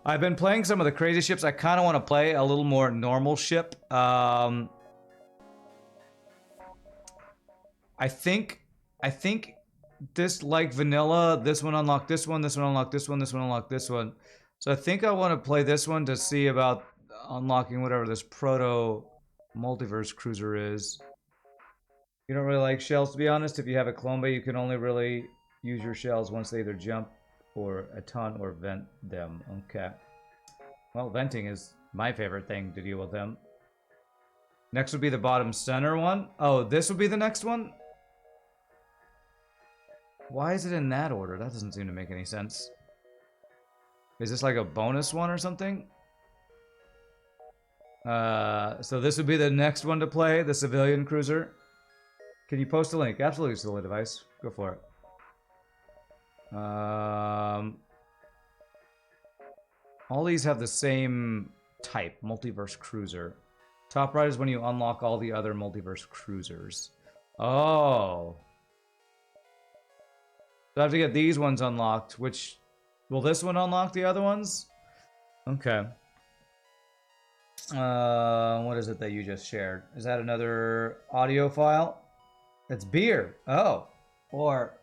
I've been playing some of the crazy ships. I kind of want to play a little more normal ship. I think this, like vanilla, this one unlocked this one, this one unlocked this one, this one unlocked this one. So I think I want to play this one to see about unlocking whatever this proto multiverse cruiser is. You don't really like shells, to be honest. If you have a clone bay, you can only really use your shells once they either jump or a ton or vent them. Okay. Well, venting is my favorite thing to deal with them. Next would be the bottom center one. Oh, this would be the next one? Why is it in that order? That doesn't seem to make any sense. Is this like a bonus one or something? So this would be the next one to play, the civilian cruiser. Can you post a link? Absolutely, still a device. Go for it. All these have the same type, multiverse cruiser. Top right is when you unlock all the other multiverse cruisers. Oh. So I have to get these ones unlocked, which... Will this one unlock the other ones? Okay. What is it that you just shared? Is that another audio file? It's beer. Oh. Or...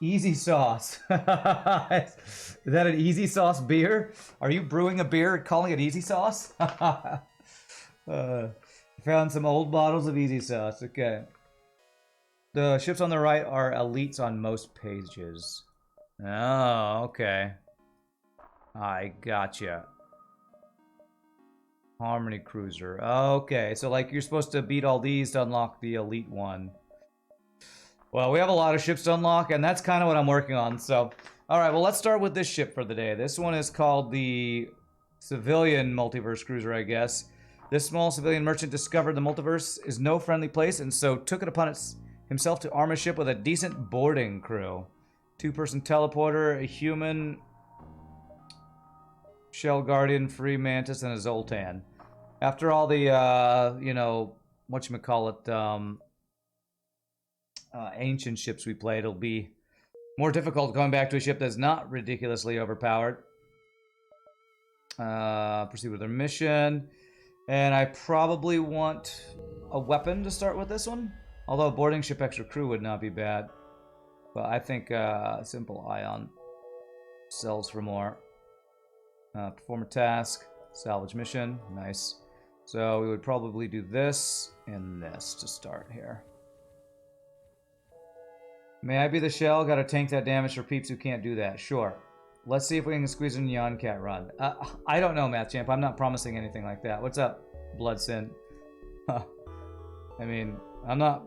Easy sauce. Is that an easy sauce beer? Are you brewing a beer and calling it easy sauce? Found some old bottles of easy sauce. Okay. The ships on the right are elites on most pages. Oh, okay. I gotcha. Harmony Cruiser. Okay, so like you're supposed to beat all these to unlock the elite one. Well, we have a lot of ships to unlock, and that's kind of what I'm working on, so... Alright, well, let's start with this ship for the day. This one is called the Civilian Multiverse Cruiser, I guess. This small civilian merchant discovered the multiverse is no friendly place, and so took it upon himself to arm a ship with a decent boarding crew. Two-person teleporter, a human, Shell Guardian, Free Mantis, and a Zoltan. After all the, you know, whatchamacallit, ancient ships we played, it'll be more difficult going back to a ship that's not ridiculously overpowered. Proceed with our mission. And I probably want a weapon to start with this one. Although boarding ship extra crew would not be bad. But I think simple ion sells for more. Perform a task. Salvage mission. Nice. So we would probably do this and this to start here. May I be the shell? Gotta tank that damage for peeps who can't do that. Sure. Let's see if we can squeeze in Yon Cat run. I don't know, Math Champ. I'm not promising anything like that. What's up, Bloodsin? I mean, I'm not.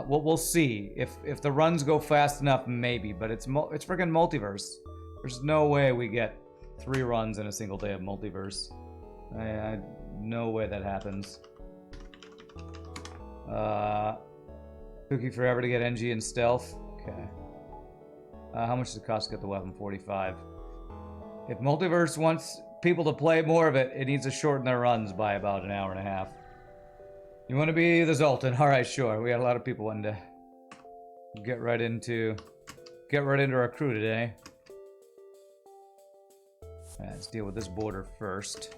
We'll see. If the runs go fast enough, maybe. But it's freaking multiverse. There's no way we get 3 runs in a single day of multiverse. No way that happens. Took you forever to get NG and stealth. Okay. How much does it cost to get the weapon? 45. If Multiverse wants people to play more of it, it needs to shorten their runs by about an hour and a half. You want to be the Zoltan? All right, sure. We got a lot of people wanting to get right into our crew today. All right, let's deal with this border first.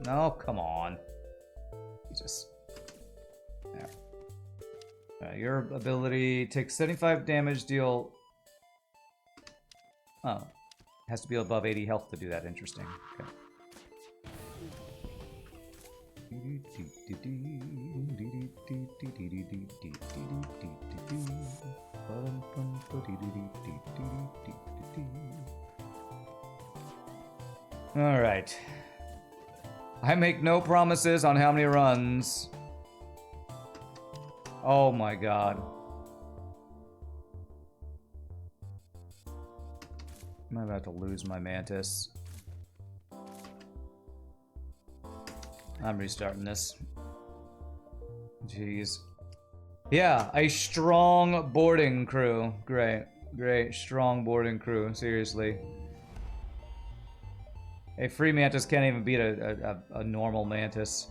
No, come on. Jesus. There. Your ability takes 75 damage, deal... Oh. Has to be above 80 health to do that. Interesting. Okay. Alright. I make no promises on how many runs. Oh my god. I'm about to lose my Mantis. I'm restarting this. Jeez. Yeah, a strong boarding crew. Great. Great. Strong boarding crew. Seriously. A free mantis can't even beat a normal mantis.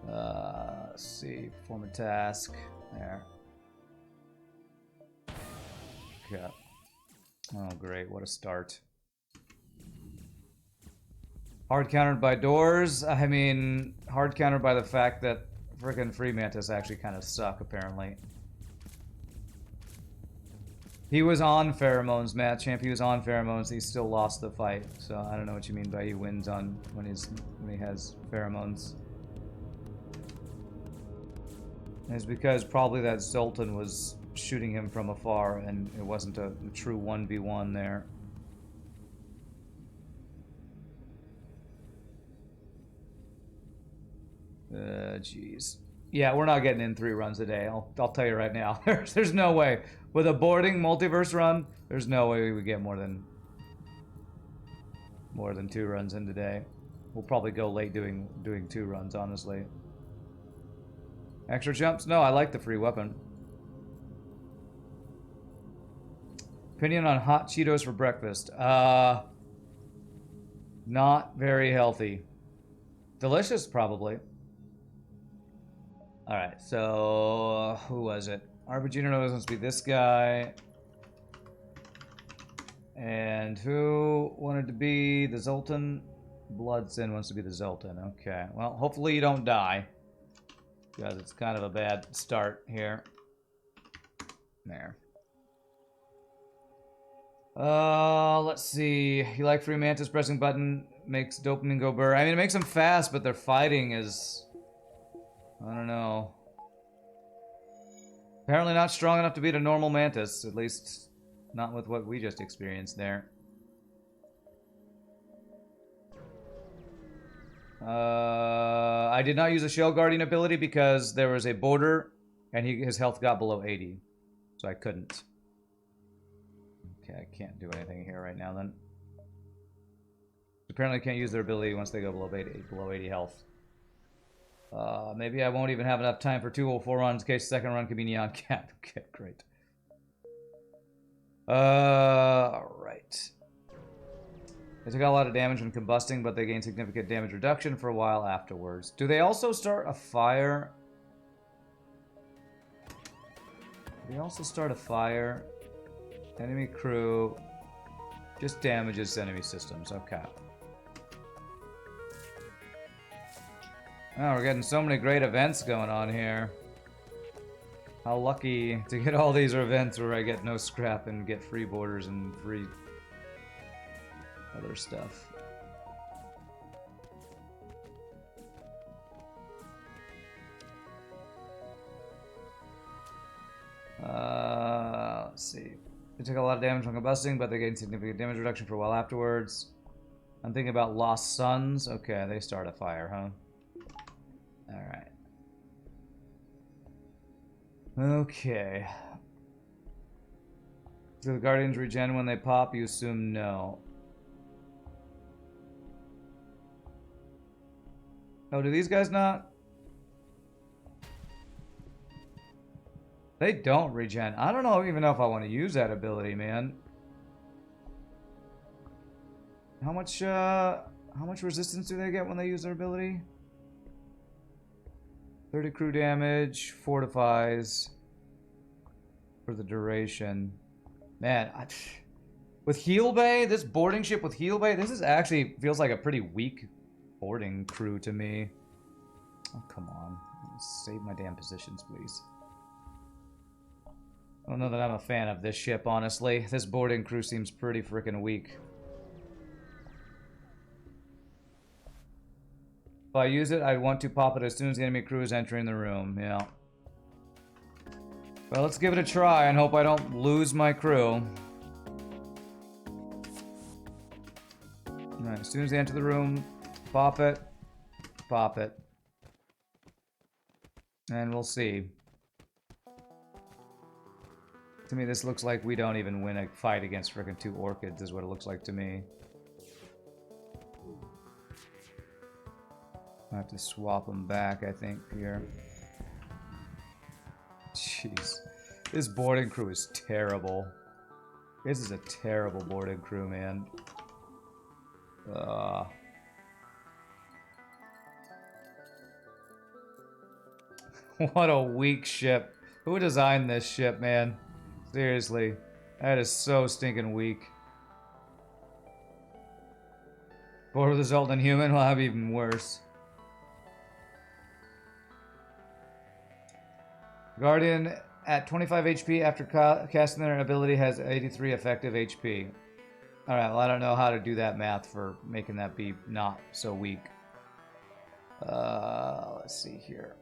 Let's see. Perform a task. There. Okay. Oh, great. What a start. Hard countered by doors. I mean, hard countered by the fact that frickin' free mantis actually kind of suck, apparently. He was on pheromones, Matt Champ. He was on pheromones. He still lost the fight. So I don't know what you mean by he wins on when he has pheromones. And it's because probably that Zoltan was shooting him from afar, and it wasn't a true 1v1 there. Jeez. Yeah, we're not getting in 3 runs a day. I'll tell you right now. There's no way. With a boarding multiverse run, there's no way we would get more than 2 runs in today. We'll probably go late doing 2 runs, honestly. Extra jumps? No, I like the free weapon. Opinion on hot Cheetos for breakfast. Not very healthy. Delicious, probably. Alright, so who was it? Arbogino was supposed to be this guy. And who wanted to be the Zoltan? Bloodsin wants to be the Zoltan. Okay, well, hopefully you don't die. Because it's kind of a bad start here. There. Let's see. You like free mantis, pressing button makes dopamine go burr. I mean, it makes them fast, but their fighting is... I don't know. Apparently not strong enough to beat a normal mantis. At least, not with what we just experienced there. I did not use a Shell Guardian ability because there was a border, and his health got below 80. So I couldn't. Okay, I can't do anything here right now then. Apparently can't use their ability once they go below 80 health. Maybe I won't even have enough time for 2 or 4 runs in case the second run can be Neon Cat. Okay, great. Alright. They took out a lot of damage when combusting, but they gained significant damage reduction for a while afterwards. Do they also start a fire? They also start a fire. Enemy crew just damages enemy systems. Okay. Oh, we're getting so many great events going on here. How lucky to get all these events where I get no scrap and get free borders and free other stuff. Let's see. They took a lot of damage from combusting, but they gained significant damage reduction for a while afterwards. I'm thinking about Lost Suns. Okay, they start a fire, huh? Alright. Okay. Do the Guardians regen when they pop? You assume no. Oh, do these guys not? They don't regen. I don't even know if I want to use that ability, man. How much resistance do they get when they use their ability? 30 crew damage, fortifies for the duration. Man, with Heal Bay, this boarding ship with Heal Bay, this is actually feels like a pretty weak boarding crew to me. Oh, come on. Save my damn positions, please. I don't know that I'm a fan of this ship, honestly. This boarding crew seems pretty freaking weak. If I use it, I'd want to pop it as soon as the enemy crew is entering the room. Yeah. Well, let's give it a try and hope I don't lose my crew. Alright, as soon as they enter the room, pop it. Pop it. And we'll see. To me, this looks like we don't even win a fight against frickin' 2 orchids, is what it looks like to me. I have to swap them back, I think, here. Jeez. This boarding crew is terrible. This is a terrible boarding crew, man. What a weak ship. Who designed this ship, man? Seriously. That is so stinking weak. Board with the Zoltan human will have even worse. Guardian at 25 HP after casting their ability has 83 effective HP. Alright, well I don't know how to do that math for making that be not so weak. Let's see here.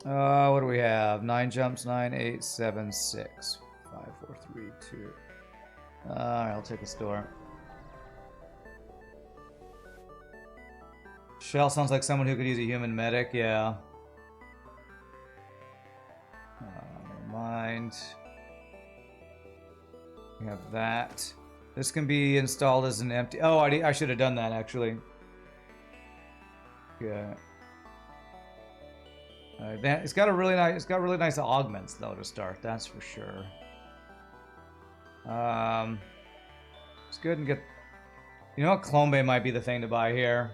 What do we have? 9 jumps, 9, 8, 7, 6. 5, 4, 3, 2. Alright, I'll take a store. Shell sounds like someone who could use a human medic, yeah. Never mind. We have that. This can be installed as an empty... Oh, I should have done that, actually. Yeah. It's got really nice augments, though, to start. That's for sure. It's good and get... You know what? Clone Bay might be the thing to buy here.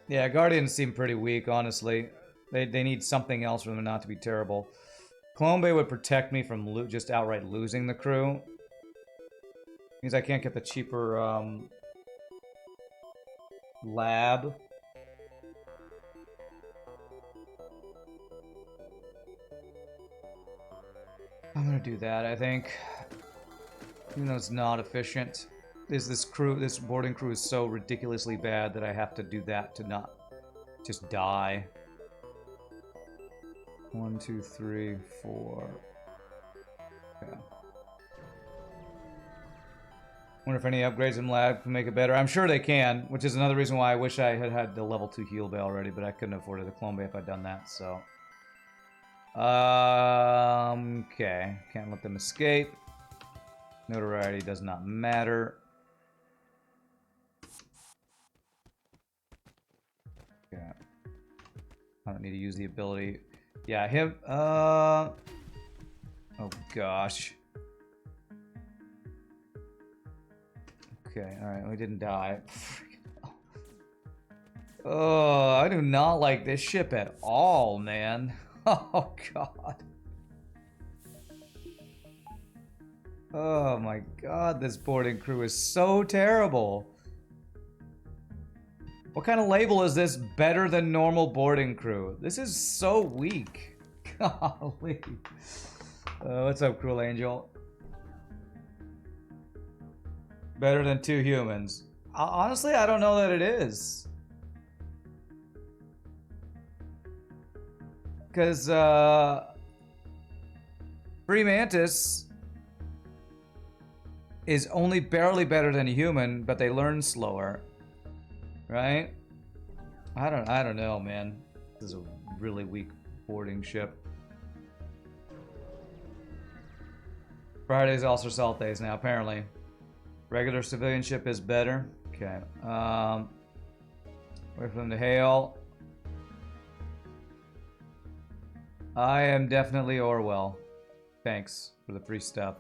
Yeah, Guardians seem pretty weak, honestly. They need something else for them not to be terrible. Clone Bay would protect me from just outright losing the crew. Means I can't get the cheaper lab. I'm gonna do that, I think. Even though it's not efficient. This boarding crew is so ridiculously bad that I have to do that to not just die. 1, 2, 3, 4. Okay. Wonder if any upgrades in lab can make it better. I'm sure they can, which is another reason why I wish I had had the level 2 heal bay already, but I couldn't afford the clone bay if I'd done that, so. Okay. Can't let them escape. Notoriety does not matter. Okay. I don't need to use the ability. Yeah, him. Oh gosh. Okay, alright, we didn't die. Oh, I do not like this ship at all, man. Oh god. Oh my god, this boarding crew is so terrible. What kind of label is this? Better than normal boarding crew. This is so weak. Golly. What's up, Cruel Angel? Better than 2 humans. Honestly, I don't know that it is. Because, Free Mantis is only barely better than a human, but they learn slower. Right? I don't know, man. This is a really weak boarding ship. Fridays also salt days now, apparently. Regular civilian ship is better. Okay. Wait for them to hail. I am definitely Orwell. Thanks for the free stuff.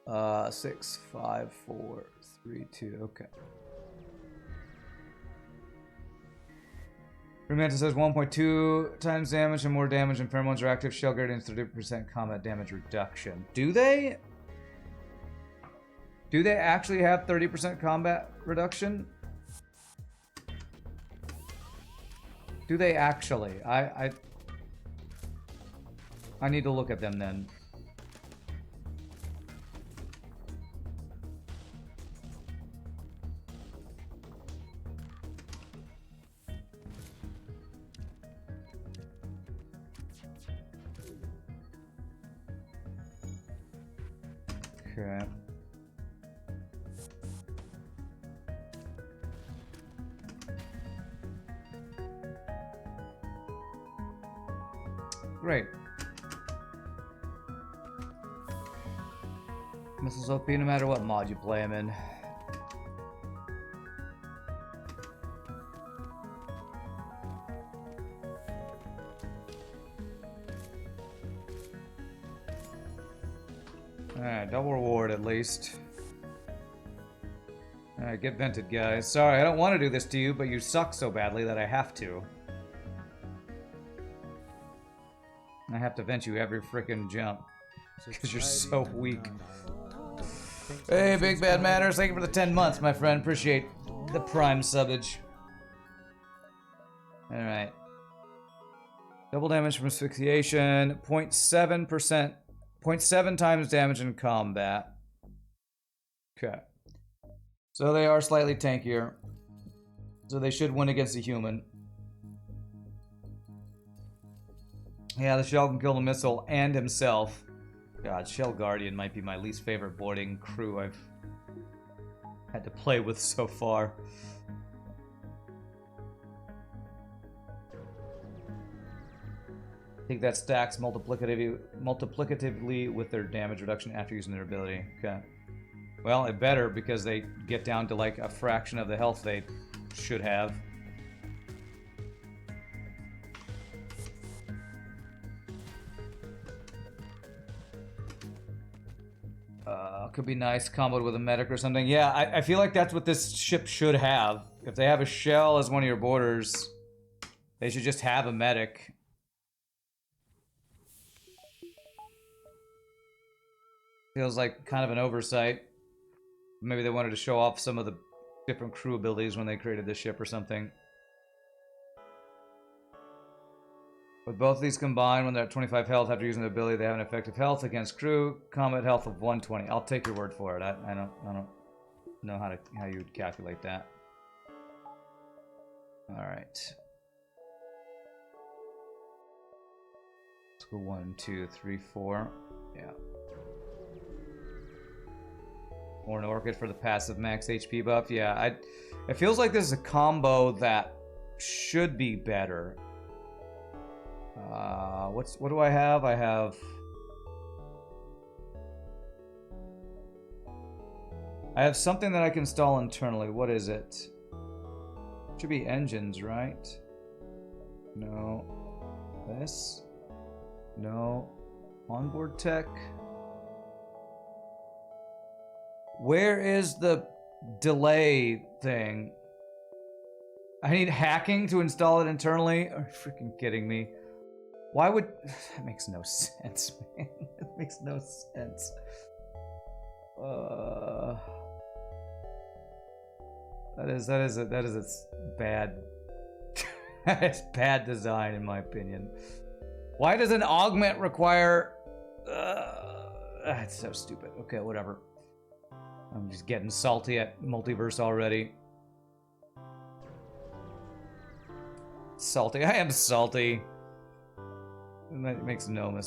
6, 5, 4, 3, 2. Okay. Romantic says 1.2 times damage and more damage and pheromones are active. Shell Guardians 30% combat damage reduction. Do they? Do they actually have 30% combat reduction? Do they actually? I need to look at them then. Okay. Great. Missiles OP no matter what mod you play them in. Alright, double reward at least. Alright, get vented, guys. Sorry, I don't want to do this to you, but you suck so badly that I have to. I have to vent you every frickin' jump. Because you're so weak. Hey, Big Bad Matters, thank you for the 10 months, my friend. Appreciate the prime subbage. Alright. Double damage from asphyxiation. 0.7%. 0.7 times damage in combat. Okay. So they are slightly tankier. So they should win against a human. Yeah, the Shell can kill the missile and himself. God, Shell Guardian might be my least favorite boarding crew I've had to play with so far. I think that stacks multiplicatively with their damage reduction after using their ability. Okay. Well, it better because they get down to like a fraction of the health they should have. Could be nice, comboed with a medic or something. Yeah, I feel like that's what this ship should have. If they have a shell as one of your boarders, they should just have a medic. Feels like kind of an oversight. Maybe they wanted to show off some of the different crew abilities when they created this ship or something. With both of these combined, when they're at 25 health after using the ability, they have an effective health against crew, combat health of 120. I'll take your word for it. I don't know how you would calculate that. All right. Let's go 1, 2, 3, 4. Yeah. Or an Orchid for the passive max HP buff. Yeah, it feels like this is a combo that should be better. What do I have? I have something that I can install internally. What is it? Should be engines, right? No. This? No. Onboard tech? Where is the delay thing? I need hacking to install it internally? Are you freaking kidding me? Why would... That makes no sense, man. That makes no sense. That is bad. That is bad design, in my opinion. Why does an augment require... That's so stupid. Okay, whatever. I'm just getting salty at Multiverse already. Salty. I am salty. That makes no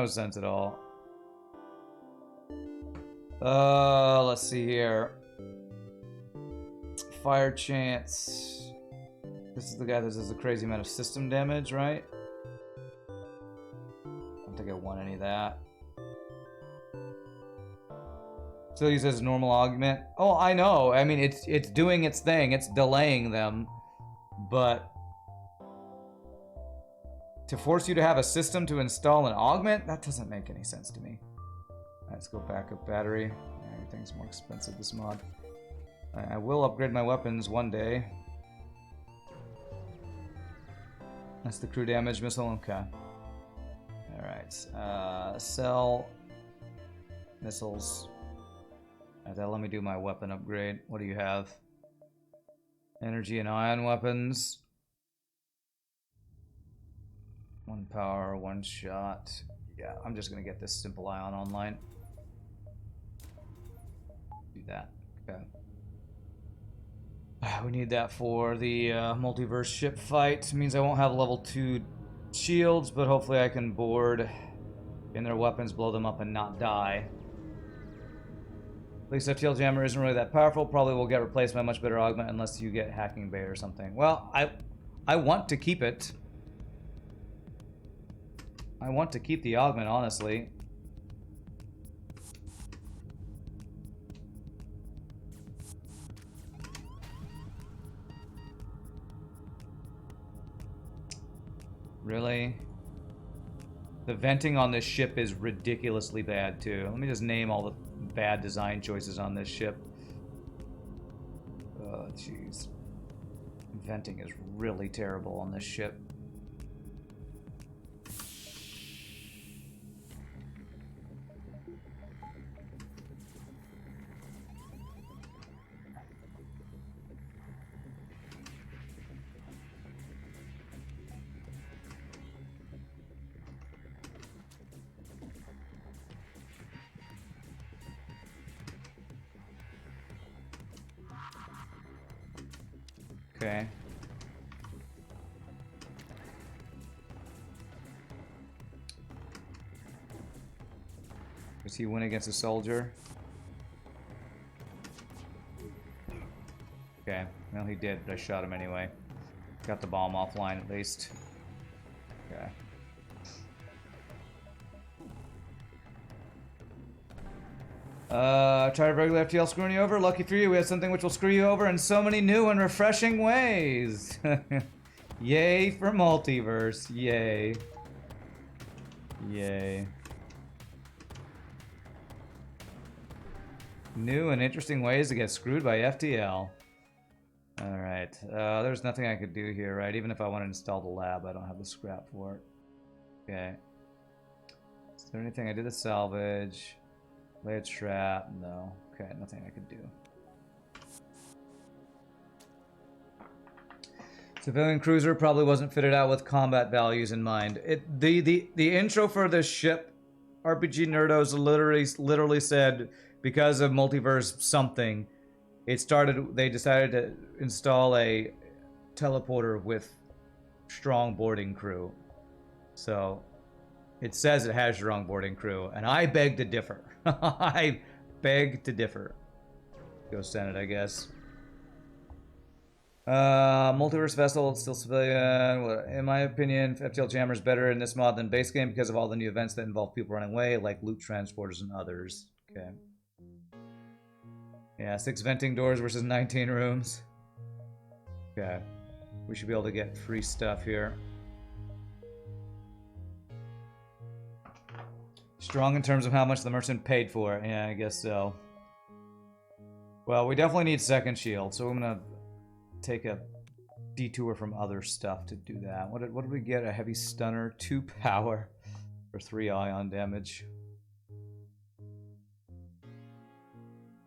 sense at all. Let's see here. Fire chance. This is the guy that does a crazy amount of system damage, right? I don't think I want any of that. Still uses normal augment. Oh, I know. I mean, it's doing its thing. It's delaying them, but to force you to have a system to install an augment, that doesn't make any sense to me. Let's go backup battery. Yeah, everything's more expensive this mod. I will upgrade my weapons one day. That's the crew damage missile. Okay. All right. Cell missiles. Let me do my weapon upgrade. What do you have? Energy and ion weapons. 1 power, 1 shot. Yeah, I'm just gonna get this simple ion online. Do that. Okay. We need that for the multiverse ship fight. It means I won't have level 2 shields, but hopefully I can board in their weapons, blow them up, and not die. At least FTL Jammer isn't really that powerful. Probably will get replaced by a much better augment unless you get Hacking Bay or something. Well, I want to keep it. I want to keep the augment, honestly. Really? The venting on this ship is ridiculously bad, too. Let me just name all the bad design choices on this ship. jeez. Venting is really terrible on this ship. Okay. Does he win against a soldier? Okay, well he did, but I shot him anyway. Got the bomb offline at least. Okay. Tired of regular FTL screwing you over? Lucky for you, we have something which will screw you over in so many new and refreshing ways. Yay for Multiverse. Yay. Yay. New and interesting ways to get screwed by FTL. Alright. There's nothing I could do here, right? Even if I want to install the lab, I don't have the scrap for it. Okay. Is there anything? I did the salvage. Lay a trap. No. Okay, nothing I could do. Civilian cruiser probably wasn't fitted out with combat values in mind. The intro for this ship, RPG Nerdos literally said because of Multiverse something, they decided to install a teleporter with strong boarding crew. So it says it has strong boarding crew, and I beg to differ. I beg to differ. Go Senate, I guess. Multiverse vessel, still civilian. In my opinion, FTL Jammer is better in this mod than base game because of all the new events that involve people running away, like loot transporters and others. Okay. Yeah, 6 venting doors versus 19 rooms. Okay. We should be able to get free stuff here. Strong in terms of how much the merchant paid for it. Yeah, I guess so. Well, we definitely need second shield, so I'm gonna take a detour from other stuff to do that. What did we get? A heavy stunner, 2 power, for 3 ion damage.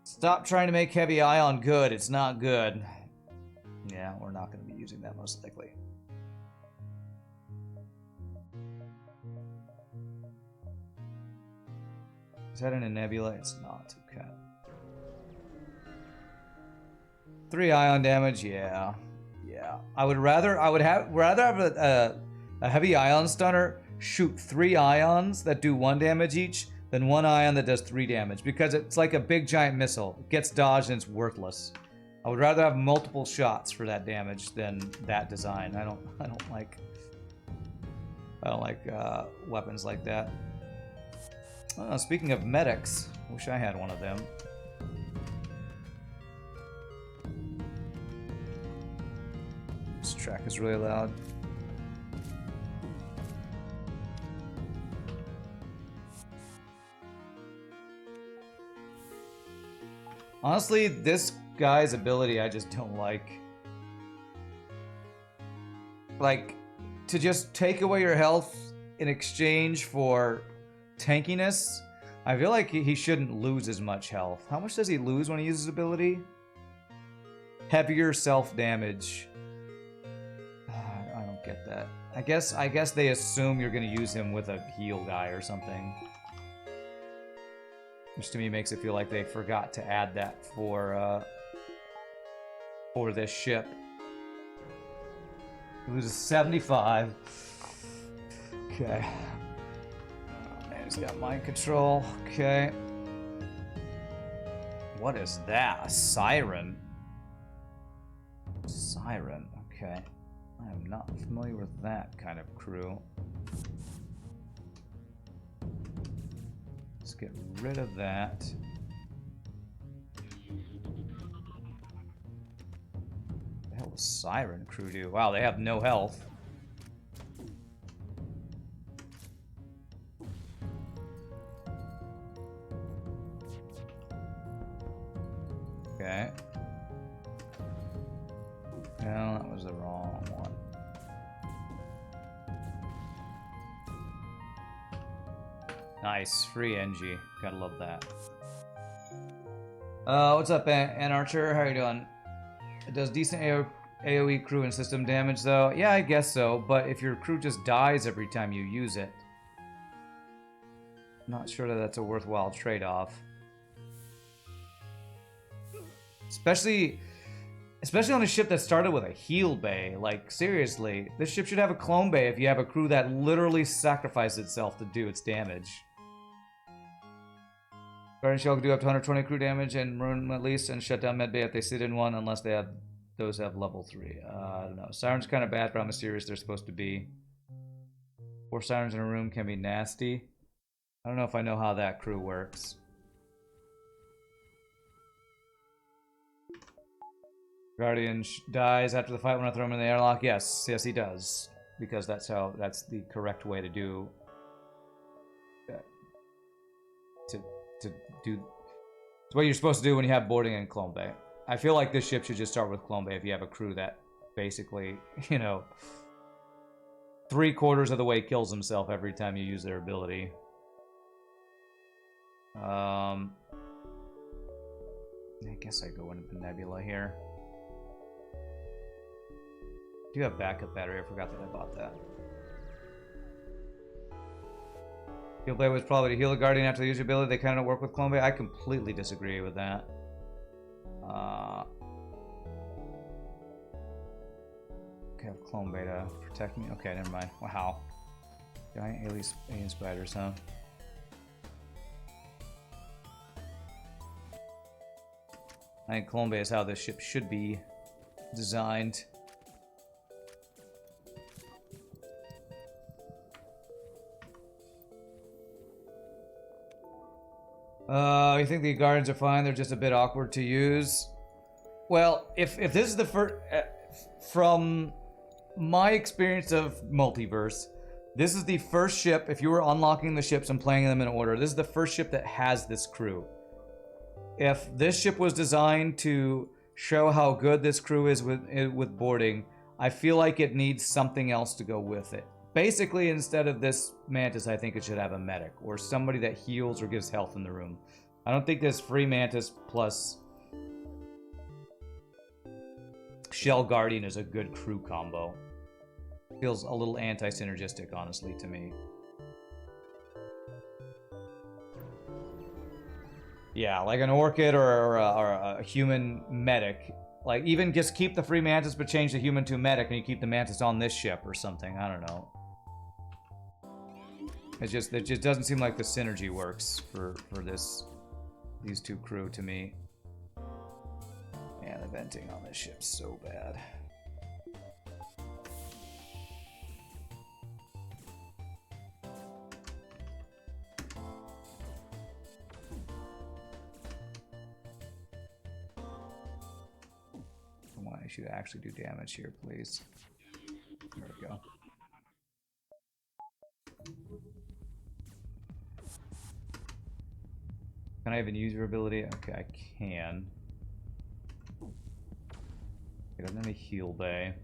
Stop trying to make heavy ion good. It's not good. Yeah, we're not going to be using that most likely. Is that in a nebula? It's not. Okay. 3 ion damage. Yeah. Yeah. I would rather have a heavy ion stunner shoot 3 ions that do 1 damage each than 1 ion that does 3 damage, because it's like a big giant missile. It gets dodged and it's worthless. I would rather have multiple shots for that damage than that design. I don't like weapons like that. Oh, speaking of medics, wish I had one of them. This track is really loud. Honestly, this guy's ability I just don't like. Like, to just take away your health in exchange for tankiness, I feel like he shouldn't lose as much health. How much does he lose when he uses ability? Heavier self-damage. I don't get that. I guess they assume you're gonna use him with a heal guy or something. Which to me makes it feel like they forgot to add that for this ship. He loses 75. Okay. Oh, man, he's got mind control. Okay. What is that? A siren? Siren. Okay. I am not familiar with that kind of crew. Let's get rid of that. What the hell does Siren crew do? Wow, they have no health. Okay. Nice. Free NG. Gotta love that. What's up, An Archer? How you doing? It does decent AoE crew and system damage, though. Yeah, I guess so, but if your crew just dies every time you use it, I'm not sure that that's a worthwhile trade-off. Especially on a ship that started with a heal bay. Like, seriously, this ship should have a clone bay if you have a crew that literally sacrificed itself to do its damage. Guardian Shell can do up to 120 crew damage and ruin at least, and shut down medbay if they sit in one, unless they have those have level 3. I don't know. Sirens kind of bad for how mysterious they're supposed to be. 4 sirens in a room can be nasty. I don't know if I know how that crew works. Guardian dies after the fight when I throw him in the airlock. Yes, he does, because that's the correct way to do. To do. It's what you're supposed to do when you have boarding in Clone Bay. I feel like this ship should just start with Clone Bay if you have a crew that basically, you know, 3/4 of the way kills himself every time you use their ability. I guess I go into the nebula here. I do have backup battery. I forgot that I bought that. Heal Blade was probably to heal the Guardian after the use ability. They kind of don't work with Clone Bay. I completely disagree with that. Okay, I have Clone Bay to protect me. Okay, never mind. Wow. Giant alien spiders, huh? I think Clone Bay is how this ship should be designed. You think the Guardians are fine? They're just a bit awkward to use. Well, if this is the first, from my experience of Multiverse, this is the first ship. If you were unlocking the ships and playing them in order, this is the first ship that has this crew. If this ship was designed to show how good this crew is with boarding, I feel like it needs something else to go with it. Basically, instead of this Mantis, I think it should have a medic or somebody that heals or gives health in the room. I don't think this free Mantis plus Shell Guardian is a good crew combo. Feels a little anti-synergistic, honestly, to me. Yeah, like an Orchid or a human medic. Like, even just keep the free Mantis but change the human to medic and you keep the Mantis on this ship or something. I don't know. It just doesn't seem like the synergy works for these two crew to me. Yeah, the venting on this ship's so bad. I want you to actually do damage here, please. There we go. Can I even use your ability? Okay, I can. It doesn't have a heal bay.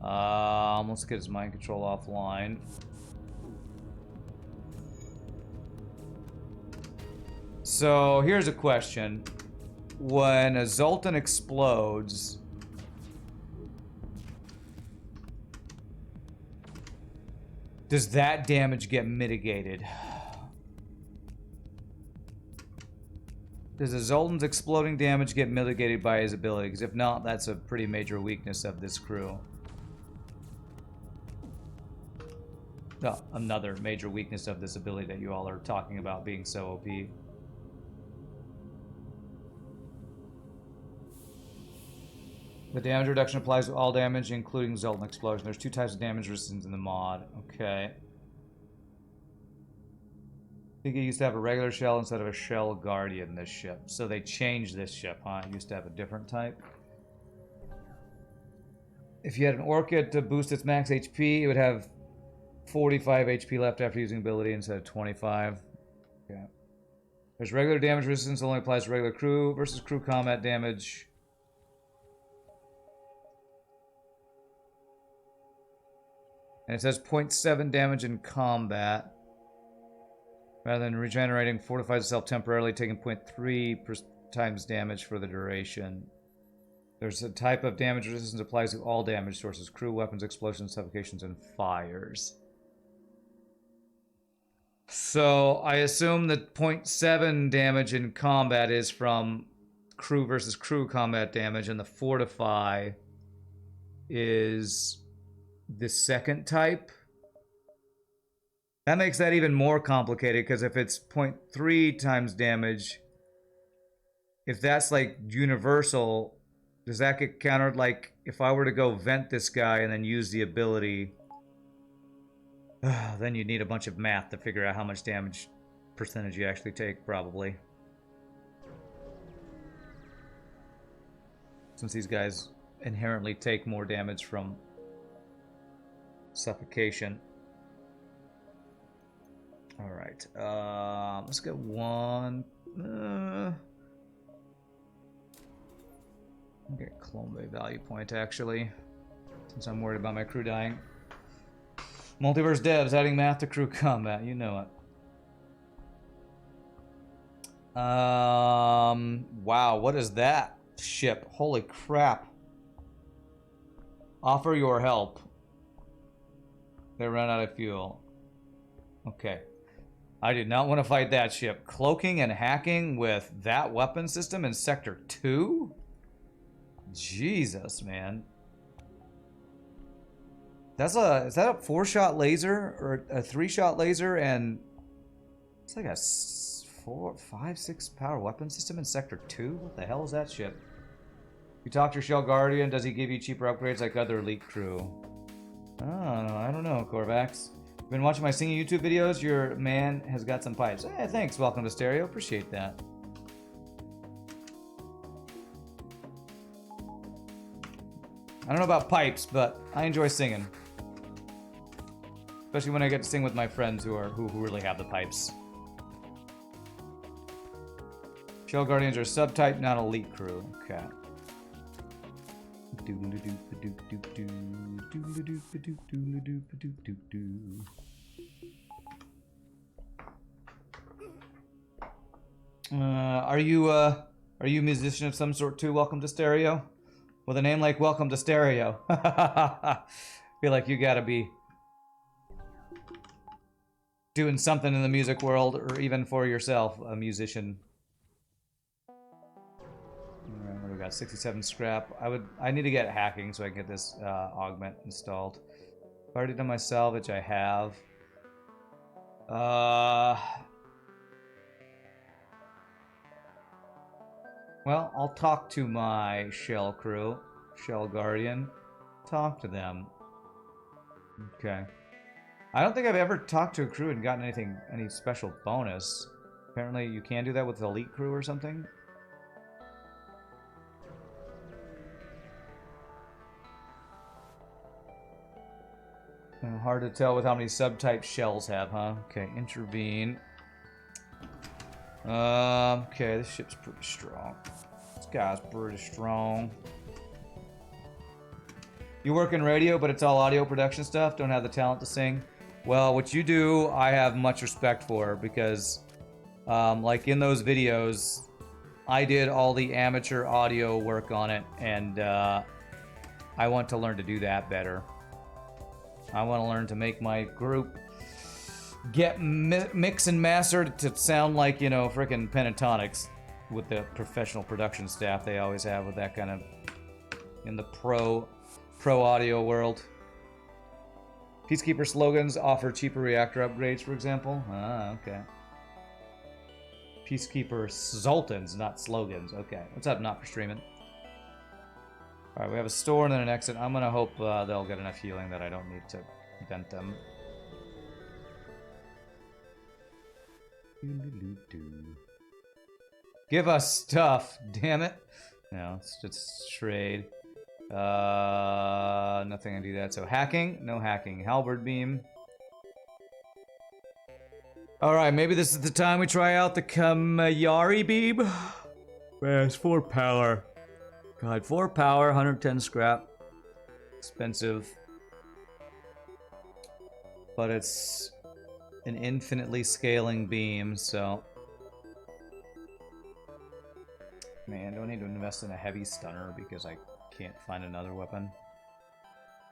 Let's get his mind control offline. So here's a question. When a Zoltan explodes, does that damage get mitigated? Does the Zoltan's exploding damage get mitigated by his ability? Because if not, that's a pretty major weakness of this crew. No, another major weakness of this ability that you all are talking about being so OP. The damage reduction applies to all damage, including Zoltan explosion. There's 2 types of damage resistance in the mod. Okay. I think it used to have a regular shell instead of a shell guardian, this ship. So they changed this ship, huh? It used to have a different type. If you had an Orchid to boost its max HP, it would have 45 HP left after using ability instead of 25. Okay. There's regular damage resistance, only applies to regular crew versus crew combat damage. And it says 0.7 damage in combat. Rather than regenerating, fortifies itself temporarily, taking 0.3 times damage for the duration. There's a type of damage resistance applies to all damage sources: crew, weapons, explosions, suffocations, and fires. So I assume that 0.7 damage in combat is from crew versus crew combat damage, and the fortify is the second type. That makes that even more complicated, because if it's 0.3 times damage, if that's like universal, does that get countered? Like, if I were to go vent this guy and then use the ability, then you'd need a bunch of math to figure out how much damage percentage you actually take, probably. Since these guys inherently take more damage from suffocation. Alright, let's get one. Get Clone Bay value point, actually, since I'm worried about my crew dying. Multiverse devs adding math to crew combat, you know it. Wow, what is that ship? Holy crap. Offer your help. They ran out of fuel. Okay. I did not want to fight that ship. Cloaking and hacking with that weapon system in Sector 2? Jesus, man. Is that a 4-shot laser or a 3-shot laser, and it's like a 4, 5, 6 power weapon system in Sector 2? What the hell is that shit? You talk to your Shell Guardian, does he give you cheaper upgrades like other elite crew? Oh, I don't know, Corvax. Been watching my singing YouTube videos. Your man has got some pipes. Hey, thanks. Welcome to Stereo. Appreciate that. I don't know about pipes, but I enjoy singing. Especially when I get to sing with my friends who really have the pipes. Shell Guardians are subtype, not elite crew. Okay. Are you a musician of some sort too? Welcome to Stereo. With a name like Welcome to Stereo, feel like you gotta be doing something in the music world, or even for yourself, a musician. Alright, what do we got? 67 scrap. I need to get hacking so I can get this augment installed. I've already done my salvage. I have. Well, I'll talk to my Shell crew, Shell Guardian. Talk to them. Okay. I don't think I've ever talked to a crew and gotten any special bonus. Apparently you can do that with the elite crew or something. Hard to tell with how many subtype shells have, huh? Okay, intervene. Okay, this ship's pretty strong. This guy's pretty strong. You work in radio, but it's all audio production stuff? Don't have the talent to sing? Well, what you do, I have much respect for, because, like in those videos, I did all the amateur audio work on it, and, I want to learn to do that better. I want to learn to make my group get mix and mastered to sound like, you know, frickin' Pentatonics with the professional production staff they always have with that kind of in the pro audio world. Peacekeeper slogans offer cheaper reactor upgrades, for example. Ah, okay. Peacekeeper sultans, not slogans. Okay. What's up, not for streaming? Alright, we have a store and then an exit. I'm gonna hope they'll get enough healing that I don't need to vent them. Give us stuff, damn it. No, it's just trade. Nothing I do that. So hacking? No hacking. Halberd beam. Alright, maybe this is the time we try out the Kamayari beam. Man, it's 4 power. God, 4 power, 110 scrap. Expensive. But it's an infinitely scaling beam, so... Man, do I need to invest in a heavy stunner because I can't find another weapon?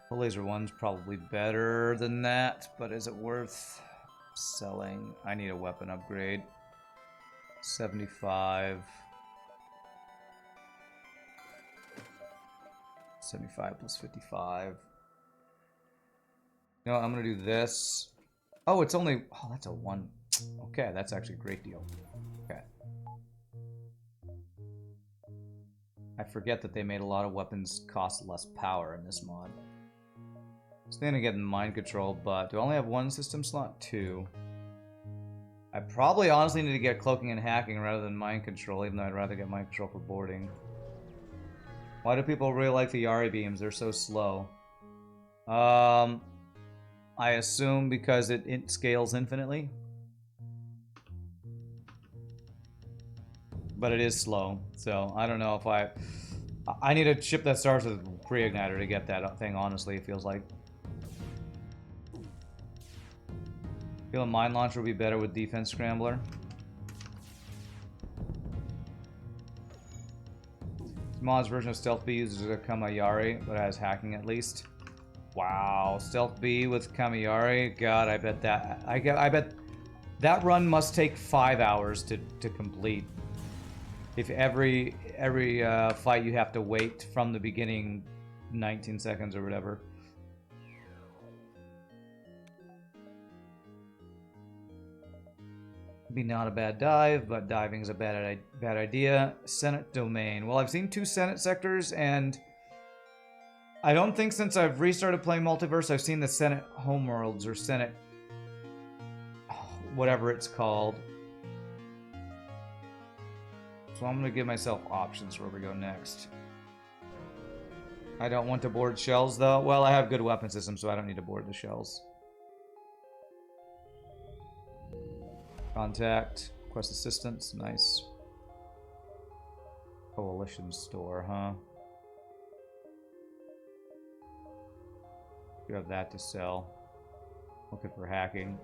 The laser one's probably better than that, but is it worth selling? I need a weapon upgrade. 75. 75 plus 55. No, I'm gonna do this. Oh, it's only... Oh, that's a 1. Okay, that's actually a great deal. Okay. I forget that they made a lot of weapons cost less power in this mod. So I'm gonna get mind control, but do I only have 1 system slot? 2. I probably honestly need to get cloaking and hacking rather than mind control, even though I'd rather get mind control for boarding. Why do people really like the Yari beams? They're so slow. I assume because it scales infinitely. But it is slow, so I don't know if I need a ship that starts with pre-igniter to get that thing, honestly, it feels like. Feel a mine launcher would be better with defense scrambler. This mod's version of Stealth B uses a Kamayari, but it has hacking at least. Wow, Stealth B with Kamayari. God, I bet that I bet that run must take 5 hours to complete. If every fight you have to wait from the beginning 19 seconds or whatever. Be not a bad dive, but diving's a bad idea. Senate domain. Well, I've seen 2 Senate sectors, and I don't think since I've restarted playing Multiverse I've seen the Senate homeworlds or Senate whatever it's called. So I'm gonna give myself options where we go next. I don't want to board shells though. Well, I have good weapon systems, so I don't need to board the shells. Contact, request assistance, nice. Coalition store, huh? You have that to sell. Looking for hacking.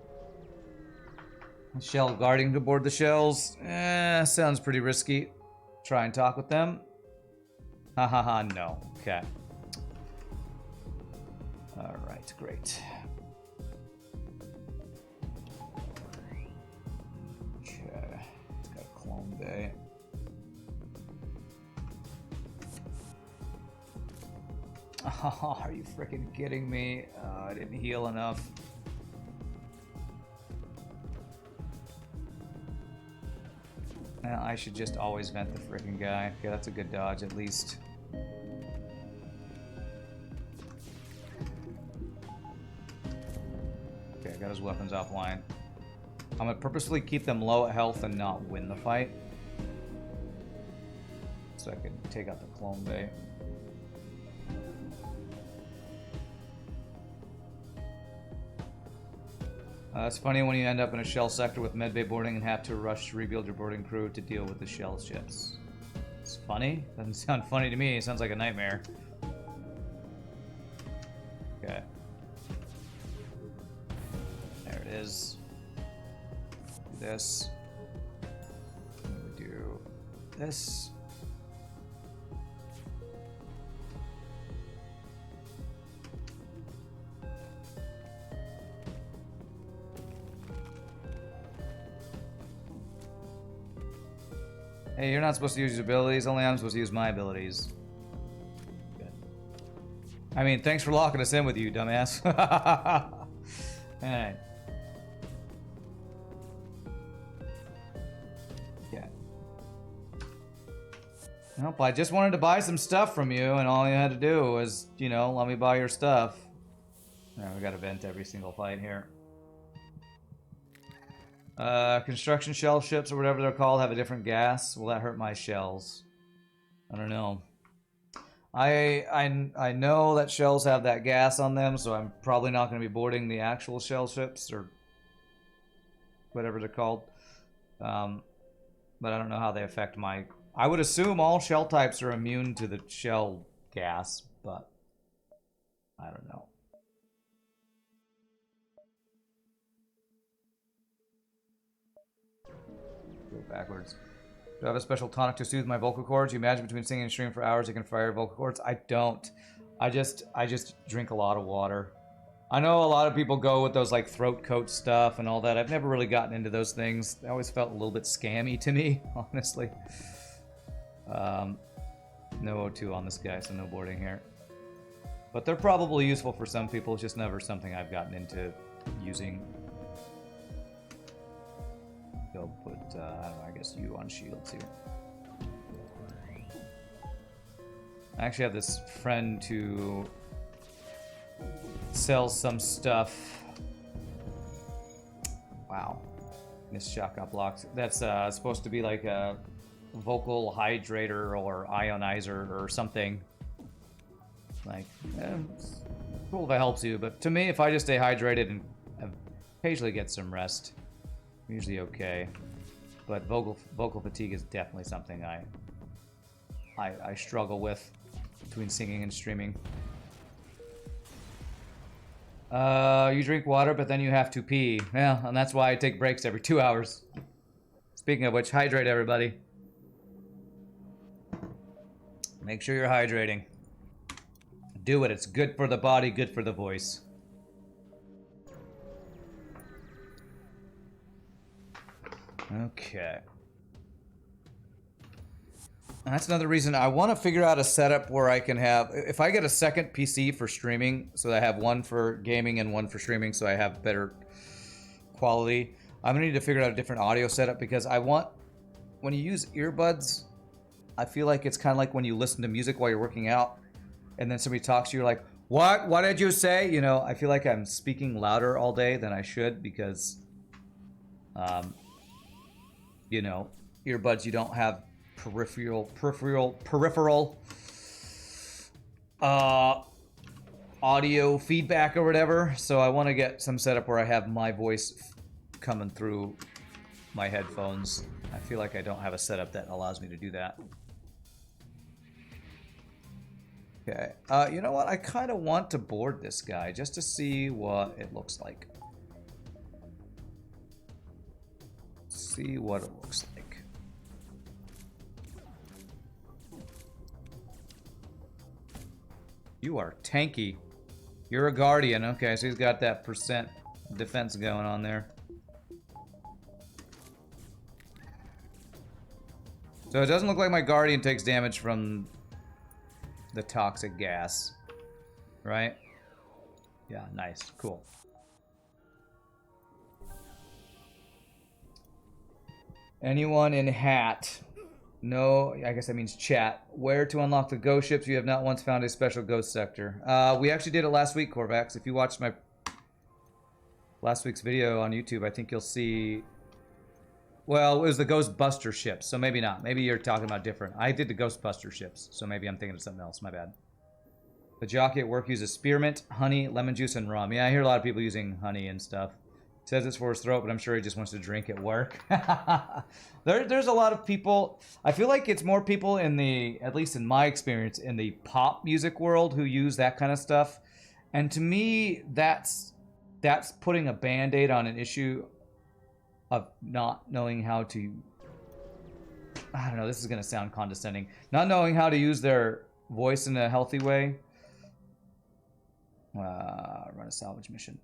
Shell guarding to board the shells. Sounds pretty risky. Try and talk with them. Ha ha ha, no. Okay. Alright, great. Okay. It's got a clone bay. Oh, are you freaking kidding me? I didn't heal enough. I should just always vent the freaking guy. Okay, that's a good dodge at least. Okay, I got his weapons offline. I'm gonna purposefully keep them low at health and not win the fight. So I can take out the clone bay. It's funny when you end up in a shell sector with medbay boarding and have to rush to rebuild your boarding crew to deal with the shell ships. It's funny? Doesn't sound funny to me. It sounds like a nightmare. Okay. There it is. Do this. We do this. Hey, you're not supposed to use your abilities, only I'm supposed to use my abilities. Good. I mean, thanks for locking us in with you, dumbass. Alright. Yeah. Nope, I just wanted to buy some stuff from you, and all you had to do was, you know, let me buy your stuff. Now we gotta vent every single fight here. Construction shell ships or whatever they're called have a different gas. Will that hurt my shells? I don't know. I know that shells have that gas on them, so I'm probably not going to be boarding the actual shell ships or whatever they're called. But I don't know how they affect my... I would assume all shell types are immune to the shell gas, but I don't know. Do I have a special tonic to soothe my vocal cords? You imagine between singing and streaming for hours, you can fire your vocal cords? I don't. I just drink a lot of water. I know a lot of people go with those like throat coat stuff and all that. I've never really gotten into those things. They always felt a little bit scammy to me, honestly. No O2 on this guy, so no boarding here. But they're probably useful for some people. It's just never something I've gotten into using. Go put, I don't know, I guess you on shields here. I actually have this friend who sells some stuff. Wow. Missed shotgun blocks. That's supposed to be like a vocal hydrator or ionizer or something. Like, it's cool if it helps you, but to me, if I just stay hydrated and occasionally get some rest, I'm usually okay. But vocal fatigue is definitely something I struggle with between singing and streaming. You drink water, but then you have to pee. Yeah, and that's why I take breaks every 2 hours. Speaking of which, hydrate, everybody. Make sure you're hydrating. Do it. It's good for the body, good for the voice. Okay. That's another reason I want to figure out a setup where I can have, if I get a second PC for streaming, so that I have one for gaming and one for streaming, so I have better quality, I'm gonna need to figure out a different audio setup, because I want, when you use earbuds, I feel like it's kind of like when you listen to music while you're working out, and then somebody talks to you, you're like, what did you say? You know, I feel like I'm speaking louder all day than I should, because you know, earbuds, you don't have peripheral audio feedback or whatever. So I want to get some setup where I have my voice coming through my headphones. I feel like I don't have a setup that allows me to do that. Okay, you know what? I kind of want to board this guy just to see what it looks like. See what it looks like. You are tanky. You're a guardian. Okay, so he's got that percent defense going on there. So it doesn't look like my guardian takes damage from the toxic gas, right? Yeah, nice, cool. Anyone in hat? No, I guess that means chat. Where to unlock the ghost ships? You have not once found a special ghost sector. We actually did it last week, Corvax. If you watched my last week's video on YouTube, I think you'll see... Well, it was the Ghostbuster ships, so maybe not. Maybe you're talking about different. I did the Ghostbuster ships, so maybe I'm thinking of something else. My bad. The jockey at work uses spearmint, honey, lemon juice, and rum. Yeah, I hear a lot of people using honey and stuff. Says it's for his throat, but I'm sure he just wants to drink at work. There's a lot of people. I feel like it's more people in the, at least in my experience, in the pop music world who use that kind of stuff. And to me, that's putting a band-aid on an issue of not knowing how to, I don't know, this is going to sound condescending, not knowing how to use their voice in a healthy way. Run a salvage mission.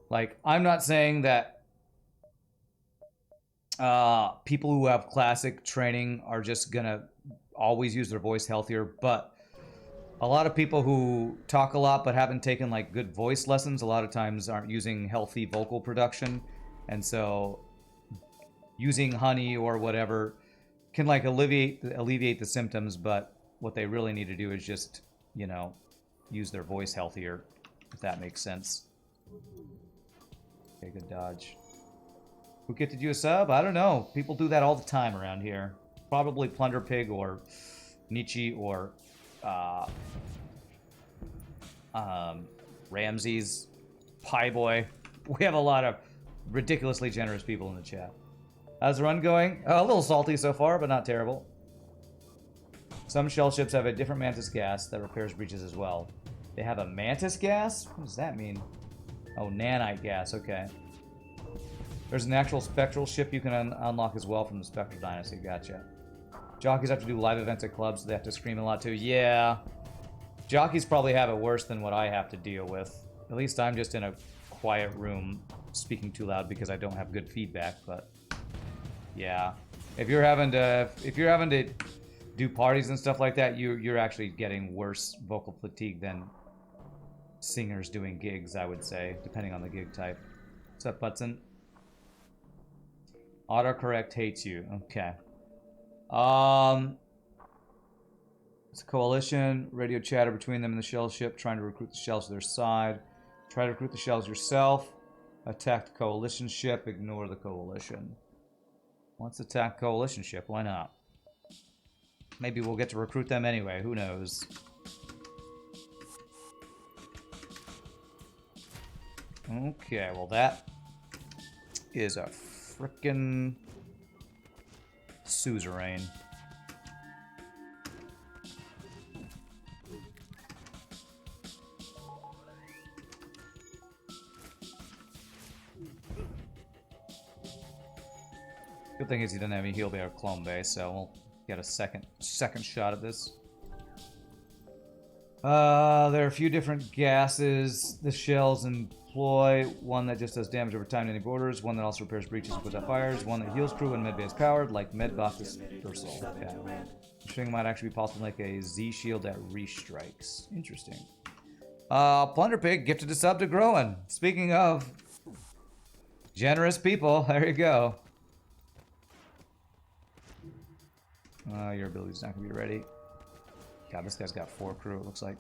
Like, I'm not saying that people who have classic training are just gonna always use their voice healthier, but a lot of people who talk a lot but haven't taken like good voice lessons a lot of times aren't using healthy vocal production, and so using honey or whatever can like alleviate the symptoms, but what they really need to do is just, you know, use their voice healthier, if that makes sense. Okay, good dodge. Who gifted you a sub? I don't know. People do that all the time around here. Probably Plunder Pig or Nietzsche or Ramses, Pie Boy. We have a lot of ridiculously generous people in the chat. How's the run going? A little salty so far, but not terrible. Some shell ships have a different mantis gas that repairs breaches as well. They have a mantis gas? What does that mean? Oh, nanite gas, okay. There's an actual spectral ship you can unlock as well from the Spectral Dynasty. Gotcha. Jockeys have to do live events at clubs, so they have to scream a lot too. Yeah. Jockeys probably have it worse than what I have to deal with. At least I'm just in a quiet room speaking too loud because I don't have good feedback, but yeah. If you're having to do parties and stuff like that, you're actually getting worse vocal fatigue than singers doing gigs, I would say, depending on the gig type. What's up, Butson? Autocorrect hates you. Okay. It's a coalition. Radio chatter between them and the shell ship, trying to recruit the shells to their side. Try to recruit the shells yourself. Attack the coalition ship. Ignore the coalition. Let's attack coalition ship. Why not? Maybe we'll get to recruit them anyway. Who knows? Okay, well that is a frickin' suzerain. Good thing is he doesn't have any heal bay or clone bay, so we'll get a second shot at this. There are a few different gases the shells employ. One that just does damage over time to any borders. One that also repairs breaches and puts out fires. One that heals crew when medbay is powered, like medbot dispersal. Okay. I think it might actually be possible to make a Z shield that restrikes. Interesting. Plunder Pig gifted a sub to Growin. Speaking of generous people, there you go. Your ability's not gonna be ready. God, this guy's got 4 crew, it looks like.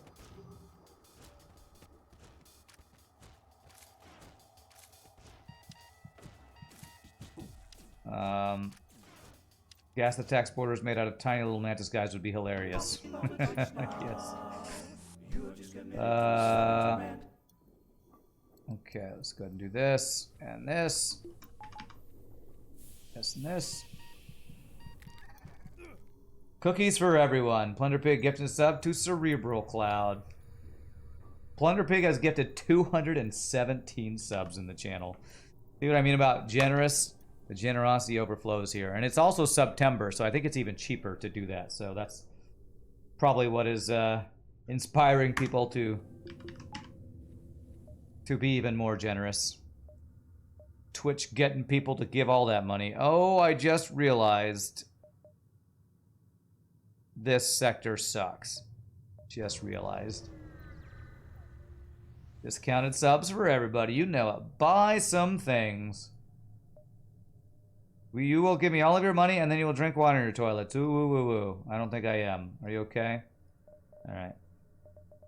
Gas attack borders made out of tiny little mantis guys would be hilarious. Yes. Okay, let's go ahead and do this, and this. This and this. Cookies for everyone. Plunder Pig gifted a sub to Cerebral Cloud. Plunder Pig has gifted 217 subs in the channel. See what I mean about generous? The generosity overflows here. And it's also September, so I think it's even cheaper to do that. So that's probably what is inspiring people to be even more generous. Twitch getting people to give all that money. Oh, I just realized this sector sucks. Just realized. Discounted subs for everybody. You know it. Buy some things. You will give me all of your money and then you will drink water in your toilets. Ooh, woo, woo, woo. I don't think I am. Are you okay? Alright.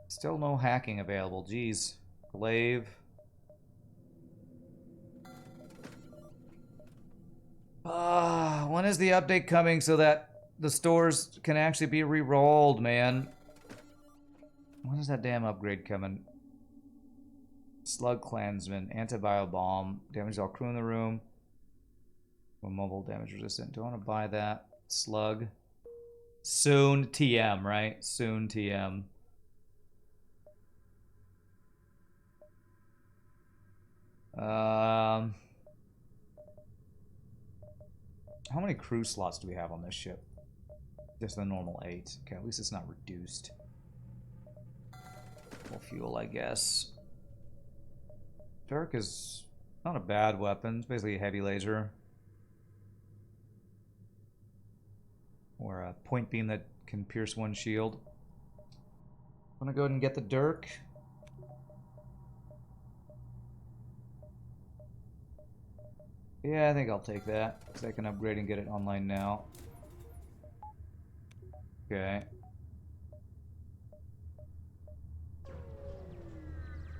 Still no hacking available. Jeez. Glaive. When is the update coming so that the stores can actually be re-rolled, man? When is that damn upgrade coming? Slug Clansman, Antibio Bomb, damage all crew in the room. Or mobile damage resistant. Do I want to buy that? Slug. Soon TM, right? Soon TM. How many crew slots do we have on this ship? Just the normal 8. Okay, at least it's not reduced. Full fuel, I guess. Dirk is not a bad weapon. It's basically a heavy laser. Or a point beam that can pierce one shield. I'm gonna go ahead and get the Dirk. Yeah, I think I'll take that, because I can upgrade and get it online now. Okay.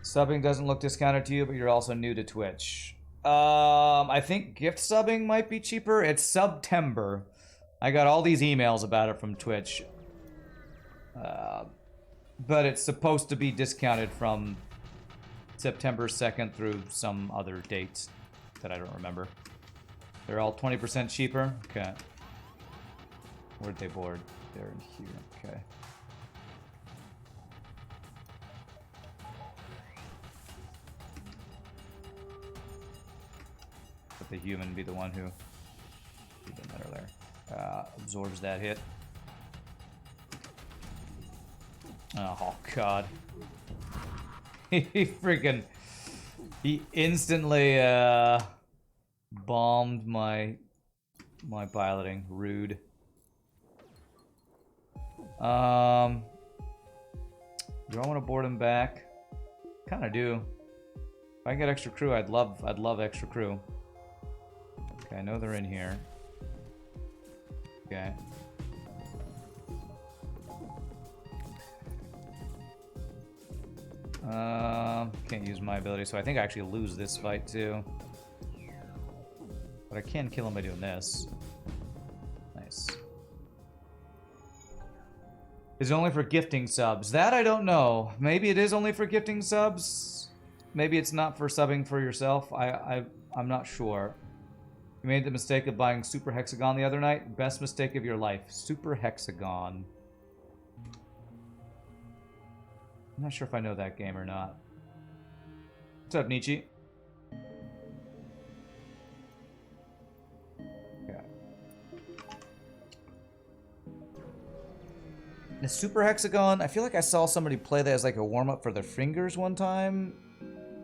Subbing doesn't look discounted to you, but you're also new to Twitch. I think gift subbing might be cheaper. It's September. I got all these emails about it from Twitch. But it's supposed to be discounted from September 2nd through some other dates that I don't remember. They're all 20% cheaper? Okay. Where'd they board? They're in here. Okay. The the human be the one who absorbs that hit. Oh god. He instantly bombed my piloting. Rude. Do I want to board him back? Kind of do. If I can get extra crew, I'd love extra crew. Okay, I know they're in here. Okay. Can't use my ability, so I think I actually lose this fight too. But I can kill him by doing this. Nice. Is it only for gifting subs? That I don't know. Maybe it is only for gifting subs. Maybe it's not for subbing for yourself. I'm not sure. You made the mistake of buying Super Hexagon the other night. Best mistake of your life. Super Hexagon. I'm not sure if I know that game or not. What's up, Nietzsche? Okay. The Super Hexagon, I feel like I saw somebody play that as like a warm-up for their fingers one time.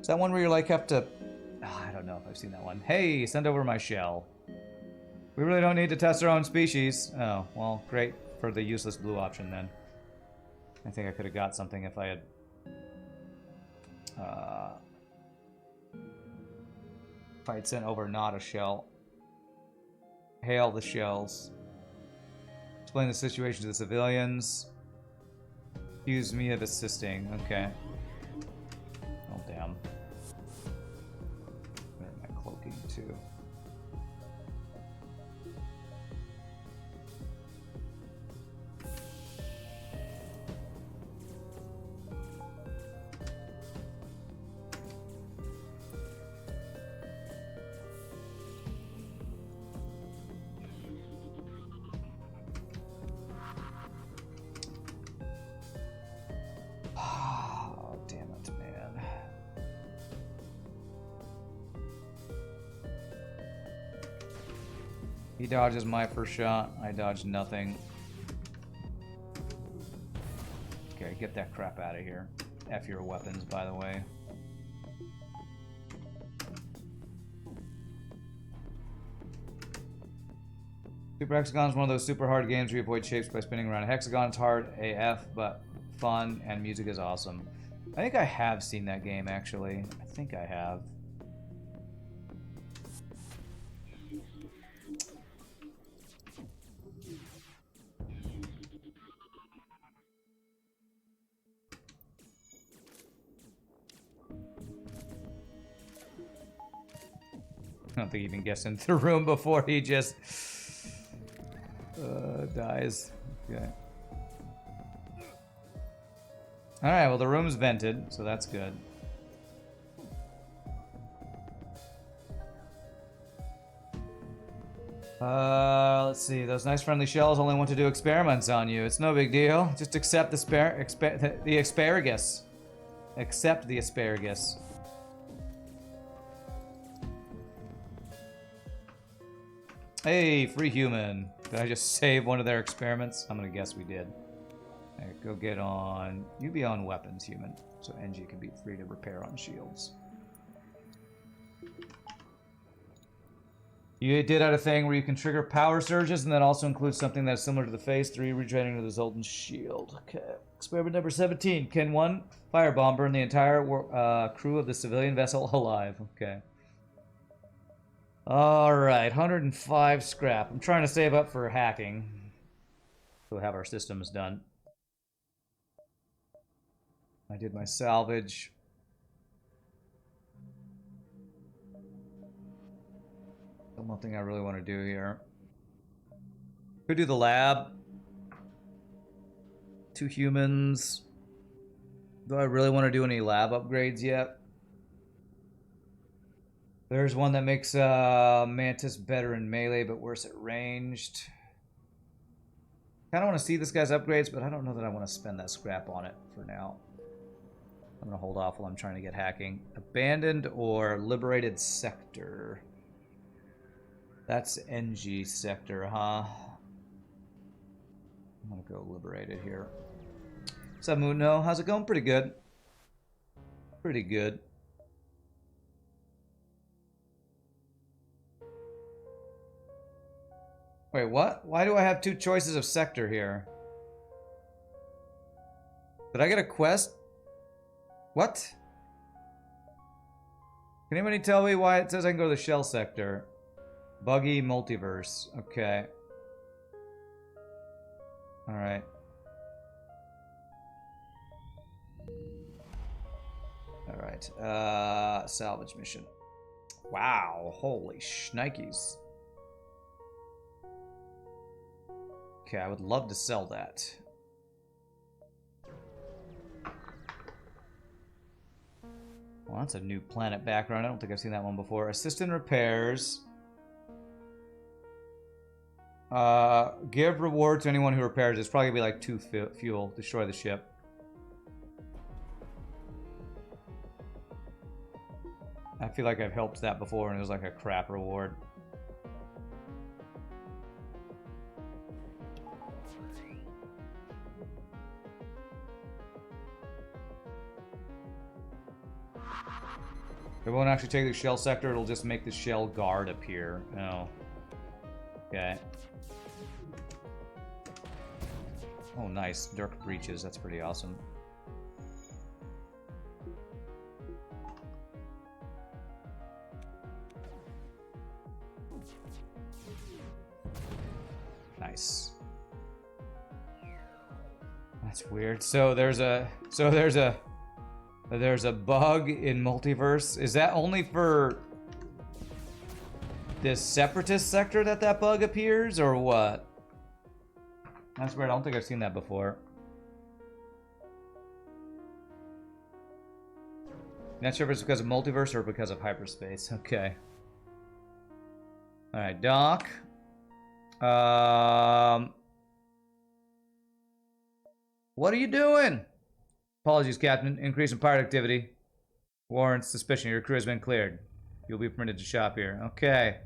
Is that one where you like have to... Oh, I don't know if I've seen that one. Hey, send over my shell. We really don't need to test our own species. Oh, well, great for the useless blue option then. I think I could have got something if I had... if I had sent over not a shell. Hail the shells. Explain the situation to the civilians. Accuse me of assisting. Okay. Oh, damn. Where am I cloaking to? He dodges my first shot. I dodge nothing. Okay, get that crap out of here. F your weapons, by the way. Super Hexagon is one of those super hard games where you avoid shapes by spinning around a hexagon. It's hard AF, but fun, and music is awesome. I think I have seen that game, actually. I think I have. I don't think he even gets into the room before he just dies. Okay. Alright, well the room's vented, so that's good. Let's see. Those nice friendly shells only want to do experiments on you. It's no big deal. Just accept the asparagus. Accept the asparagus. Hey, free human. Did I just save one of their experiments? I'm gonna guess we did. Alright, go get on... You be on weapons, human. So NG can be free to repair on shields. You did add a thing where you can trigger power surges, and that also includes something that's similar to the phase 3, regenerating the Zoltan shield. Okay. Experiment number 17. Can one firebomb burn the entire crew of the civilian vessel alive? Okay. Alright, 105 scrap. I'm trying to save up for hacking. We'll have our systems done. I did my salvage. Still nothing I really want to do here. Could do the lab. 2 humans. Do I really want to do any lab upgrades yet? There's one that makes Mantis better in melee but worse at ranged. Kind of want to see this guy's upgrades, but I don't know that I want to spend that scrap on it for now. I'm going to hold off while I'm trying to get hacking. Abandoned or liberated sector? That's NG sector, huh? I'm gonna go liberate it here. What's up, Muno? How's it going? Pretty good. Pretty good. Wait, what? Why do I have two choices of sector here? Did I get a quest? What? Can anybody tell me why it says I can go to the shell sector? Buggy multiverse. Okay. Alright. Alright. Salvage mission. Wow. Holy shnikes. Okay, I would love to sell that. Well, that's a new planet background. I don't think I've seen that one before. Assistant repairs. Give reward to anyone who repairs. It's probably gonna be like 2 fuel. Destroy the ship. I feel like I've helped that before and it was like a crap reward. It won't actually take the shell sector, it'll just make the shell guard appear. Oh. Okay. Oh, nice. Dirk breaches, that's pretty awesome. Nice. That's weird. So there's a bug in Multiverse. Is that only for this separatist sector that bug appears, or what? That's weird. I don't think I've seen that before. Not sure if it's because of Multiverse or because of hyperspace. Okay. Alright, Doc. What are you doing? Apologies, Captain. Increase in pirate activity warrants suspicion. Your crew has been cleared. You'll be permitted to shop here. Okay.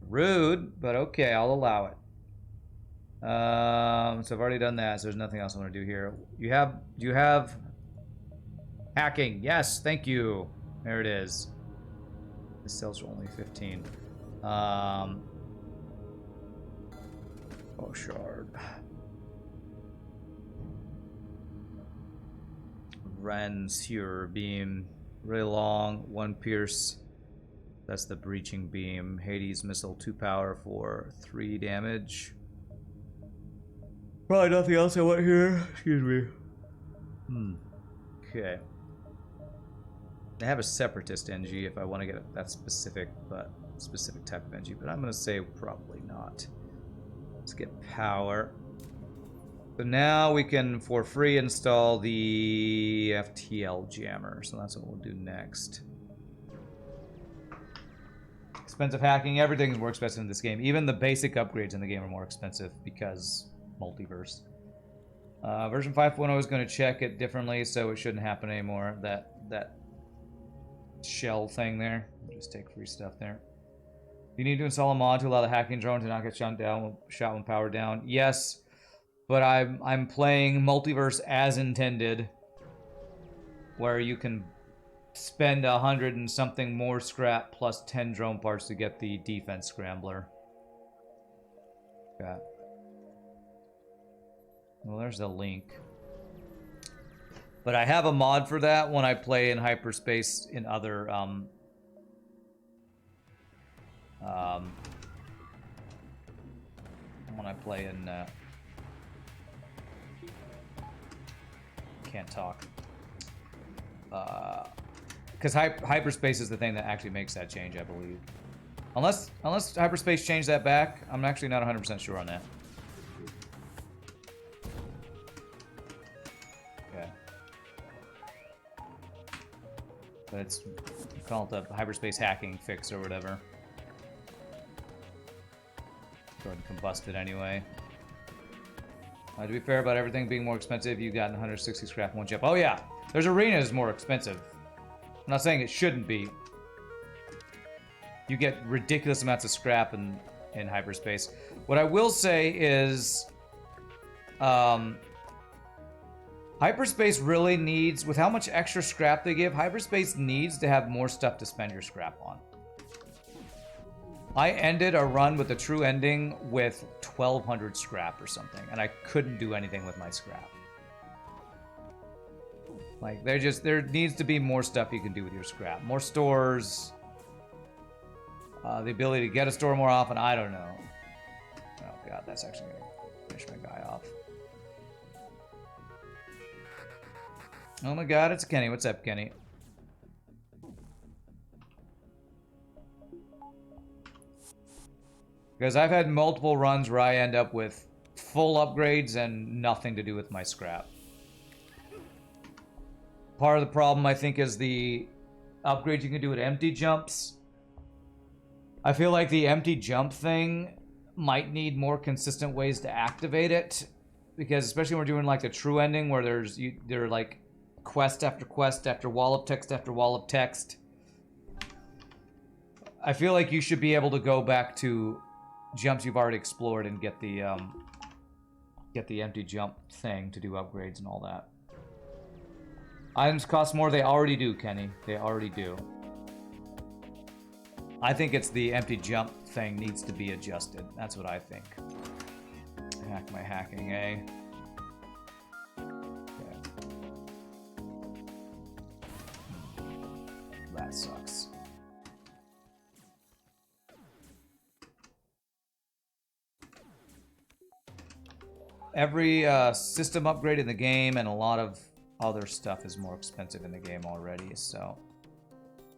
Rude, but okay, I'll allow it. So I've already done that, so there's nothing else I want to do here. Do you have hacking? Yes, thank you. There it is. This sells for only 15. Oh, shard. Ren's here beam. Really long, 1 pierce. That's the breaching beam. Hades missile, 2 power for 3 damage. Probably nothing else I want here. Excuse me. Okay. They have a separatist NG if I want to get that specific type of NG, but I'm gonna say probably not. Let's get power. So now we can, for free, install the FTL jammer. So that's what we'll do next. Expensive hacking. Everything's more expensive in this game. Even the basic upgrades in the game are more expensive because Multiverse. Version 5.0 is going to check it differently, so it shouldn't happen anymore. That shell thing there. We'll just take free stuff there. You need to install a mod to allow the hacking drone to not get shot when powered down. Yes, but I'm playing Multiverse as intended, where you can spend 100 and something more scrap plus 10 drone parts to get the defense scrambler. Okay. Well, there's the link. But I have a mod for that when I play in hyperspace in other when I play in can't talk. Because hyperspace is the thing that actually makes that change, I believe. Unless hyperspace changed that back, I'm actually not 100% sure on that. Okay. But it's, you call it the hyperspace hacking fix or whatever. Go ahead and combust it anyway. To be fair about everything being more expensive, you got 160 scrap, 1 chip. Oh yeah, there's arenas more expensive. I'm not saying it shouldn't be. You get ridiculous amounts of scrap in hyperspace. What I will say is, hyperspace really needs, with how much extra scrap they give, hyperspace needs to have more stuff to spend your scrap on. I ended a run with a true ending with 1,200 scrap or something, and I couldn't do anything with my scrap. Like, there needs to be more stuff you can do with your scrap. More stores, the ability to get a store more often, I don't know. Oh god, that's actually gonna finish my guy off. Oh my god, it's Kenny. What's up, Kenny? Because I've had multiple runs where I end up with full upgrades and nothing to do with my scrap. Part of the problem, I think, is the upgrades you can do with empty jumps. I feel like the empty jump thing might need more consistent ways to activate it. Because especially when we're doing like the true ending where there are like quest after quest after wall of text after wall of text. I feel like you should be able to go back to jumps you've already explored and get the empty jump thing to do upgrades and all that. Items cost more, they already do, Kenny. They already do. I think it's the empty jump thing needs to be adjusted. That's what I think. Hack my hacking, eh? Okay. That sucks. Every system upgrade in the game and a lot of other stuff is more expensive in the game already, so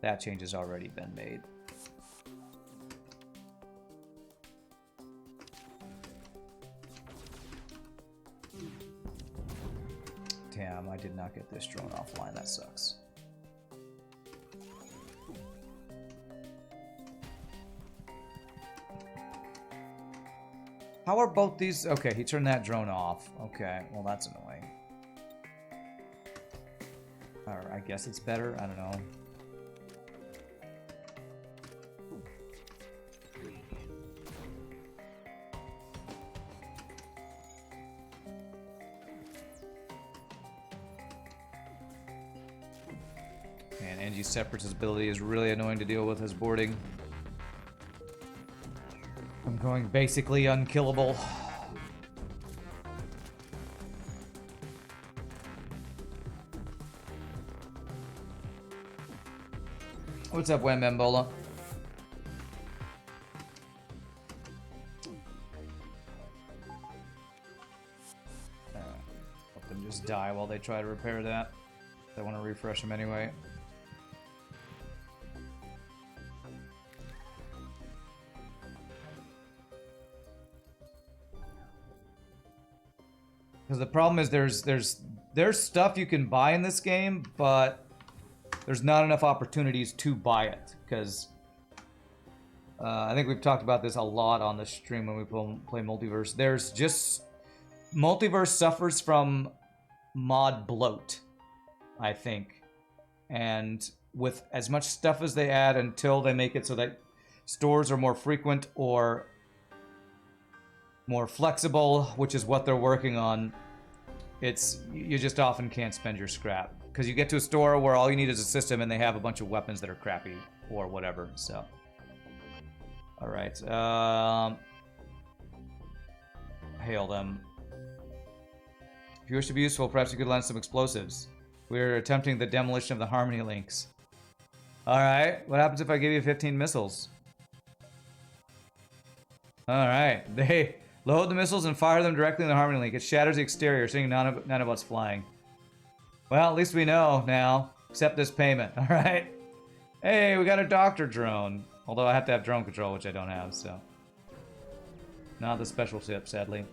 that change has already been made. Damn, I did not get this drone offline. That sucks. How are both these? Okay, he turned that drone off. Okay, well that's annoying. Or I guess it's better. I don't know. Man, Angie's Separatist ability is really annoying to deal with as boarding. I'm going basically unkillable. What's up, Wembembola? Let them just die while they try to repair that. I want to refresh them anyway. Because the problem is there's stuff you can buy in this game, but there's not enough opportunities to buy it. Because I think we've talked about this a lot on the stream when we play Multiverse. There's just Multiverse suffers from mod bloat, I think, and with as much stuff as they add until they make it so that stores are more frequent or more flexible, which is what they're working on, you just often can't spend your scrap because you get to a store where all you need is a system and they have a bunch of weapons that are crappy or whatever. So all right, hail them. If you wish to be useful, perhaps you could lend some explosives. We're attempting the demolition of the Harmony links. All right, what happens if I give you 15 missiles? All right, they load the missiles and fire them directly in the Harmony link. It shatters the exterior, seeing none of us flying. Well, at least we know now. Accept this payment, all right? Hey, we got a doctor drone. Although I have to have drone control, which I don't have, so. Not the special ship, sadly.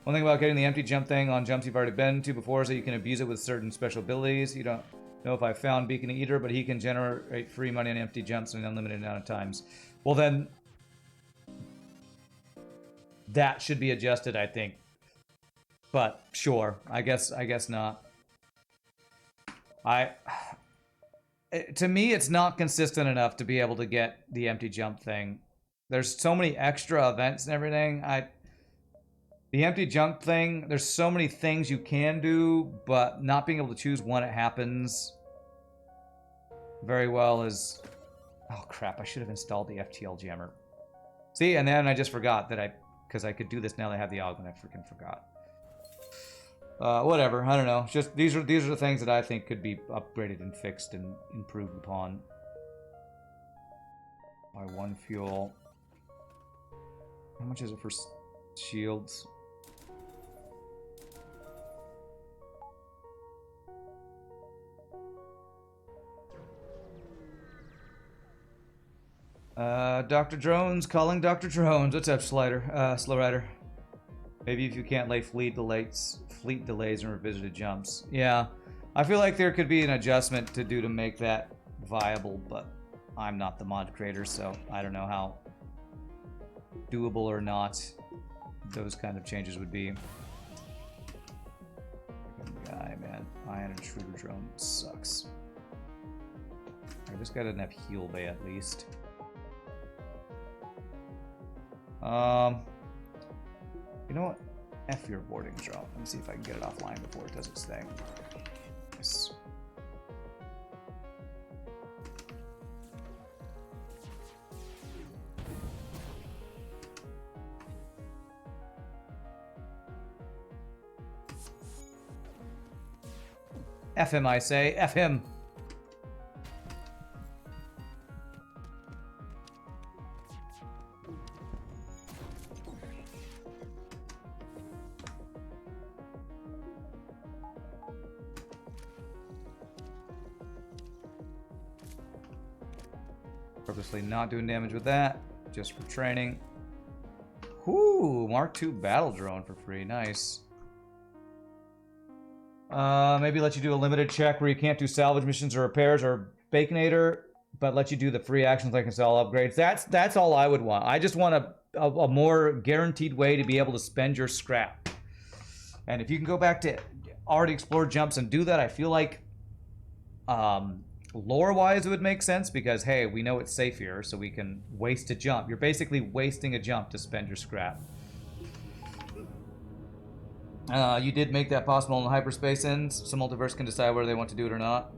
One thing about getting the empty jump thing on jumps you've already been to before is that you can abuse it with certain special abilities. You don't know if I found Beacon Eater, but he can generate free money on empty jumps in an unlimited amount of times. Well then, that should be adjusted, I think. But sure, I guess not. To me, it's not consistent enough to be able to get the empty jump thing. There's so many extra events and everything. The empty jump thing, there's so many things you can do, but not being able to choose when it happens very well is... Oh crap, I should have installed the FTL jammer. See, and then I just forgot that because I could do this now that I have the augment, I freaking forgot. Whatever, I don't know. Just these are the things that I think could be upgraded and fixed and improved upon. By one fuel. How much is it for shields? Dr. Drones, calling Dr. Drones. What's up, Slow Rider? Maybe if you can't lay fleet delays and revisited jumps. Yeah, I feel like there could be an adjustment to do to make that viable, but I'm not the mod creator, so I don't know how doable or not those kind of changes would be. Guy, man, Ion Intruder Drone sucks. Alright, this guy doesn't have heal bay at least. You know what? F your boarding drone. Let me see if I can get it offline before it does its thing. Yes. F him, I say. F him. Purposely not doing damage with that, just for training. Whoo, Mark II battle drone for free, nice. Maybe let you do a limited check where you can't do salvage missions or repairs or Baconator, but let you do the free actions like install upgrades. That's all I would want. I just want a more guaranteed way to be able to spend your scrap. And if you can go back to already explored jumps and do that, I feel like lore-wise it would make sense because, hey, we know it's safe here, so we can waste a jump. You're basically wasting a jump to spend your scrap. You did make that possible in the hyperspace ends, so Multiverse can decide whether they want to do it or not.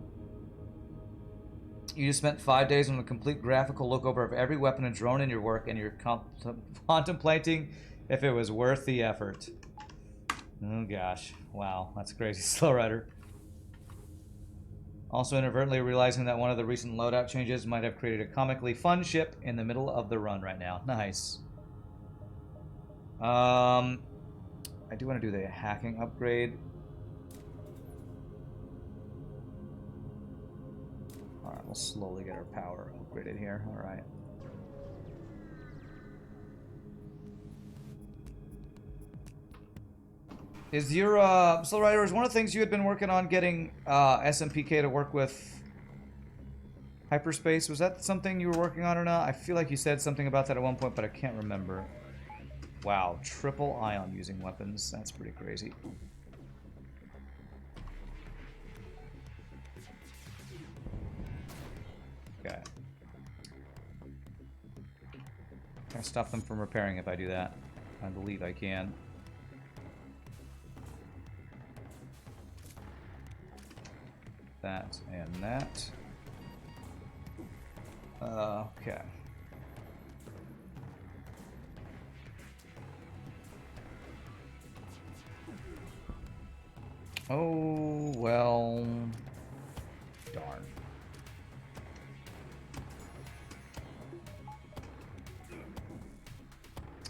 You just spent 5 days on a complete graphical look over of every weapon and drone in your work, and you're contemplating if it was worth the effort. Oh gosh, wow, that's crazy. Slow Rider. Also inadvertently realizing that one of the recent loadout changes might have created a comically fun ship in the middle of the run right now. Nice. I do want to do the hacking upgrade. Alright, we'll slowly get our power upgraded here. Alright. Is your, Slow Rider, is one of the things you had been working on getting SMPK to work with hyperspace? Was that something you were working on or not? I feel like you said something about that at one point, but I can't remember. Wow, triple ion using weapons. That's pretty crazy. Okay. Can I stop them from repairing if I do that? I believe I can. That and that. Okay. Oh, well... Darn.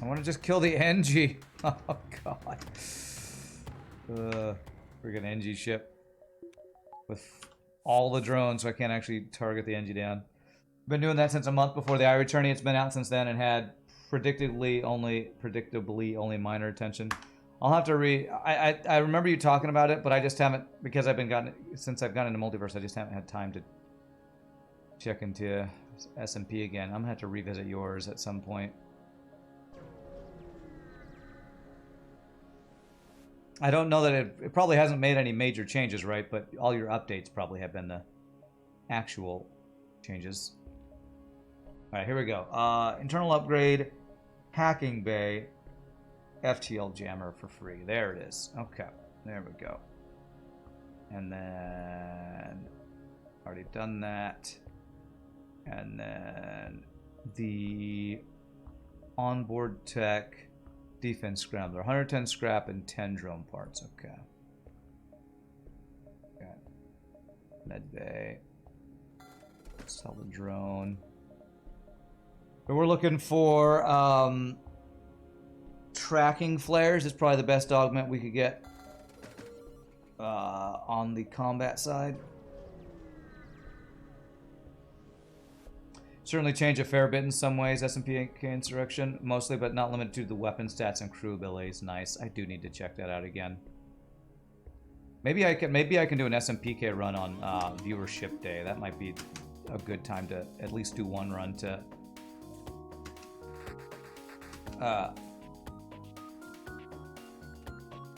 I want to just kill the NG. Oh, God. Freaking NG ship. With all the drones, so I can't actually target the NG down. Been doing that since a month before the iReturning. It's been out since then and had predictably only minor attention. I'll have to I remember you talking about it, but I just haven't, because since I've gotten into Multiverse, I just haven't had time to check into SMP again. I'm gonna have to revisit yours at some point. I don't know that it probably hasn't made any major changes, right? But all your updates probably have been actual changes. All right, here we go. Internal upgrade, hacking bay, FTL jammer for free. There it is. Okay, there we go. And then already done that. And then the onboard tech defense scrambler, 110 scrap and 10 drone parts. Okay. Okay. Med bay. Sell the drone. But we're looking for tracking flares. Is probably the best augment we could get on the combat side. Certainly change a fair bit in some ways, SMP Insurrection, mostly but not limited to the weapon stats and crew abilities. Nice. I do need to check that out again. Maybe I can do an SMPK run on viewership day. That might be a good time to at least do one run to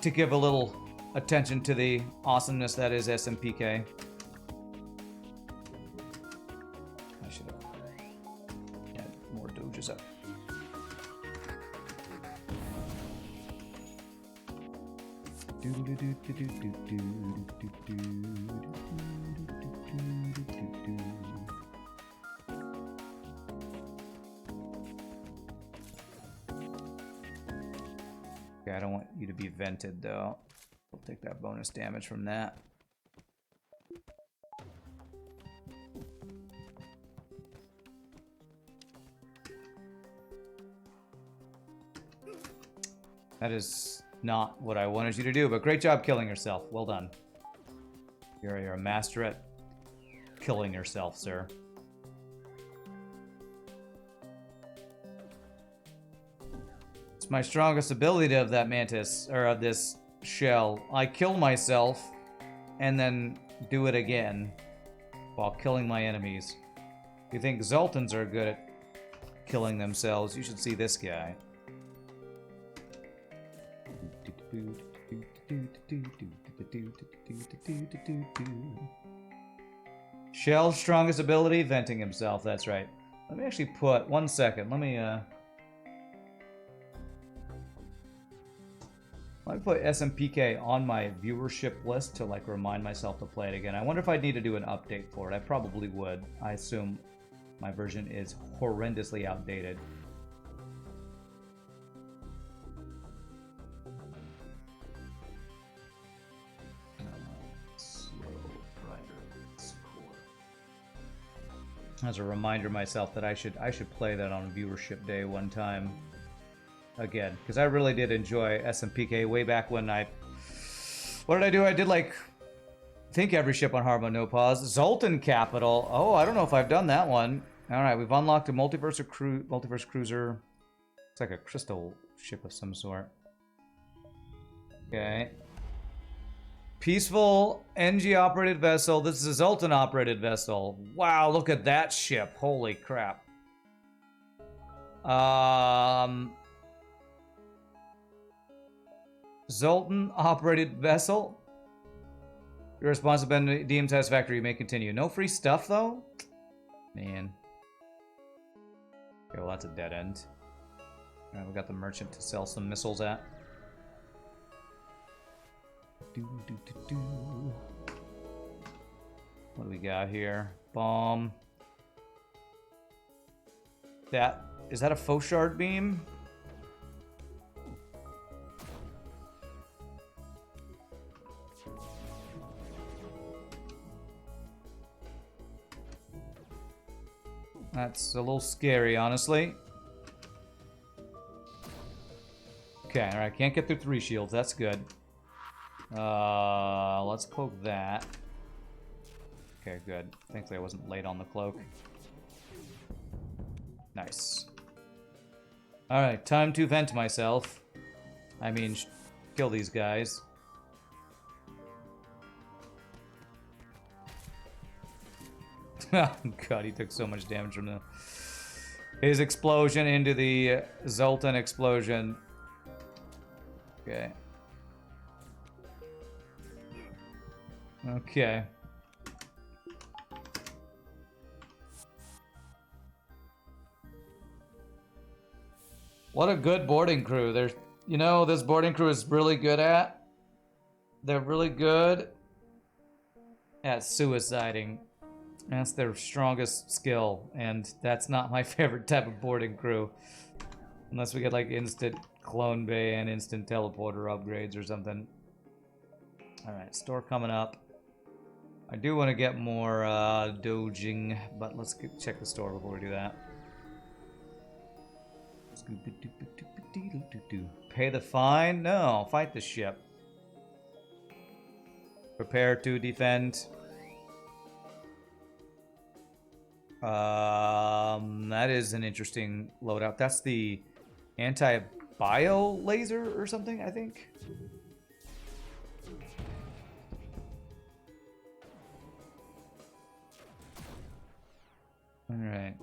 give a little attention to the awesomeness that is SMPK. I should have had more doges up. Okay, I don't want you to be vented though. We'll take that bonus damage from that. That is not what I wanted you to do, but great job killing yourself. Well done. You're a master at killing yourself, sir. It's my strongest ability of that mantis, or of this shell. I kill myself and then do it again while killing my enemies. If you think Zoltans are good at killing themselves, you should see this guy. Shell's strongest ability, venting himself, that's right. Let me actually put, 1 second, let me put SMPK on my viewership list to like remind myself to play it again. I wonder if I'd need to do an update for it. I probably would. I assume my version is horrendously outdated. As a reminder myself that I should play that on viewership day one time again, because I really did enjoy SMPK way back when what did I do? I did like I think every ship on Hard Mode No Pause. Zoltan Capital. Oh, I don't know if I've done that one. All right, we've unlocked a multiverse cruiser. It's like a crystal ship of some sort. Okay. Peaceful NG-operated vessel. This is a Zoltan-operated vessel. Wow, look at that ship. Holy crap. Zoltan-operated vessel. Your response has been deemed satisfactory. You may continue. No free stuff, though? Man. Okay, well, that's a dead end. All right, we got the merchant to sell some missiles at. What do we got here? Bomb. Is that a faux shard beam? That's a little scary, honestly. Okay, alright, can't get through 3 shields, that's good. Let's cloak that. Okay, good. Thankfully I wasn't late on the cloak. Nice. Alright, time to vent myself. I mean, kill these guys. Oh god, he took so much damage from his explosion into the Zoltan explosion. Okay. Okay. What a good boarding crew. There's, you know, this boarding crew is really good at. They're really good at suiciding. That's their strongest skill, and that's not my favorite type of boarding crew. Unless we get like instant clone bay and instant teleporter upgrades or something. Alright, store coming up. I do want to get more dojing, but let's check the store before we do that. Pay the fine? No, fight the ship. Prepare to defend. That is an interesting loadout. That's the anti-bio laser or something, I think. Alright.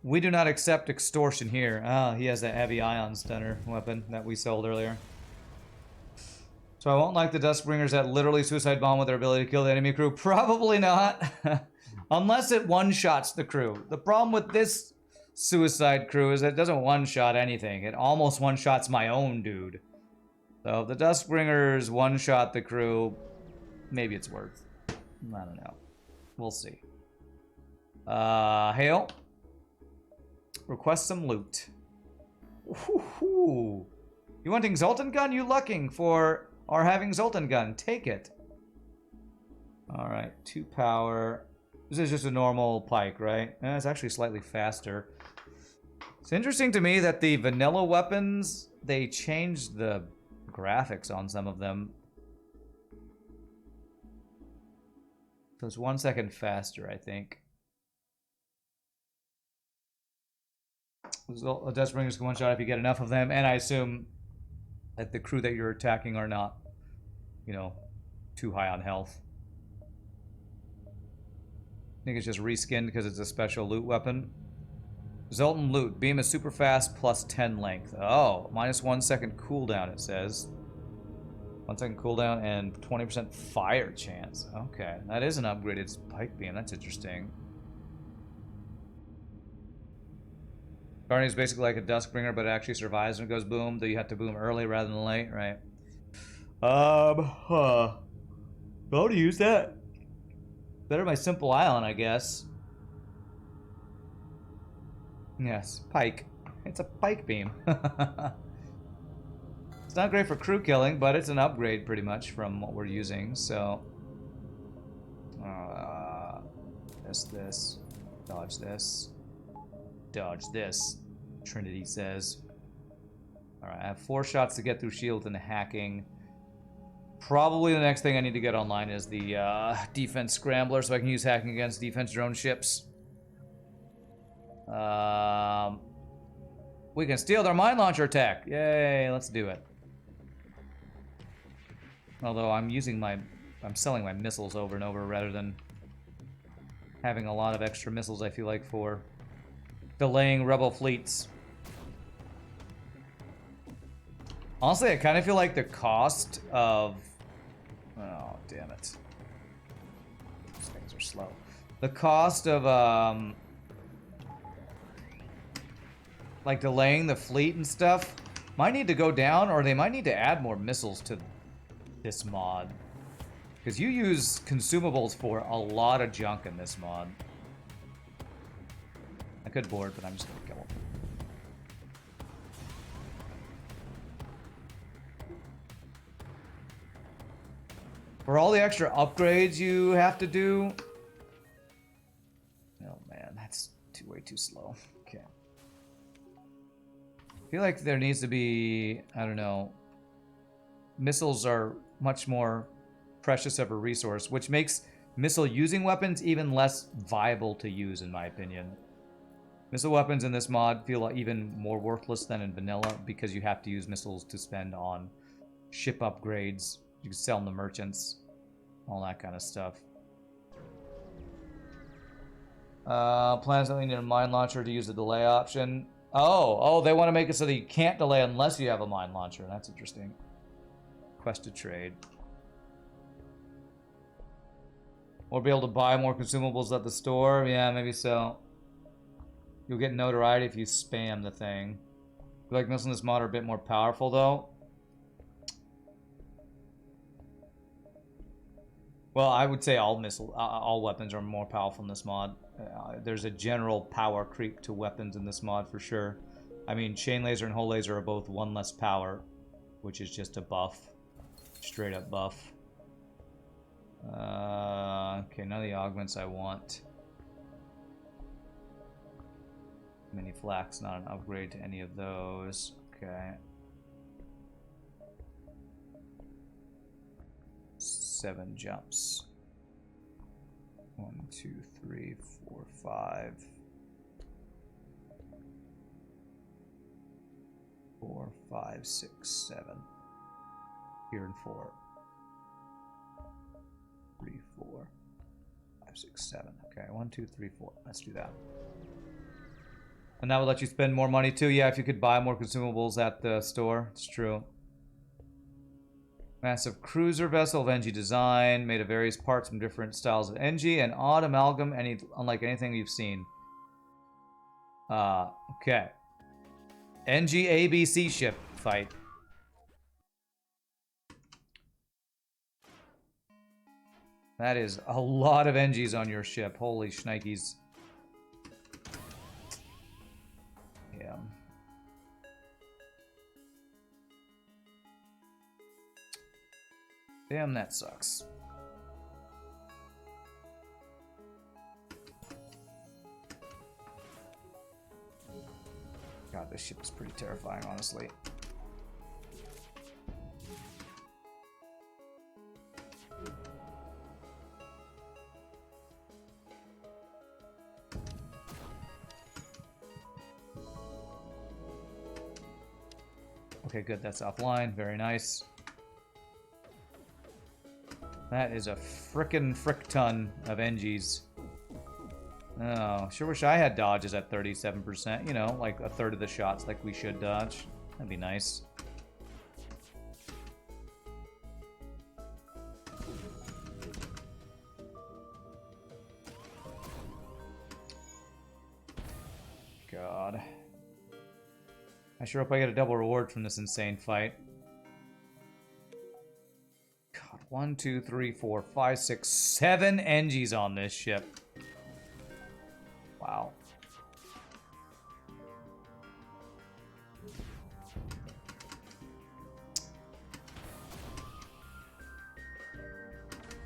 We do not accept extortion here. Ah, he has that heavy ion stunner weapon that we sold earlier. So I won't like the Duskbringers that literally suicide bomb with their ability to kill the enemy crew. Probably not. Unless it one-shots the crew. The problem with this suicide crew is that it doesn't one-shot anything. It almost one-shots my own dude. So if the Duskbringers one-shot the crew, maybe it's worth. I don't know. We'll see. Hail. Request some loot. Ooh. You wanting Zoltan gun? You lucking for our having Zoltan gun. Take it. Alright, 2 power. This is just a normal pike, right? It's actually slightly faster. It's interesting to me that the vanilla weapons, they changed the graphics on some of them. So it's 1 second faster, I think. Deathbringers can one-shot if you get enough of them, and I assume that the crew that you're attacking are not, you know, too high on health. I think it's just reskinned because it's a special loot weapon. Zoltan loot. Beam is super fast, plus 10 length. Oh, minus 1 second cooldown, it says. 1 second cooldown and 20% fire chance. Okay, that is an upgraded pike beam. That's interesting. Guardian is basically like a Duskbringer, but it actually survives when it goes boom, though you have to boom early rather than late, right? How to use that? Better my Simple Island, I guess. Yes, pike. It's a pike beam. It's not great for crew killing, but it's an upgrade pretty much from what we're using, so... this. Dodge this. Dodge this. Trinity says. Alright, I have 4 shots to get through shield and hacking. Probably the next thing I need to get online is the defense scrambler, so I can use hacking against defense drone ships. We can steal their mine launcher tech. Yay, let's do it. Although I'm selling my missiles over and over rather than having a lot of extra missiles, I feel like, for delaying rebel fleets. Honestly, I kind of feel like the cost of... Oh, damn it. These things are slow. The cost of, like, delaying the fleet and stuff might need to go down, or they might need to add more missiles to this mod. Because you use consumables for a lot of junk in this mod. I could board, but I'm just gonna kill him. For all the extra upgrades you have to do... Oh man, that's way too slow. Okay. I feel like there needs to be, I don't know... Missiles are much more precious of a resource, which makes missile-using weapons even less viable to use, in my opinion. Missile weapons in this mod feel even more worthless than in vanilla because you have to use missiles to spend on ship upgrades. You can sell them to merchants, all that kind of stuff. Plans that we need a mine launcher to use the delay option. Oh, they want to make it so that you can't delay unless you have a mine launcher. That's interesting. Quest to trade. Or be able to buy more consumables at the store. Yeah, maybe so. You'll get notoriety if you spam the thing. I feel like missiles in this mod are a bit more powerful, though. Well, I would say all weapons are more powerful in this mod. There's a general power creep to weapons in this mod for sure. I mean, chain laser and hole laser are both 1 less power, which is just a buff. Straight up buff. Okay, none of the augments I want. Mini flak's not an upgrade to any of those. Okay. 7 jumps. 1, 2, 3, 4, 5. 4, 5, 6, 7. Here and 4. 3, 4, 5, 6, 7. Okay, 1, 2, 3, 4. Let's do that. And that would let you spend more money too. Yeah, if you could buy more consumables at the store. It's true. Massive cruiser vessel of NG design, made of various parts from different styles of NG, and odd amalgam, unlike anything you've seen. Okay. NG ABC ship fight. That is a lot of NGs on your ship. Holy shnikes. Yeah. Damn, that sucks. God, this ship is pretty terrifying, honestly. Okay, good. That's offline. Very nice. That is a frickin' frick ton of NGs. Oh, sure wish I had dodges at 37%. You know, like a third of the shots like we should dodge. That'd be nice. God. I sure hope I get a double reward from this insane fight. God, 1, 2, 3, 4, 5, 6, 7 NGs on this ship. Wow.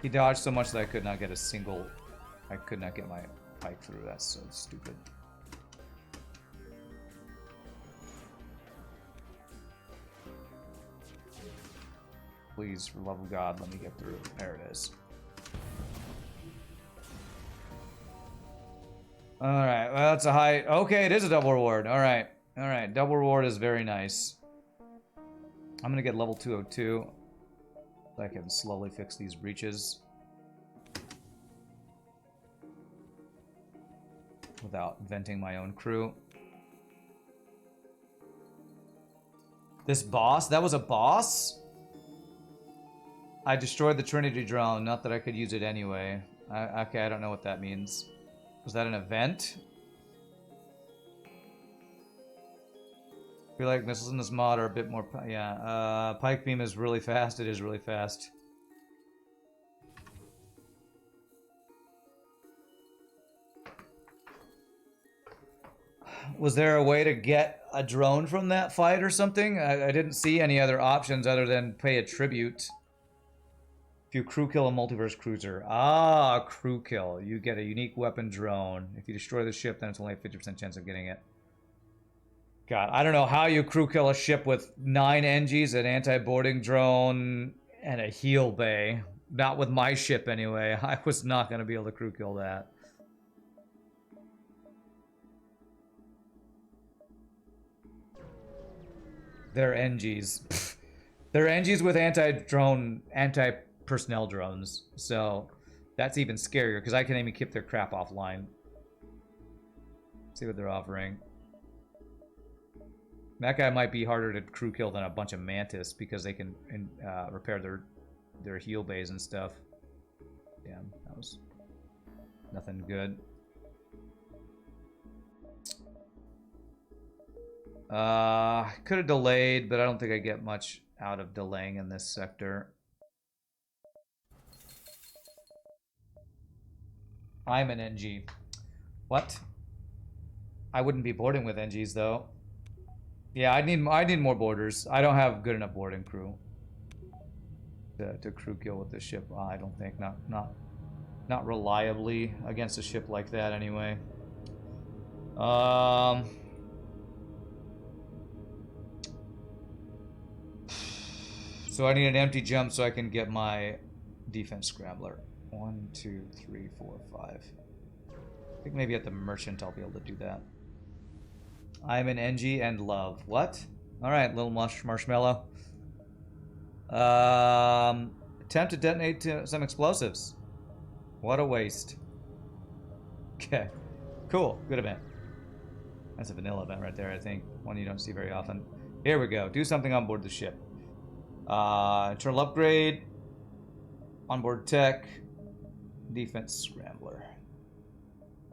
He dodged so much that I could not get a single... I could not get my pike through. That's so stupid. Please, for the love of God, let me get through. There it is. Alright, well, that's a high... Okay, it is a double reward. Alright. Alright, double reward is very nice. I'm gonna get level 202. So I can slowly fix these breaches. Without venting my own crew. This boss? That was a boss? I destroyed the Trinity drone, not that I could use it anyway. Okay, I don't know what that means. Was that an event? I feel like missiles in this mod are a bit more... Yeah, Pike Beam is really fast. It is really fast. Was there a way to get a drone from that fight or something? I didn't see any other options other than pay a tribute. If you crew kill a multiverse cruiser. Ah, crew kill. You get a unique weapon drone. If you destroy the ship, then it's only a 50% chance of getting it. God, I don't know how you crew kill a ship with 9 NGs, an anti-boarding drone, and a heal bay. Not with my ship, anyway. I was not going to be able to crew kill that. They're NGs. They're NGs with anti-drone, anti-personnel drones. So that's even scarier because I can even keep their crap offline. See what they're offering. That guy might be harder to crew kill than a bunch of Mantis because they can repair their heal bays and stuff. Damn, that was nothing good. Could have delayed, but I don't think I get much out of delaying in this sector. I'm an NG. What? I wouldn't be boarding with NGs though. Yeah, I need more boarders. I don't have good enough boarding crew to crew kill with this ship. I don't think not reliably against a ship like that anyway. So I need an empty jump so I can get my defense scrambler. 1, 2, 3, 4, 5. I think maybe at the merchant I'll be able to do that. I'm an NG and love. What? Alright, little marshmallow. Attempt to detonate some explosives. What a waste. Okay. Cool. Good event. That's a vanilla event right there, I think. One you don't see very often. Here we go. Do something on board the ship. Internal upgrade. Onboard tech. Defense scrambler.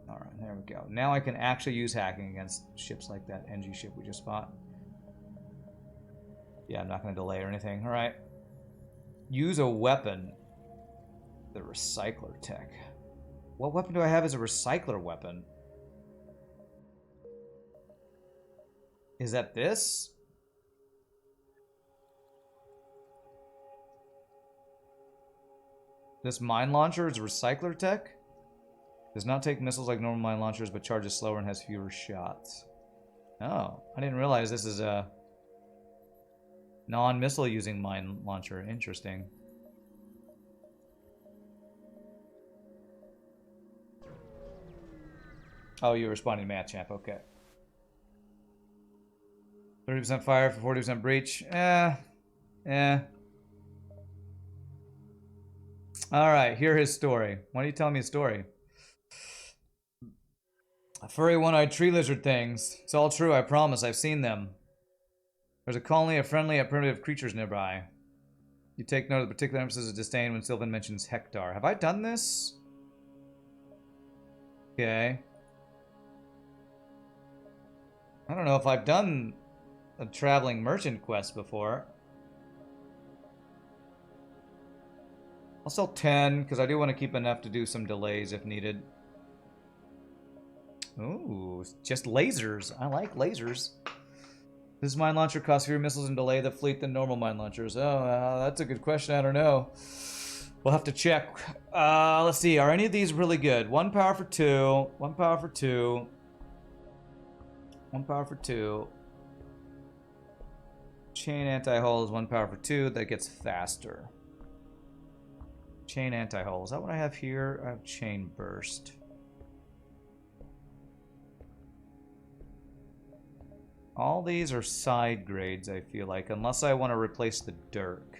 Alright, there we go. Now I can actually use hacking against ships like that NG ship we just fought. Yeah, I'm not going to delay or anything. Alright. Use a weapon. The recycler tech. What weapon do I have as a recycler weapon? Is that this? This mine launcher is recycler tech? Does not take missiles like normal mine launchers, but charges slower and has fewer shots. Oh, I didn't realize this is a non-missile using mine launcher. Interesting. Oh, you're responding to Machamp. Okay. 30% fire for 40% breach. Alright, hear his story. Why don't you tell me a story? Furry one-eyed tree lizard things. It's all true, I promise. I've seen them. There's a colony of friendly yet primitive creatures nearby. You take note of the particular emphasis of disdain when Sylvan mentions Hector. Have I done this? Okay. I don't know if I've done a traveling merchant quest before. I'll sell 10, because I do want to keep enough to do some delays if needed. Ooh, just lasers. I like lasers. This mine launcher costs fewer missiles and delay the fleet than normal mine launchers. Oh, that's a good question. I don't know. We'll have to check. Let's see. Are any of these really good? 1 power for 2. 1 power for 2. 1 power for 2. Chain anti-hull is 1 power for 2. That gets faster. Chain anti-hull. Is that what I have here? I have chain burst. All these are side grades, I feel like, unless I want to replace the Dirk.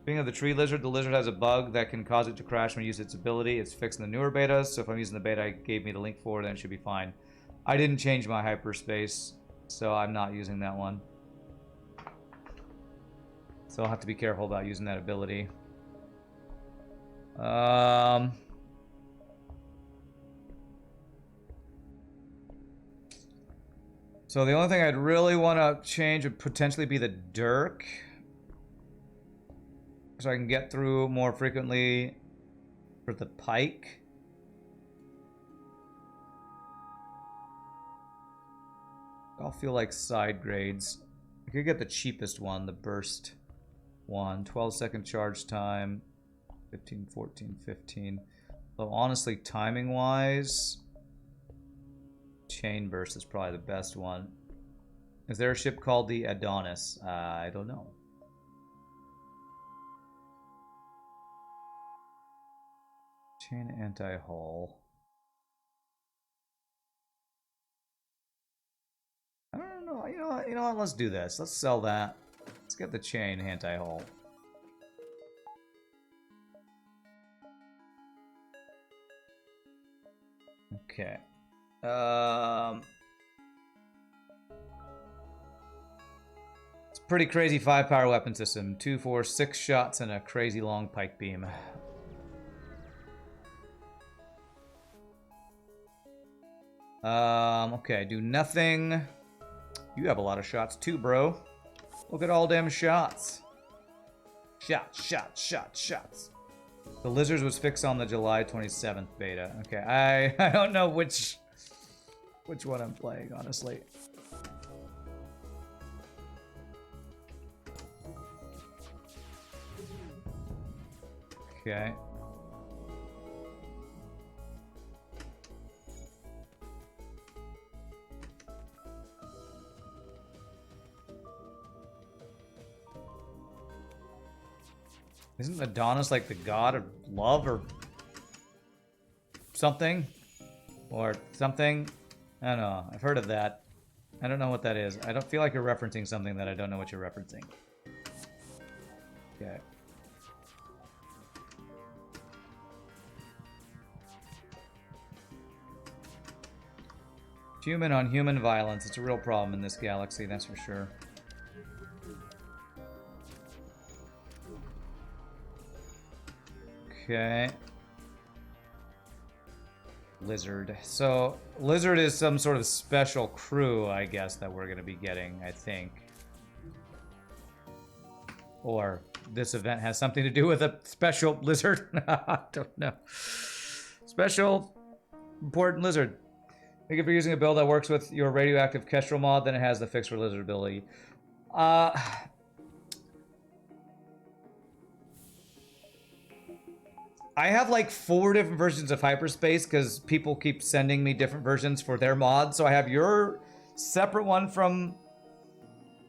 Speaking of the tree lizard, the lizard has a bug that can cause it to crash when you use its ability. It's fixed in the newer betas, so if I'm using the beta I gave me the link for, then it should be fine. I didn't change my hyperspace, so I'm not using that one. So I'll have to be careful about using that ability. So the only thing I'd really want to change would potentially be the Dirk. So I can get through more frequently for the Pike. I'll feel like side grades. I could get the cheapest one, the burst one. 12-second charge time. 15, 14, 15. Though honestly, timing-wise, chain burst is probably the best one. Is there a ship called the Adonis? I don't know. Chain anti-hull. I don't know. You know what? Let's do this. Let's sell that. Let's get the chain anti-hull. Okay. It's a pretty crazy 5-power weapon system. 2, 4, 6 shots and a crazy long pike beam. Okay, do nothing. You have a lot of shots too, bro. Look at all them shots. Shots, shots, shots, shots. The Lizards was fixed on the July 27th beta. Okay, I don't know which one I'm playing, honestly. Okay. Isn't Adonis like the god of love or something? Or something? I don't know. I've heard of that. I don't know what that is. I don't feel like you're referencing something that I don't know what you're referencing. Okay. Human on human violence. It's a real problem in this galaxy, that's for sure. Okay. Lizard. So, Lizard is some sort of special crew, I guess, that we're going to be getting, I think. Or this event has something to do with a special lizard. I don't know. Special, important lizard. I think if you're using a build that works with your radioactive Kestrel mod, then it has the fix for lizard ability. I have like 4 different versions of hyperspace because people keep sending me different versions for their mods. So I have your separate one from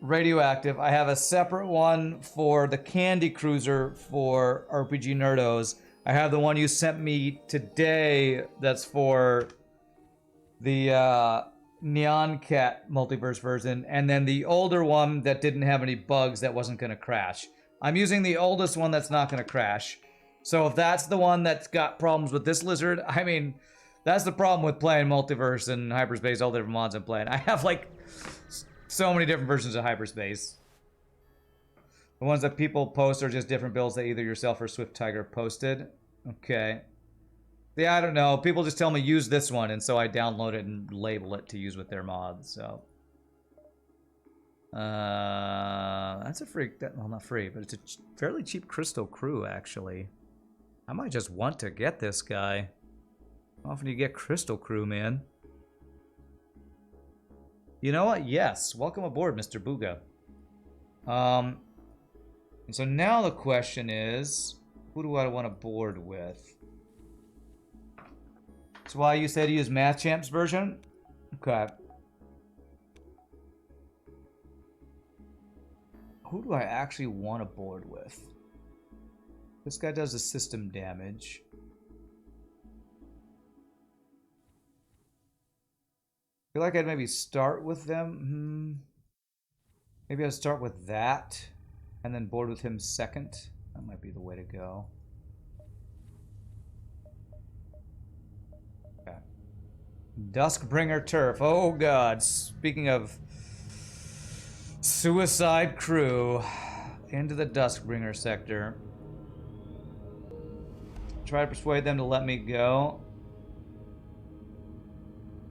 radioactive. I have a separate one for the Candy Cruiser for RPG Nerdos. I have the one you sent me today that's for the Neon Cat multiverse version, and then the older one that didn't have any bugs that wasn't going to crash. I'm using the oldest one that's not going to crash. So if that's the one that's got problems with this lizard, I mean, that's the problem with playing Multiverse and Hyperspace, all the different mods I'm playing. I have like so many different versions of Hyperspace. The ones that people post are just different builds that either yourself or Swift Tiger posted. Okay. Yeah, I don't know. People just tell me use this one, and so I download it and label it to use with their mods, so. That's a free, well, not free, but it's a fairly cheap crystal crew, actually. I might just want to get this guy. How often do you get crystal crew, man? You know what? Yes. Welcome aboard, Mr. Booga. And so now the question is, who do I want to board with? That's why you said use Math Champ's version? Okay. Who do I actually want to board with? This guy does the system damage. I feel like I'd maybe start with them. Maybe I'd start with that and then board with him second. That might be the way to go. Okay. Duskbringer Turf. Oh god. Speaking of suicide crew, into the Duskbringer sector. Try to persuade them to let me go.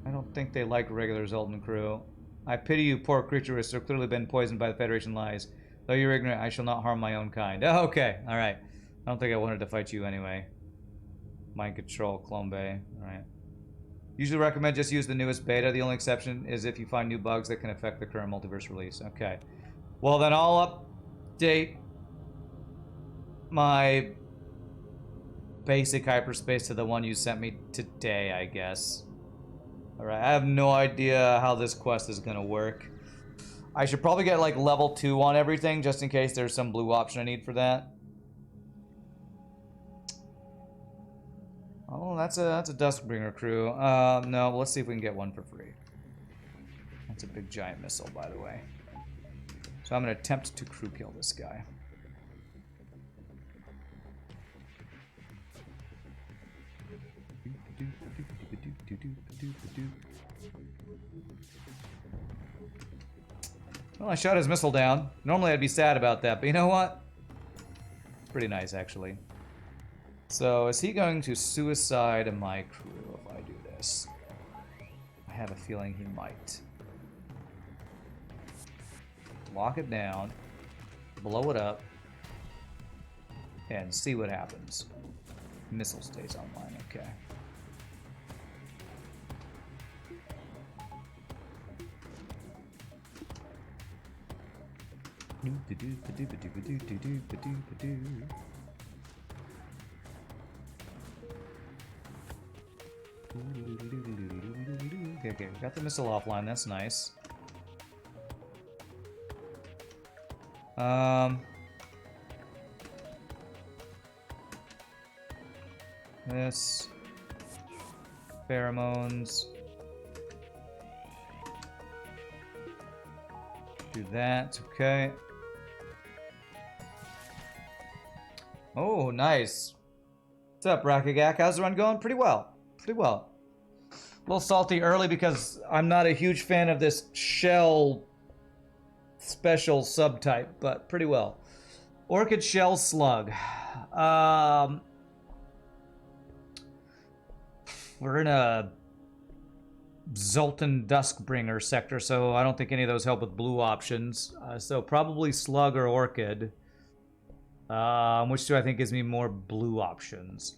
I don't think they like regular Zoltan crew. I pity you, poor creature who has so clearly been poisoned by the Federation lies. Though you're ignorant, I shall not harm my own kind. Oh, okay, alright. I don't think I wanted to fight you anyway. Mind control, Clone Bay. Alright. Usually recommend just use the newest beta. The only exception is if you find new bugs that can affect the current multiverse release. Okay. Well, then I'll update my basic hyperspace to the one you sent me today, I guess. Alright, I have no idea how this quest is gonna work. I should probably get like level 2 on everything just in case there's some blue option I need for that. Oh, that's a Duskbringer crew. No, let's see if we can get one for free. That's a big giant missile, by the way. So I'm gonna attempt to crew kill this guy. Well, I shot his missile down. Normally I'd be sad about that, but you know what? It's pretty nice, actually. So, is he going to suicide my crew if I do this? I have a feeling he might. lock it down, blow it up, and see what happens. Missile stays online, okay. Okay, got the missile offline, that's nice. This pheromones. Do that, okay. Oh, nice. What's up, Rakagak? How's the run going? Pretty well. Pretty well. A little salty early because I'm not a huge fan of this shell special subtype, but pretty well. Orchid shell slug. We're in a Zoltan Duskbringer sector, so I don't think any of those help with blue options. So probably slug or orchid. Which do I think gives me more blue options?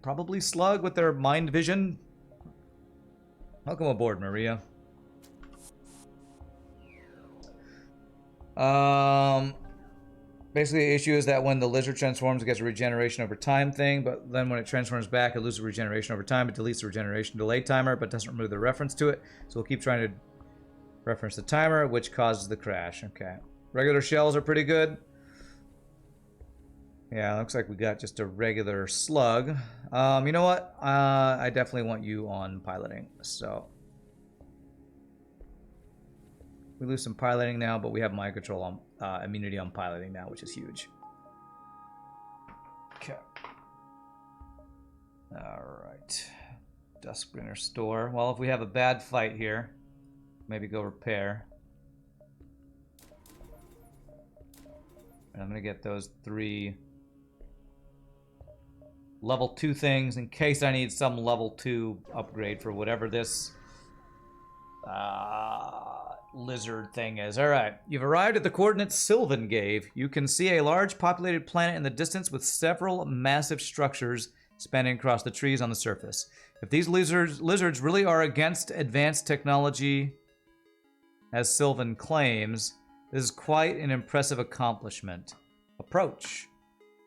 Probably slug with their mind vision. Welcome aboard, Maria. Basically, the issue is that when the lizard transforms, it gets a regeneration over time thing, but then when it transforms back, it loses regeneration over time. It deletes the regeneration delay timer, but doesn't remove the reference to it. So we'll keep trying to reference the timer, which causes the crash. Okay. Regular shells are pretty good. Yeah, looks like we got just a regular slug. You know what? I definitely want you on piloting, so... We lose some piloting now, but we have mind control on immunity on piloting now, which is huge. Okay. Alright. Duskbringer store. Well, if we have a bad fight here, maybe go repair. And I'm going to get those 3 level 2 things in case I need some level 2 upgrade for whatever this... lizard thing is. Alright, you've arrived at the coordinates Sylvan gave. You can see a large populated planet in the distance with several massive structures spanning across the trees on the surface. If these lizards really are against advanced technology, as Sylvan claims, this is quite an impressive accomplishment. Approach.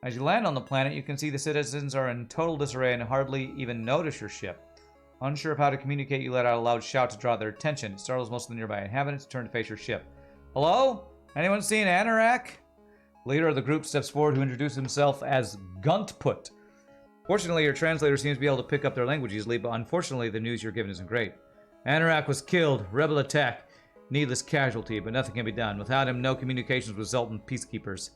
As you land on the planet, you can see the citizens are in total disarray and hardly even notice your ship. Unsure of how to communicate, you let out a loud shout to draw their attention. It startles most of the nearby inhabitants to turn to face your ship. Hello? Anyone seen Anorak? The leader of the group steps forward to introduce himself as Guntput. Fortunately, your translator seems to be able to pick up their language easily, but unfortunately, the news you're given isn't great. Anorak was killed. Rebel attack. Needless casualty, but nothing can be done. Without him, no communications with Zoltan peacekeepers.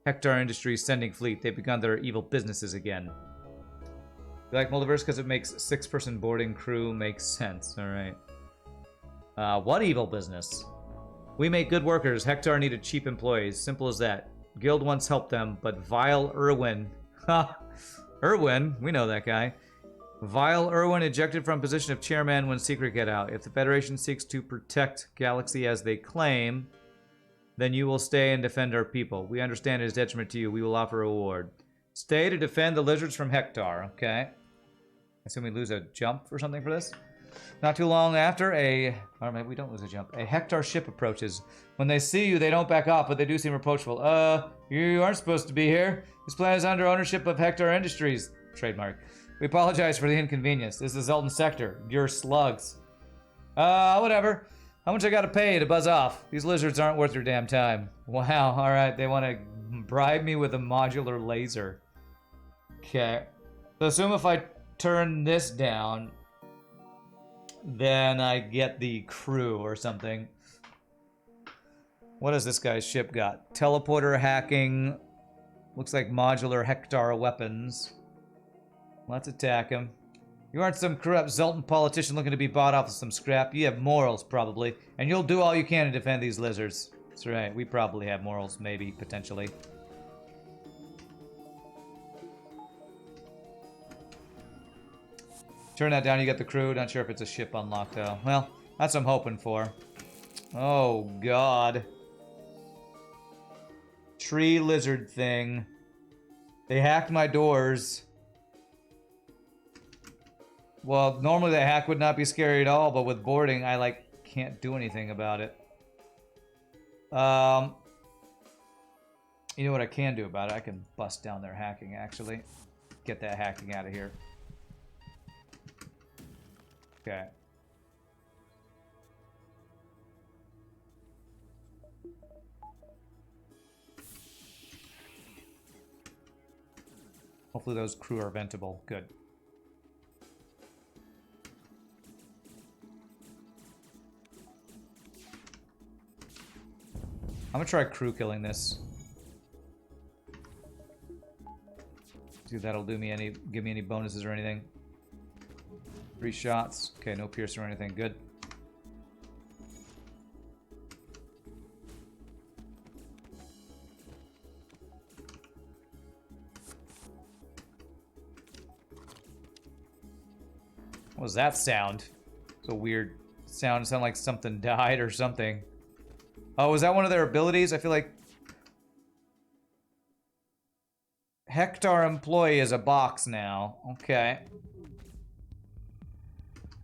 Hector Industries sending fleet. They've begun their evil businesses again. You like Multiverse because it makes 6-person boarding crew make sense. Alright. What evil business? We make good workers. Hector needed cheap employees. Simple as that. Guild once helped them, but Vile Irwin... Ha! Irwin? We know that guy. Vile Irwin ejected from position of chairman when secret get out. If the Federation seeks to protect Galaxy as they claim, then you will stay and defend our people. We understand it is detriment to you. We will offer a reward. Stay to defend the lizards from Hector, okay? I assume we lose a jump or something for this? Not too long after, or maybe we don't lose a jump. A Hector ship approaches. When they see you, they don't back off, but they do seem reproachful. You aren't supposed to be here. This planet is under ownership of Hector Industries. Trademark. We apologize for the inconvenience. This is the Zoltan sector. You're slugs. Whatever. How much I gotta pay to buzz off? These lizards aren't worth your damn time. Wow, alright, they want to bribe me with a modular laser. Okay. So assume if I turn this down, then I get the crew or something. What does this guy's ship got? Teleporter hacking. Looks like modular Hector weapons. Let's attack him. You aren't some corrupt Zoltan politician looking to be bought off with some scrap. You have morals, probably. And you'll do all you can to defend these lizards. That's right. We probably have morals, maybe, potentially. Turn that down, you got the crew. Not sure if it's a ship unlocked, though. Well, that's what I'm hoping for. Oh, God. Tree lizard thing. They hacked my doors. Well, normally the hack would not be scary at all, but with boarding, I, like, can't do anything about it. You know what I can do about it? I can bust down their hacking, actually. Get that hacking out of here. Okay. Hopefully those crew are ventable. Good. I'm gonna try crew killing this. See if that'll do me any, give me any bonuses or anything. 3 shots. Okay, no pierce or anything. Good. What was that sound? It's a weird sound. It sounded like something died or something. Oh, is that one of their abilities? I feel like Hector employee is a box now. Okay.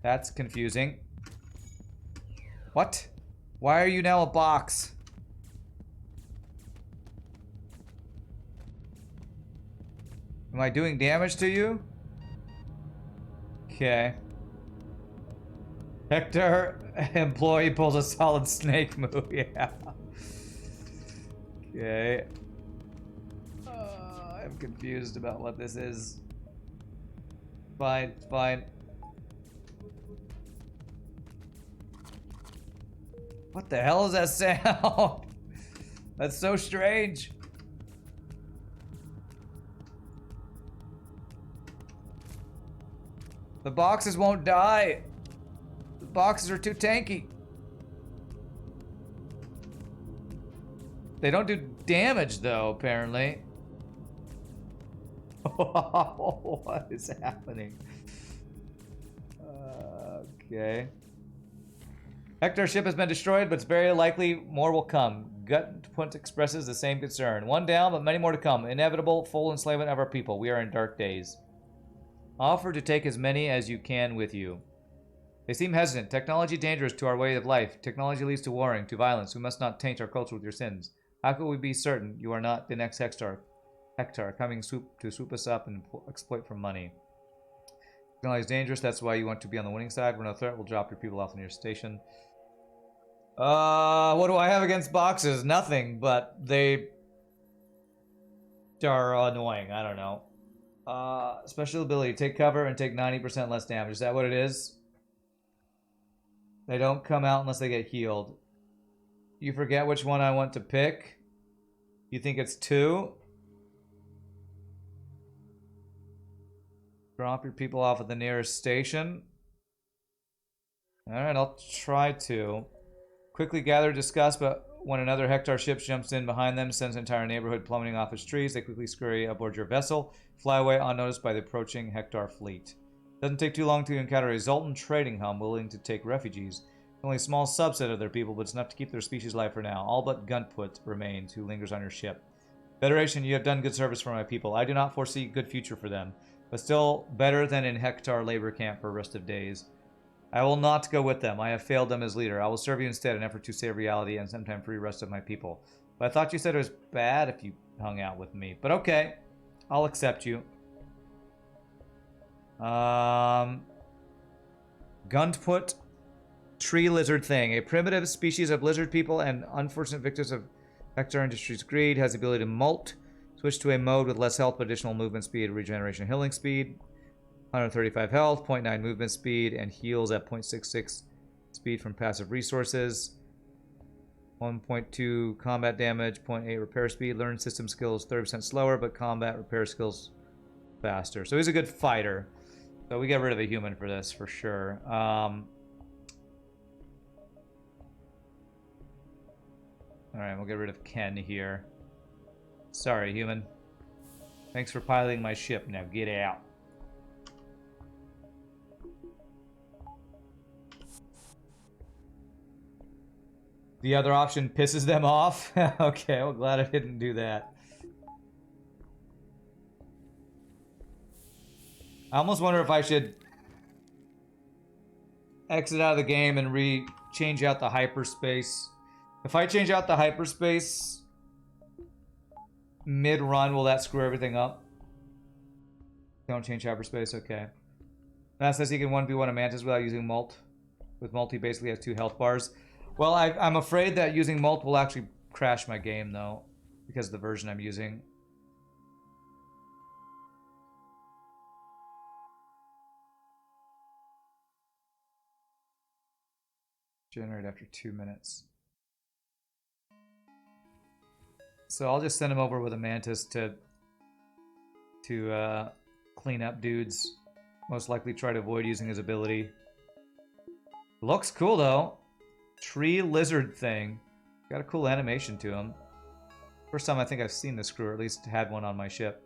That's confusing. What? Why are you now a box? Am I doing damage to you? Okay. Hector employee pulls a solid snake move. Yeah. Okay. I'm confused about what this is. Fine, fine. What the hell is that sound? That's so strange. The boxes won't die. The boxes are too tanky. They don't do damage though, apparently. What is happening? Okay. Hector's ship has been destroyed, but it's very likely more will come. Gutpunt expresses the same concern. One down, but many more to come. Inevitable, full enslavement of our people. We are in dark days. Offer to take as many as you can with you. They seem hesitant. Technology dangerous to our way of life. Technology leads to warring, to violence. We must not taint our culture with your sins. How can we be certain you are not the next Hector coming to swoop us up and exploit for money? Technology is dangerous. That's why you want to be on the winning side. We're no threat. We'll drop your people off in your station. What do I have against boxes? Nothing, but they are annoying. I don't know. Special ability. Take cover and take 90% less damage. Is that what it is? They don't come out unless they get healed. You forget which one I want to pick? You think it's 2? Drop your people off at the nearest station. Alright, I'll try to. Quickly gather, discuss, but when another Hector ship jumps in behind them, sends the entire neighborhood plummeting off its trees, they quickly scurry aboard your vessel, fly away unnoticed by the approaching Hector fleet. Doesn't take too long to encounter a Zoltan trading hum willing to take refugees. Only a small subset of their people, but it's enough to keep their species alive for now. All but Gunput remains, who lingers on your ship. Federation, you have done good service for my people. I do not foresee a good future for them, but still better than in Hector labor camp for the rest of days. I will not go with them. I have failed them as leader. I will serve you instead in an effort to save reality and sometime free rest of my people. But I thought you said it was bad if you hung out with me. But okay, I'll accept you. Gunput tree lizard thing. A primitive species of lizard people and unfortunate victims of Hector Industries' greed has the ability to molt. Switch to a mode with less health but additional movement speed, regeneration, healing speed. 135 health, 0.9 movement speed, and heals at 0.66 speed from passive resources. 1.2 combat damage, 0.8 repair speed. Learn system skills 30% slower, but combat repair skills faster. So he's a good fighter. So we get rid of a human for this, for sure. Alright, we'll get rid of Ken here. Sorry, human. Thanks for piloting my ship. Now get out. The other option pisses them off? Okay, well, glad I didn't do that. I almost wonder if I should exit out of the game and change out the hyperspace. If I change out the hyperspace mid-run, will that screw everything up? Don't change hyperspace, okay. That says he can 1v1 a Mantis without using Mult. With Mult, he basically has 2 health bars. Well, I'm afraid that using Mult will actually crash my game, though, because of the version I'm using. Generate after 2 minutes. So I'll just send him over with a Mantis to clean up dudes. Most likely try to avoid using his ability. Looks cool, though. Tree lizard thing. Got a cool animation to him. First time I think I've seen this crew, or at least had one on my ship.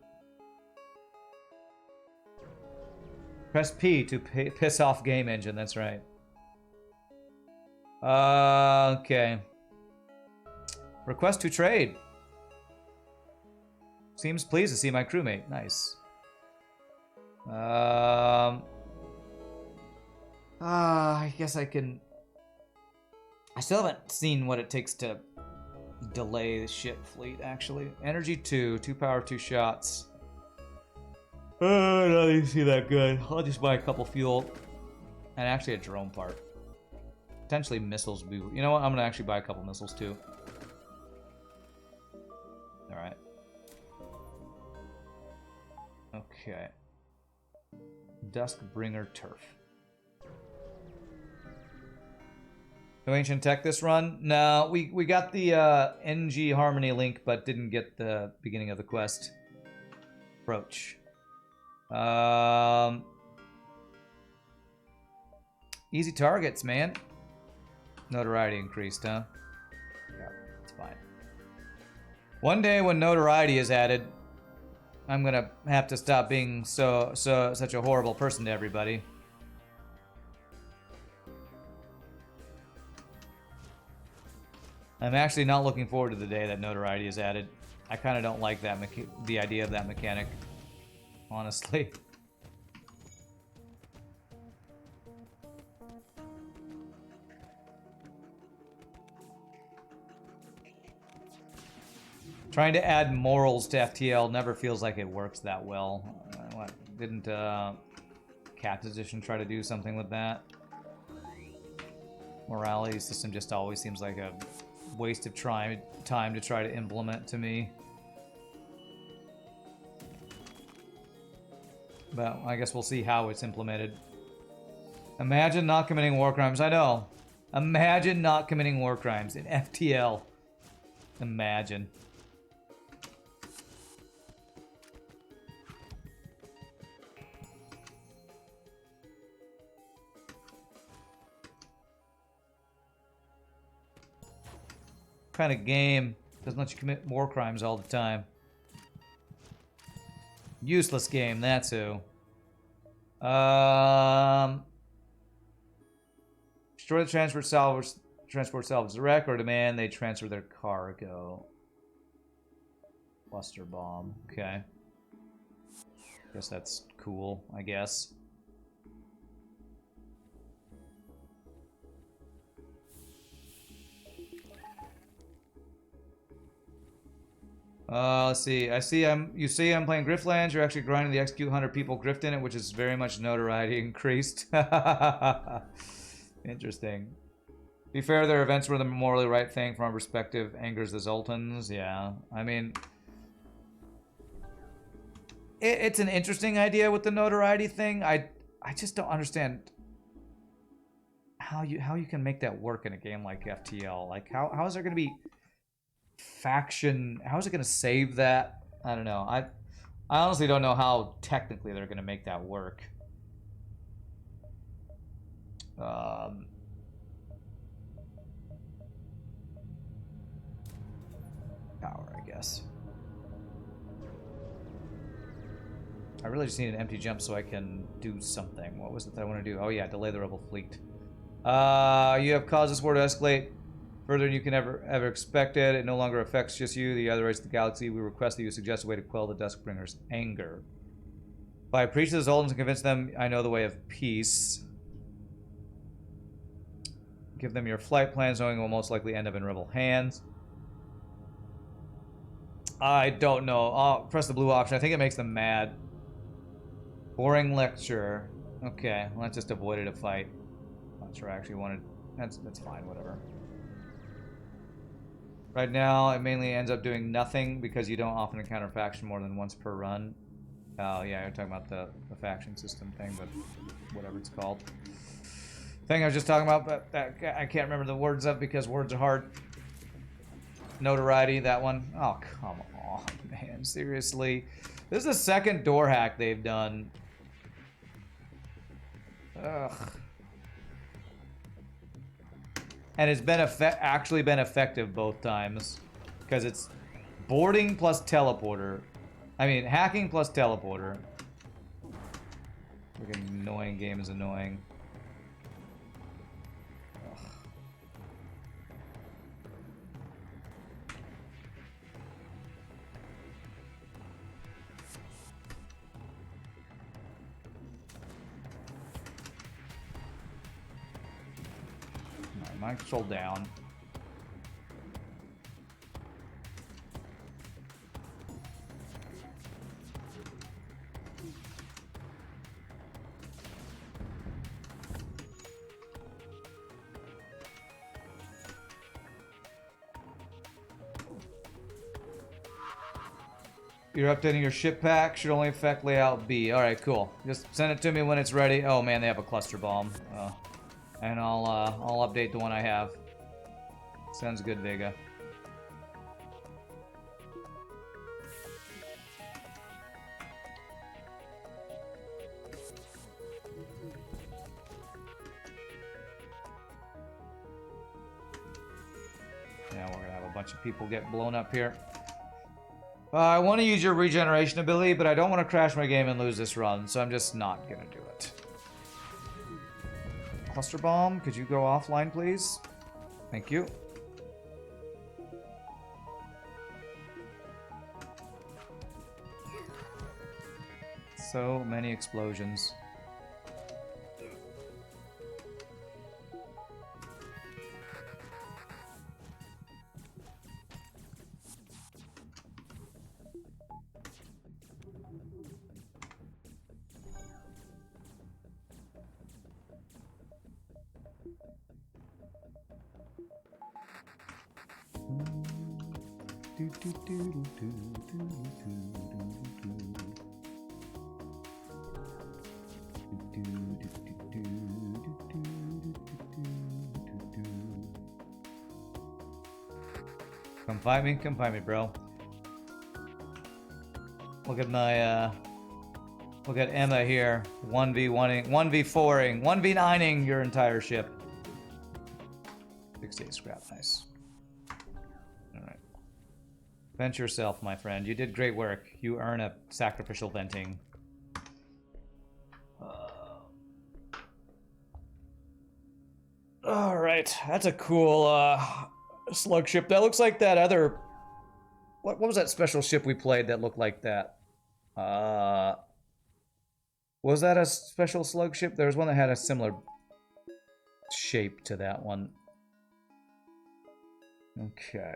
Press P to piss off game engine, that's right. Okay. Request to trade. Seems pleased to see my crewmate. Nice. I guess I can... I still haven't seen what it takes to delay the ship fleet, actually. Energy 2, 2 power, 2 shots. I don't even see that good. I'll just buy a couple fuel. And actually a drone part. Potentially missiles. You know what? I'm going to actually buy a couple missiles, too. Alright. Okay. Duskbringer Turf. No ancient tech this run? No, we got the NG Harmony link, but didn't get the beginning of the quest. Approach. Easy targets, man. Notoriety increased, huh? Yeah, it's fine. One day when notoriety is added, I'm gonna have to stop being such a horrible person to everybody. I'm actually not looking forward to the day that notoriety is added. I kind of don't like that the idea of that mechanic, honestly. Trying to add morals to FTL never feels like it works that well. What, didn't Captain's Edition try to do something with that? Morality system just always seems like a waste of time to try to implement to me. But I guess we'll see how it's implemented. Imagine not committing war crimes. I know. Imagine not committing war crimes in FTL. Imagine. Kind of game doesn't let you commit war crimes all the time. Useless game, that's who. Destroy the transport salvage the wreck, or demand they transfer their cargo. Cluster bomb. Okay. Guess that's cool, I guess. Let's see. You see I'm playing Griftlands. You're actually grinding the execute 100 people grift in it, which is very much notoriety increased. Interesting. To be fair, there are events where the morally right thing from our perspective angers the Zoltans. Yeah. I mean, it's an interesting idea with the notoriety thing. I just don't understand how you can make that work in a game like FTL. Like how is there going to be faction? How is it going to save that? I don't know. I honestly don't know how technically they're going to make that work. Power, I guess. I really just need an empty jump so I can do something. What was it that I want to do? Oh yeah, delay the rebel fleet. You have caused this war to escalate further than you can ever expect it. It no longer affects just you, the other race of the galaxy. We request that you suggest a way to quell the Duskbringer's anger. If I preach to the Zoltans and convince them I know the way of peace. Give them your flight plans, knowing it will most likely end up in rebel hands. I don't know. I'll press the blue option. I think it makes them mad. Boring lecture. Okay, well, that just avoided a fight. Not sure I actually wanted... That's fine, whatever. Right now, it mainly ends up doing nothing because you don't often encounter faction more than once per run. Oh, yeah, you're talking about the faction system thing, but whatever it's called. Thing I was just talking about, but I can't remember the words of because words are hard. Notoriety, that one. Oh, come on, man. Seriously. This is the second door hack they've done. Ugh. And it's been actually been effective both times. Because it's boarding plus teleporter. I mean, hacking plus teleporter. Freaking annoying game is annoying. Mind control down. You're updating your ship pack. Should only affect layout B. Alright, cool. Just send it to me when it's ready. Oh man, they have a cluster bomb. And I'll update the one I have. Sounds good, Vega. Yeah, we're gonna have a bunch of people get blown up here. I want to use your regeneration ability, but I don't want to crash my game and lose this run, so I'm just not gonna do it. Cluster bomb, could you go offline, please? Thank you. So many explosions. Come find me, bro. Look at my, look at Emma here. 1v1ing, 1v4ing, 1v9ing your entire ship. 68 scrap, nice. Alright. Vent yourself, my friend. You did great work. You earn a sacrificial venting. Alright, that's a cool, slug ship. That looks like that other... What was that special ship we played that looked like that? Was that a special slug ship? There was one that had a similar shape to that one. Okay.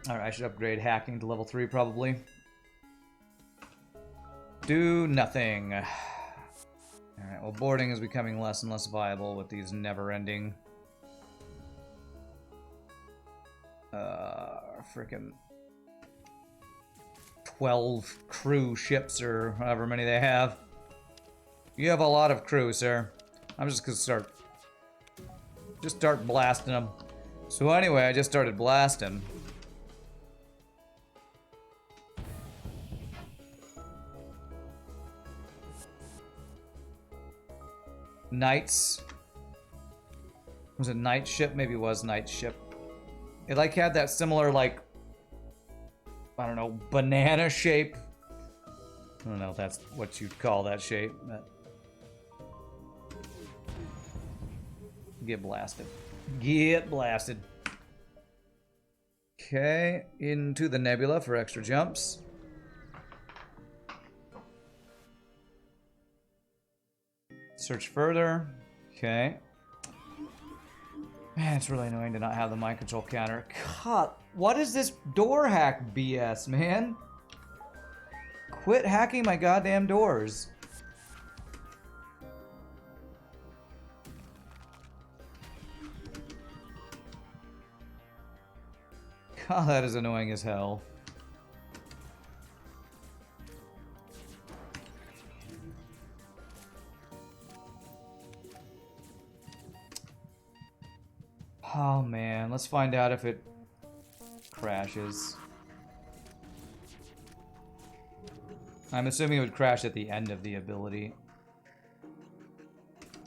Alright, I should upgrade hacking to level 3 probably. Do nothing. Alright, well, boarding is becoming less and less viable with these never-ending... frickin' 12 crew ships or however many they have. You have a lot of crew, sir. I'm just gonna start blasting them. So anyway, I just started blasting. Knights. Was it night ship? Maybe it was night ship. It like had that similar like, I don't know, banana shape. I don't know if that's what you'd call that shape. But... Get blasted. Get blasted. Okay, into the nebula for extra jumps. Search further. Okay. Man, it's really annoying to not have the mind control counter. God, what is this door hack BS, man? Quit hacking my goddamn doors. God, that is annoying as hell. Oh man, let's find out if it crashes. I'm assuming it would crash at the end of the ability.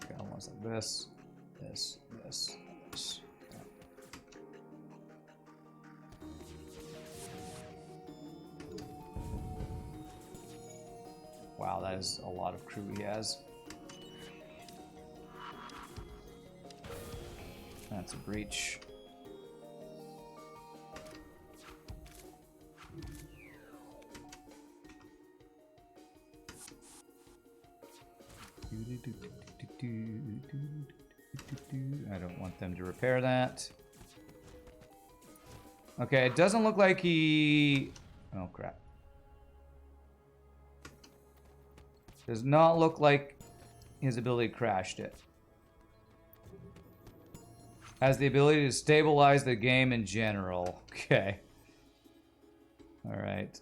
Okay, almost like this, this, this, this. Wow, that is a lot of crew he has. That's a breach. I don't want them to repair that. Okay, it doesn't look like he... Oh, crap. Does not look like his ability crashed it. Has the ability to stabilize the game in general. Okay. Alright.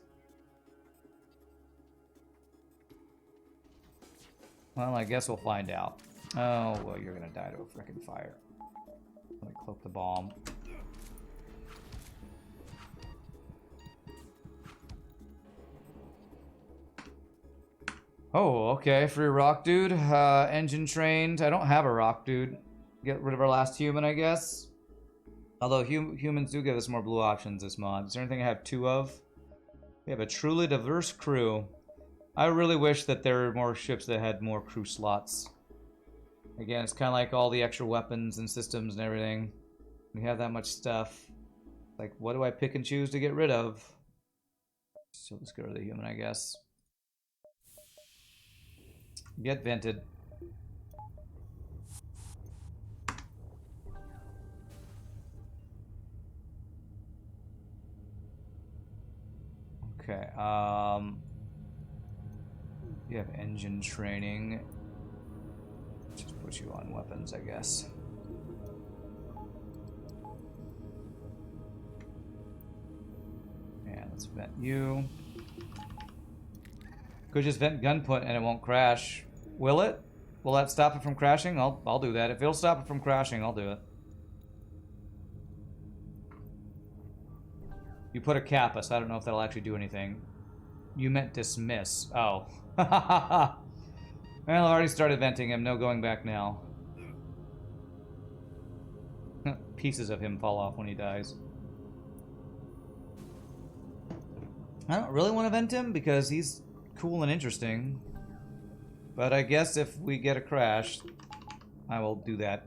Well, I guess we'll find out. Oh, well, you're gonna die to a frickin' fire. Let me cloak the bomb. Oh, okay. Free rock dude. Engine trained. I don't have a rock dude. Get rid of our last human, I guess. Although humans do give us more blue options this mod. Is there anything I have 2 of? We have a truly diverse crew. I really wish that there were more ships that had more crew slots. Again, it's kind of like all the extra weapons and systems and everything. We have that much stuff. Like, what do I pick and choose to get rid of? So let's go to the human, I guess. Get vented. Okay, you have engine training. Just put you on weapons, I guess. Yeah, let's vent you. Could just vent gunput and it won't crash. Will it? Will that stop it from crashing? I'll do that. If it'll stop it from crashing, I'll do it. You put a kappa, so I don't know if that'll actually do anything. You meant dismiss. Oh. Well, I already started venting him. No going back now. Pieces of him fall off when he dies. I don't really want to vent him because he's cool and interesting. But I guess if we get a crash, I will do that.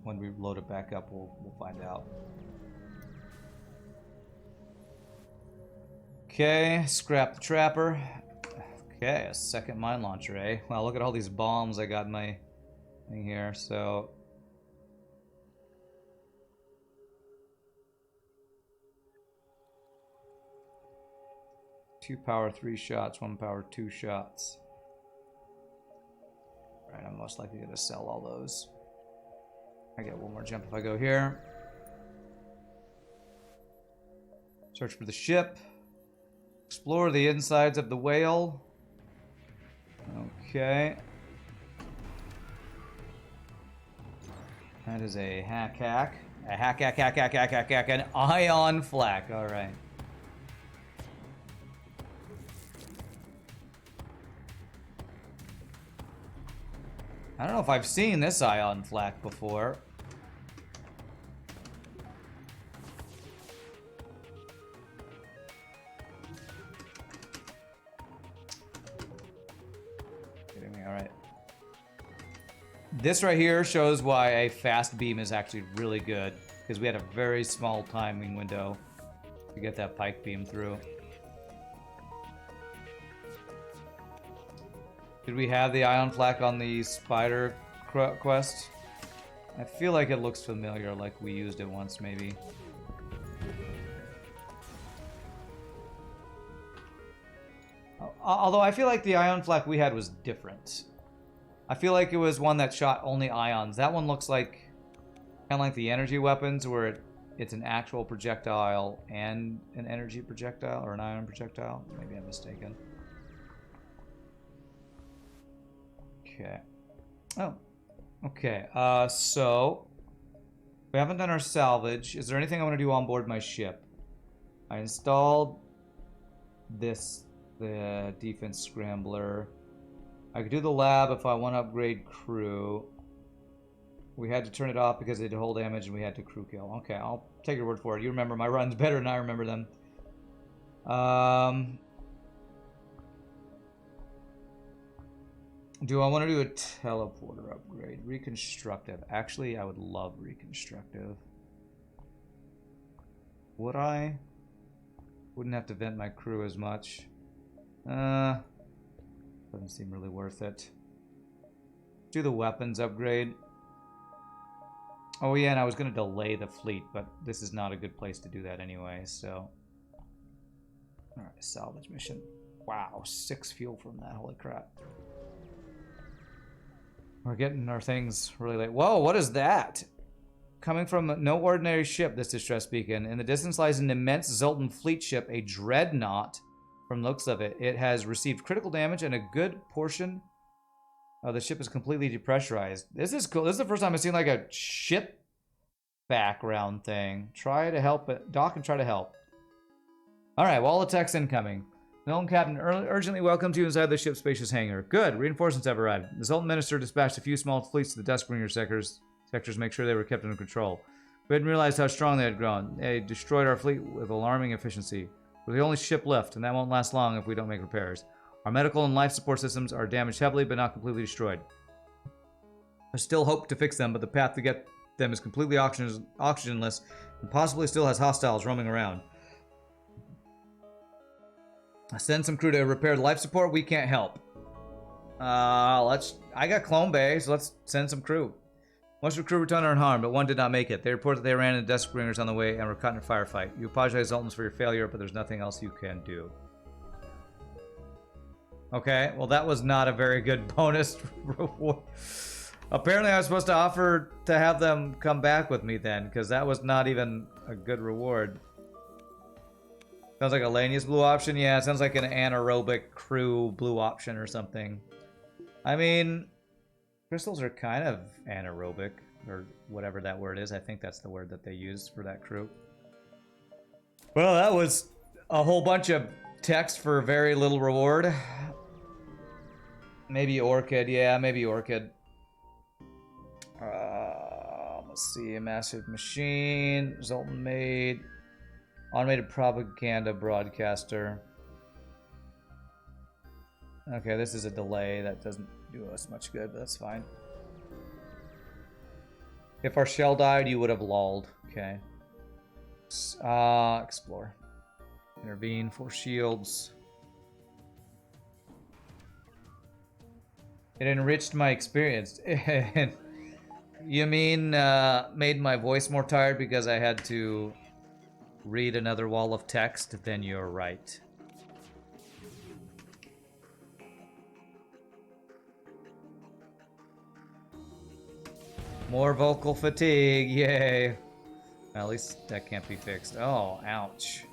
When we load it back up, we'll find out. Okay, scrap the trapper. Okay, a second mine launcher, eh? Wow, look at all these bombs I got in my thing here, so... Two power 3 shots, 1 power 2 shots. Alright, I'm most likely gonna sell all those. I get one more jump if I go here. Search for the ship. Explore the insides of the whale. Okay. That is a hack. A hack, an ion flak. Alright. I don't know if I've seen this ion flak before. Kidding me, alright. This right here shows why a fast beam is actually really good, because we had a very small timing window to get that pike beam through. Did we have the ion flak on the spider quest? I feel like it looks familiar, like we used it once maybe. Although I feel like the ion flak we had was different. I feel like it was one that shot only ions. That one looks like kind of like the energy weapons, where it's an actual projectile and an energy projectile, or an ion projectile. Maybe I'm mistaken. Okay. Oh. Okay. So we haven't done our salvage. Is there anything I want to do on board my ship? I installed this, the defense scrambler. I could do the lab if I want to upgrade crew. We had to turn it off because it did hull damage and we had to crew kill. Okay, I'll take your word for it. You remember my runs better than I remember them. Do I want to do a teleporter upgrade? Reconstructive. Actually, I would love reconstructive. Would I? Wouldn't have to vent my crew as much. Doesn't seem really worth it. Do the weapons upgrade. Oh yeah, and I was going to delay the fleet, but this is not a good place to do that anyway, so... Alright, salvage mission. Wow, 6 fuel from that, holy crap. We're getting our things really late. Whoa, what is that? Coming from no ordinary ship, this distress beacon. In the distance lies an immense Zoltan fleet ship, a dreadnought. From the looks of it, it has received critical damage and a good portion of the ship is completely depressurized. This is cool. This is the first time I've seen like a ship background thing. Try to help it. Dock and try to help. Alright, wall attacks incoming. The Zoltan captain urgently welcomes you inside the ship's spacious hangar. Good, reinforcements have arrived. The Zoltan minister dispatched a few small fleets to the Duskbringer sectors to make sure they were kept under control. We hadn't realized how strong they had grown. They destroyed our fleet with alarming efficiency. We're the only ship left, and that won't last long if we don't make repairs. Our medical and life support systems are damaged heavily, but not completely destroyed. There's still hope to fix them, but the path to get them is completely oxygenless, and possibly still has hostiles roaming around. Send some crew to repair the life support. We can't help. I got Clone Bay, so let's send some crew. Most of the crew returned unharmed, but one did not make it. They report that they ran into Duskbringers on the way and were caught in a firefight. You apologize, Zoltans, for your failure, but there's nothing else you can do. Okay, well that was not a very good bonus reward. Apparently I was supposed to offer to have them come back with me then, because that was not even a good reward. Sounds like a Lanius blue option. Yeah, it sounds like an anaerobic crew blue option or something. I mean, crystals are kind of anaerobic, or whatever that word is. I think that's the word that they use for that crew. Well, that was a whole bunch of text for very little reward. Maybe Orchid. Yeah, maybe Orchid. Let's see. A massive machine. Zoltan made. Automated propaganda broadcaster. Okay, this is a delay. That doesn't do us much good, but that's fine. If our shell died, you would have lulled. Okay. Explore. Intervene for shields. It enriched my experience. You mean made my voice more tired because I had to read another wall of text? Then you're right. More vocal fatigue, yay. Well, at least that can't be fixed. Oh, ouch.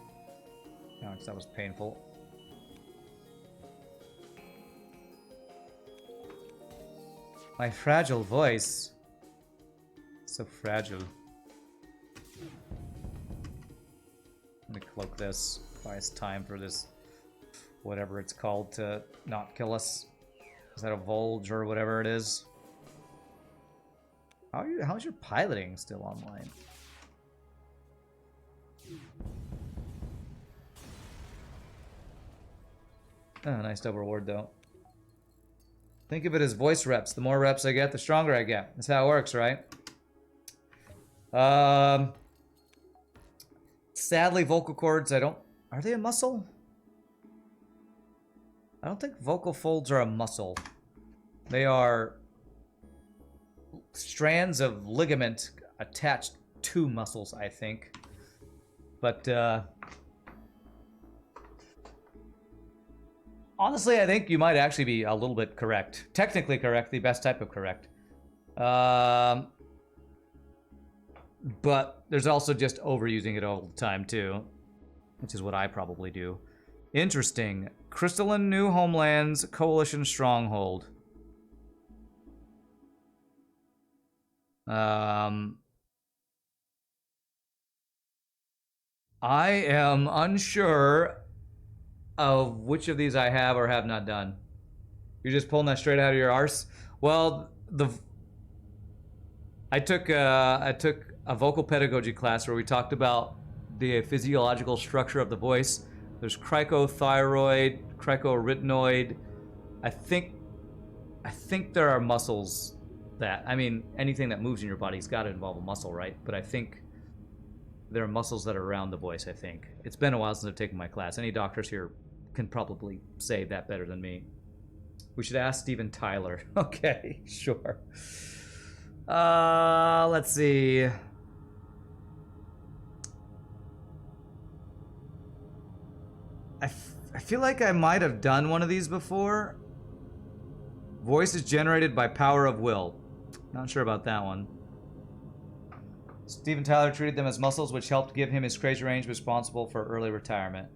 Ouch, that was painful. My fragile voice. So fragile. Let me cloak this. Buy us time for this, whatever it's called, to not kill us. Is that a Volge or whatever it is? How's your piloting still online? Oh, nice double reward though. Think of it as voice reps. The more reps I get, the stronger I get. That's how it works, right? Sadly, vocal cords, I don't... Are they a muscle? I don't think vocal folds are a muscle. They are strands of ligament attached to muscles, I think. But, honestly, I think you might actually be a little bit correct. Technically correct, the best type of correct. But there's also just overusing it all the time, too. Which is what I probably do. Interesting. Crystalline New Homelands Coalition Stronghold. I am unsure of which of these I have or have not done. You're just pulling that straight out of your arse? Well, I took a vocal pedagogy class where we talked about the physiological structure of the voice. There's cricothyroid, cricoarytenoid. I think there are muscles that, I mean, anything that moves in your body's got to involve a muscle, right? But I think there are muscles that are around the voice, I think. It's been a while since I've taken my class. Any doctors here can probably say that better than me. We should ask Steven Tyler. Okay, sure. Let's see. I feel like I might have done one of these before. Voice is generated by power of will. Not sure about that one. Steven Tyler treated them as muscles which helped give him his crazy range responsible for early retirement.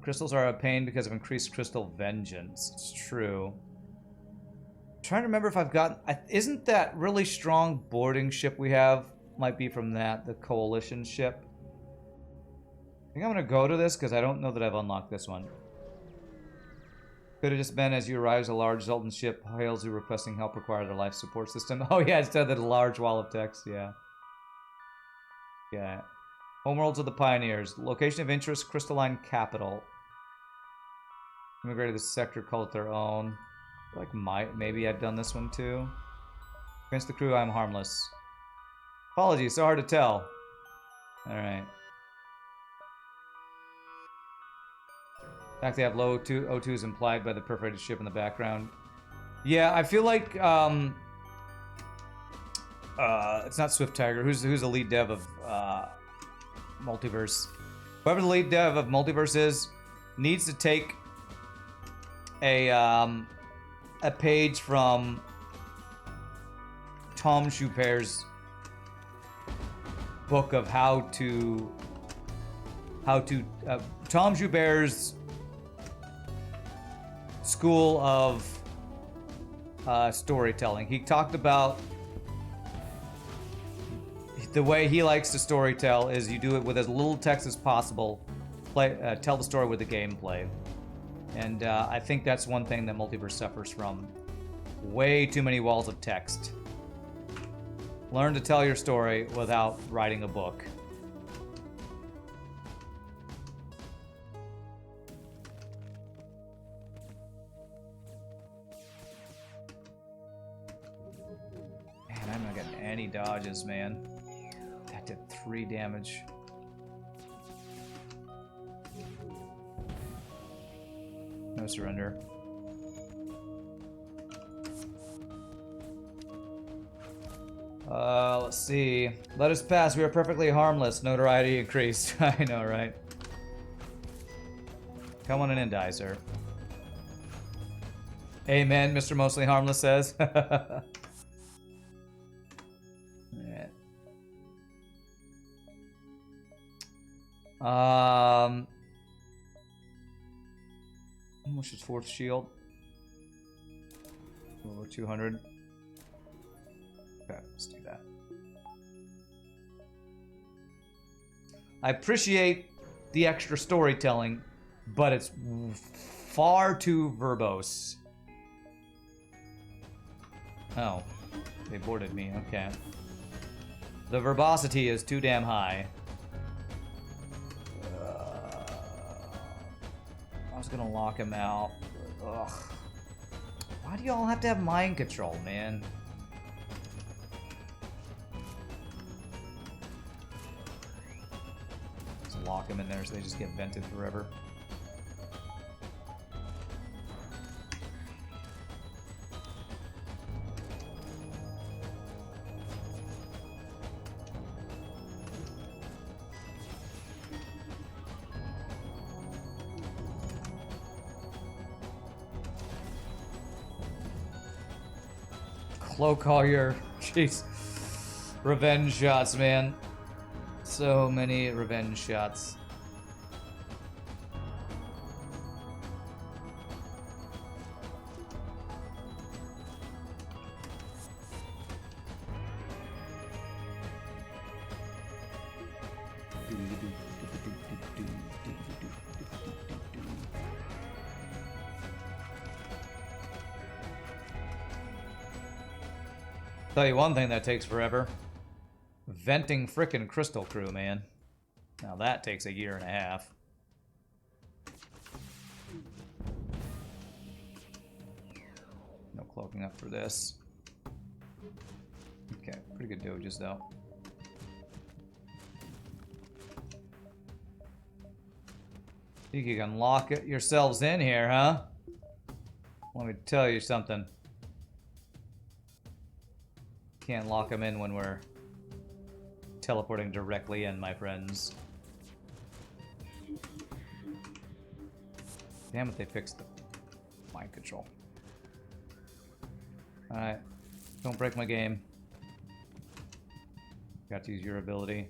Crystals are a pain because of increased crystal vengeance. It's true. I'm trying to remember if I've gotten... Isn't that really strong boarding ship we have? Might be from that, the Coalition ship. I think I'm going to go to this because I don't know that I've unlocked this one. Could have just been as you arrive as a large Zoltan ship, hails you requesting help require their life support system. Oh yeah, it said that a large wall of text, yeah. Yeah. Homeworlds of the Pioneers. Location of interest, Crystalline Capital. Immigrated to the sector, call it their own. Like maybe I've done this one too. Against the crew, I'm harmless. Apologies, so hard to tell. Alright. In fact, they have low O2 is implied by the perforated ship in the background. Yeah, I feel like it's not Swift Tiger. Who's the lead dev of Multiverse? Whoever the lead dev of Multiverse is needs to take a page from Tom Schuper's book of how to Tom Schuper's school of storytelling. He talked about the way he likes to storytell is you do it with as little text as possible. Tell the story with the gameplay. And I think that's one thing that Multiverse suffers from. Way too many walls of text. Learn to tell your story without writing a book. Man, I'm not getting any dodges, man. That did 3 damage. No surrender. Let's see. Let us pass. We are perfectly harmless. Notoriety increased. I know, right? Come on in, die, sir. Amen, Mr. Mostly Harmless says. Yeah. How much is 4th shield? Over 200. Okay, let's do that. I appreciate the extra storytelling, but it's far too verbose. Oh, they boarded me, okay. The verbosity is too damn high. I was gonna lock him out. Ugh. Why do y'all have to have mind control, man? Just lock them in there so they just get vented forever. Cloak all your, jeez, revenge shots, man. So many revenge shots. Tell you one thing that takes forever. Venting frickin' Crystal Crew, man. Now that takes a year and a half. No cloaking up for this. Okay, pretty good doges though. Think you can lock it yourselves in here, huh? Let me tell you something. Can't lock them in when we're teleporting directly in, my friends. Damn it, they fixed the mind control. Alright. Don't break my game. Got to use your ability.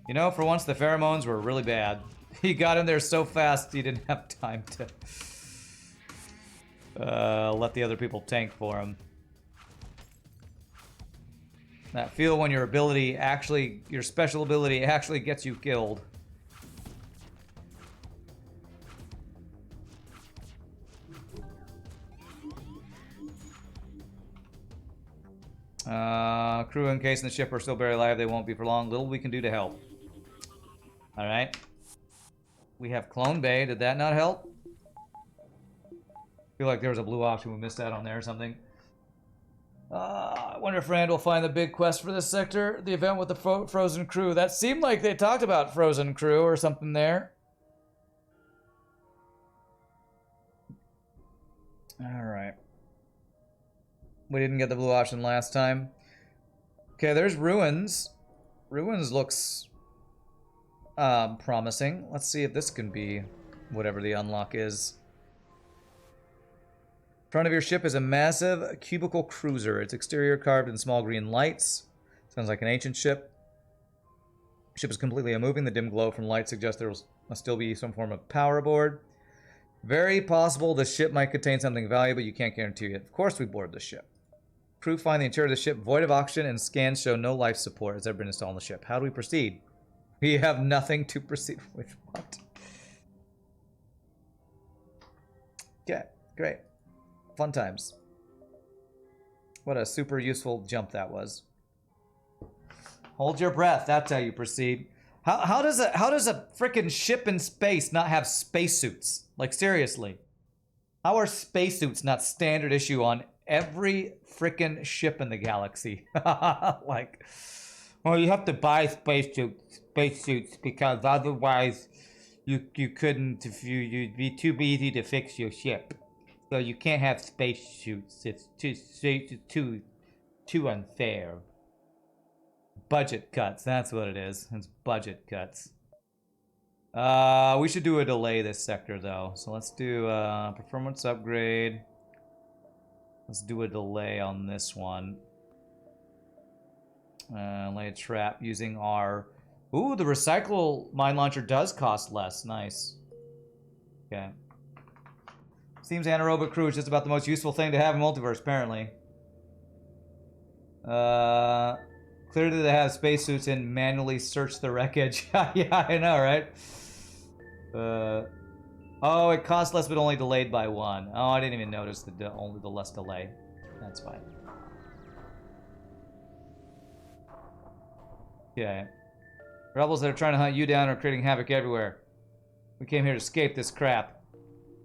You know, for once the pheromones were really bad. He got in there so fast he didn't have time to let the other people tank for him. That feel when your ability actually, your special ability actually gets you killed. Crew encased in the ship are still buried alive. They won't be for long. Little we can do to help. Alright. We have Clone Bay. Did that not help? Feel like there was a blue option we missed out on there or something. I wonder if Rand will find the big quest for this sector. The event with the frozen crew. That seemed like they talked about frozen crew or something there. Alright. We didn't get the blue option last time. Okay, there's Ruins. Ruins looks promising. Let's see if this can be whatever the unlock is. In front of your ship is a massive cubicle cruiser. Its exterior carved in small green lights. Sounds like an ancient ship. The ship is completely unmoving. The dim glow from light suggests there must still be some form of power aboard. Very possible the ship might contain something valuable, but you can't guarantee it. Of course we board the ship. Crew find the interior of the ship void of oxygen and scans show no life support has ever been installed on the ship. How do we proceed? We have nothing to proceed with. What? Okay, great. Fun times. What a super useful jump that was. Hold your breath. That's how you proceed. How does a freaking ship in space not have spacesuits? Like seriously, how are spacesuits not standard issue on every freaking ship in the galaxy? Like, well, you have to buy spacesuits because otherwise you couldn't. If you'd be too easy to fix your ship. So you can't have spacesuits. It's too unfair. Budget cuts. That's what it is. It's budget cuts. We should do a delay this sector though. So let's do performance upgrade. Let's do a delay on this one. Lay a trap using our. Ooh, the recycle mine launcher does cost less. Nice. Okay. Seems anaerobic crew is just about the most useful thing to have in Multiverse, apparently. Clearly they have spacesuits and manually search the wreckage. Yeah, I know, right? Oh, it costs less but only delayed by 1. Oh, I didn't even notice only the less delay. That's fine. Okay. Rebels that are trying to hunt you down are creating havoc everywhere. We came here to escape this crap.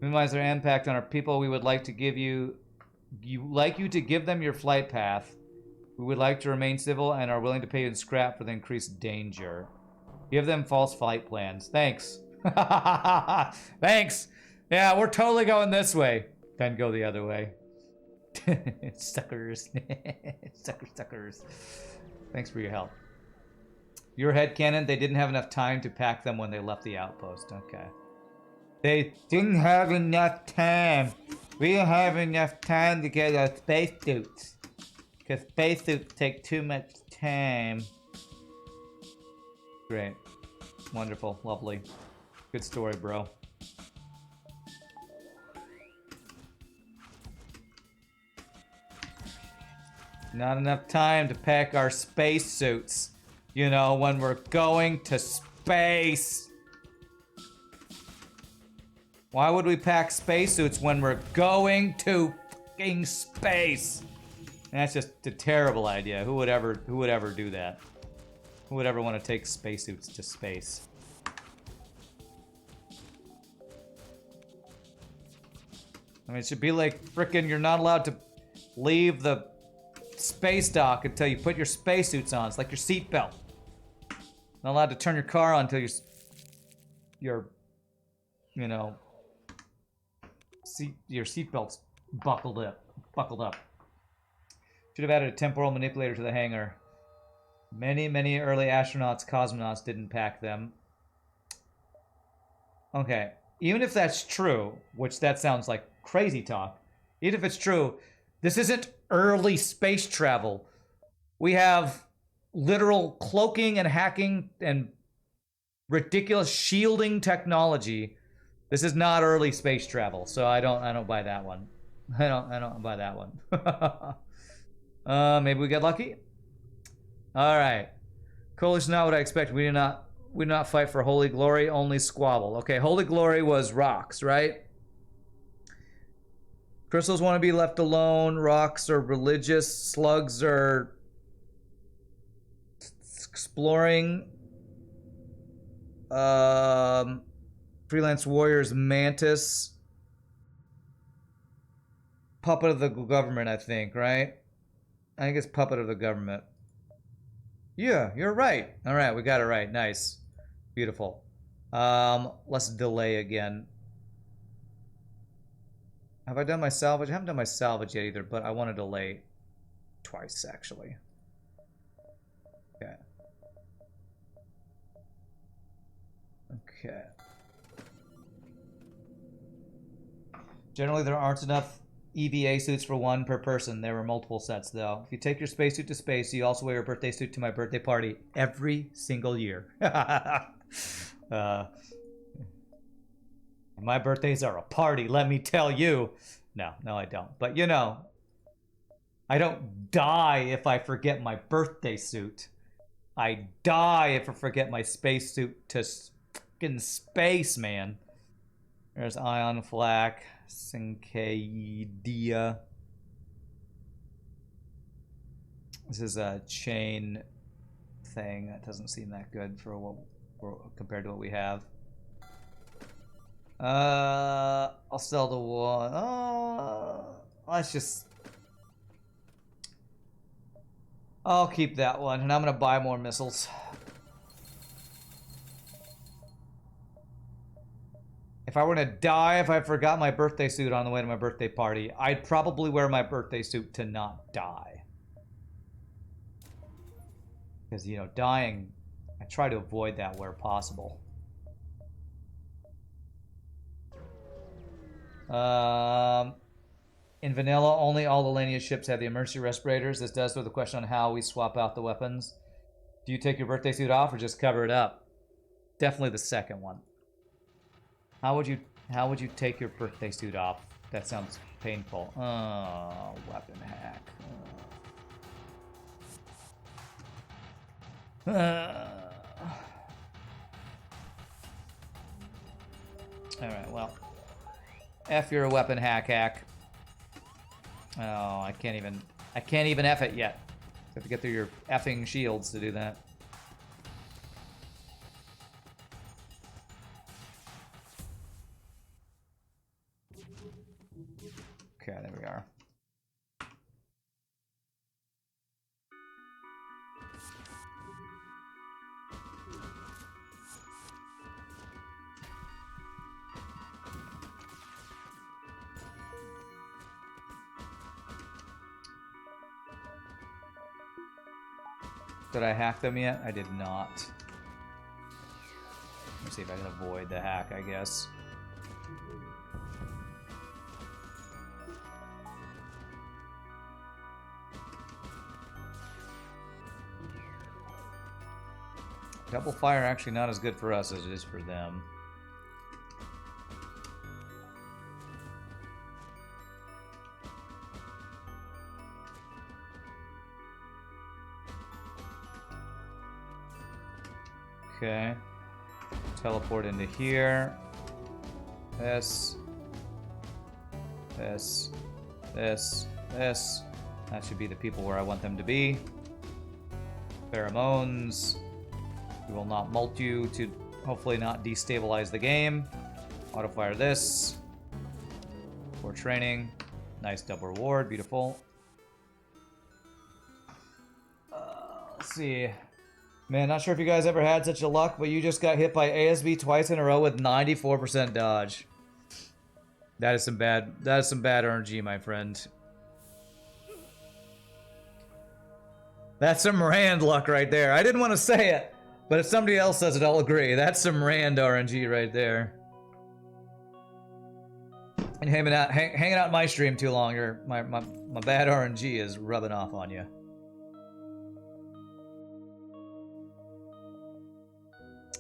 Minimize their impact on our people. We would like to give you to give them your flight path. We would like to remain civil and are willing to pay in scrap for the increased danger. Give them false flight plans. Thanks. Thanks. Yeah, we're totally going this way. Then go the other way. Suckers. Suckers. Thanks for your help. Your headcanon, they didn't have enough time to pack them when they left the outpost. Okay. They didn't have enough time. We didn't have enough time to get our spacesuits. Because spacesuits take too much time. Great. Wonderful. Lovely. Good story, bro. Not enough time to pack our spacesuits. You know, when we're going to space. Why would we pack spacesuits when we're going to fucking space? That's just a terrible idea. Who would ever do that? Who would ever want to take spacesuits to space? I mean, it should be like frickin' you're not allowed to leave the space dock until you put your spacesuits on. It's like your seatbelt. Not allowed to turn your car on until your seatbelt's buckled up. Should have added a temporal manipulator to the hangar. Many early astronauts, cosmonauts didn't pack them. Okay, even if that's true, which that sounds like crazy talk, even if it's true, this isn't early space travel. We have literal cloaking and hacking and ridiculous shielding technology. This is not early space travel, so I don't buy that one. I don't buy that one. Maybe we get lucky. All right, coalition, not what I expected. We did not fight for holy glory, only squabble. Okay, holy glory was rocks, right? Crystals want to be left alone. Rocks are religious. Slugs are exploring. Freelance warriors, mantis. Puppet of the government, I think, right? I think it's puppet of the government. Yeah, you're right. All right, we got it right. Nice. Beautiful. Let's delay again. Have I done my salvage? I haven't done my salvage yet either, but I want to delay twice, actually. Okay. Okay. Generally, there aren't enough EVA suits for one per person. There were multiple sets, though. If you take your spacesuit to space, you also wear your birthday suit to my birthday party every single year. My birthdays are a party, let me tell you. No, I don't. But, you know, I don't die if I forget my birthday suit. I die if I forget my spacesuit to fucking space, man. There's Ion Flak, Syncadia. This is a chain thing. That doesn't seem that good for what compared to what we have. I'll sell the one. Let's just. I'll keep that one, and I'm gonna buy more missiles. If I were to die if I forgot my birthday suit on the way to my birthday party, I'd probably wear my birthday suit to not die. Because, you know, dying, I try to avoid that where possible. In vanilla, only all the Lania ships have the emergency respirators. This does throw the question on how we swap out the weapons. Do you take your birthday suit off or just cover it up? Definitely the second one. How would you take your birthday suit off? That sounds painful. Oh, weapon hack. Alright, well. F your weapon hack. Oh, I can't even F it yet. You have to get through your effing shields to do that. Did I hack them yet? I did not. Let's see if I can avoid the hack, I guess. Double fire actually not as good for us as it is for them. Okay. Teleport into here. This. This. This. This. That should be the people where I want them to be. Pheromones. We will not molt you to hopefully not destabilize the game. Autofire this. For training. Nice double reward. Beautiful. Let's see. Man, not sure if you guys ever had such a luck, but you just got hit by ASB twice in a row with 94% dodge. That is some bad RNG, my friend. That's some Rand luck right there. I didn't want to say it, but if somebody else says it, I'll agree. That's some Rand RNG right there. And hanging out in my stream too long, my bad RNG is rubbing off on you.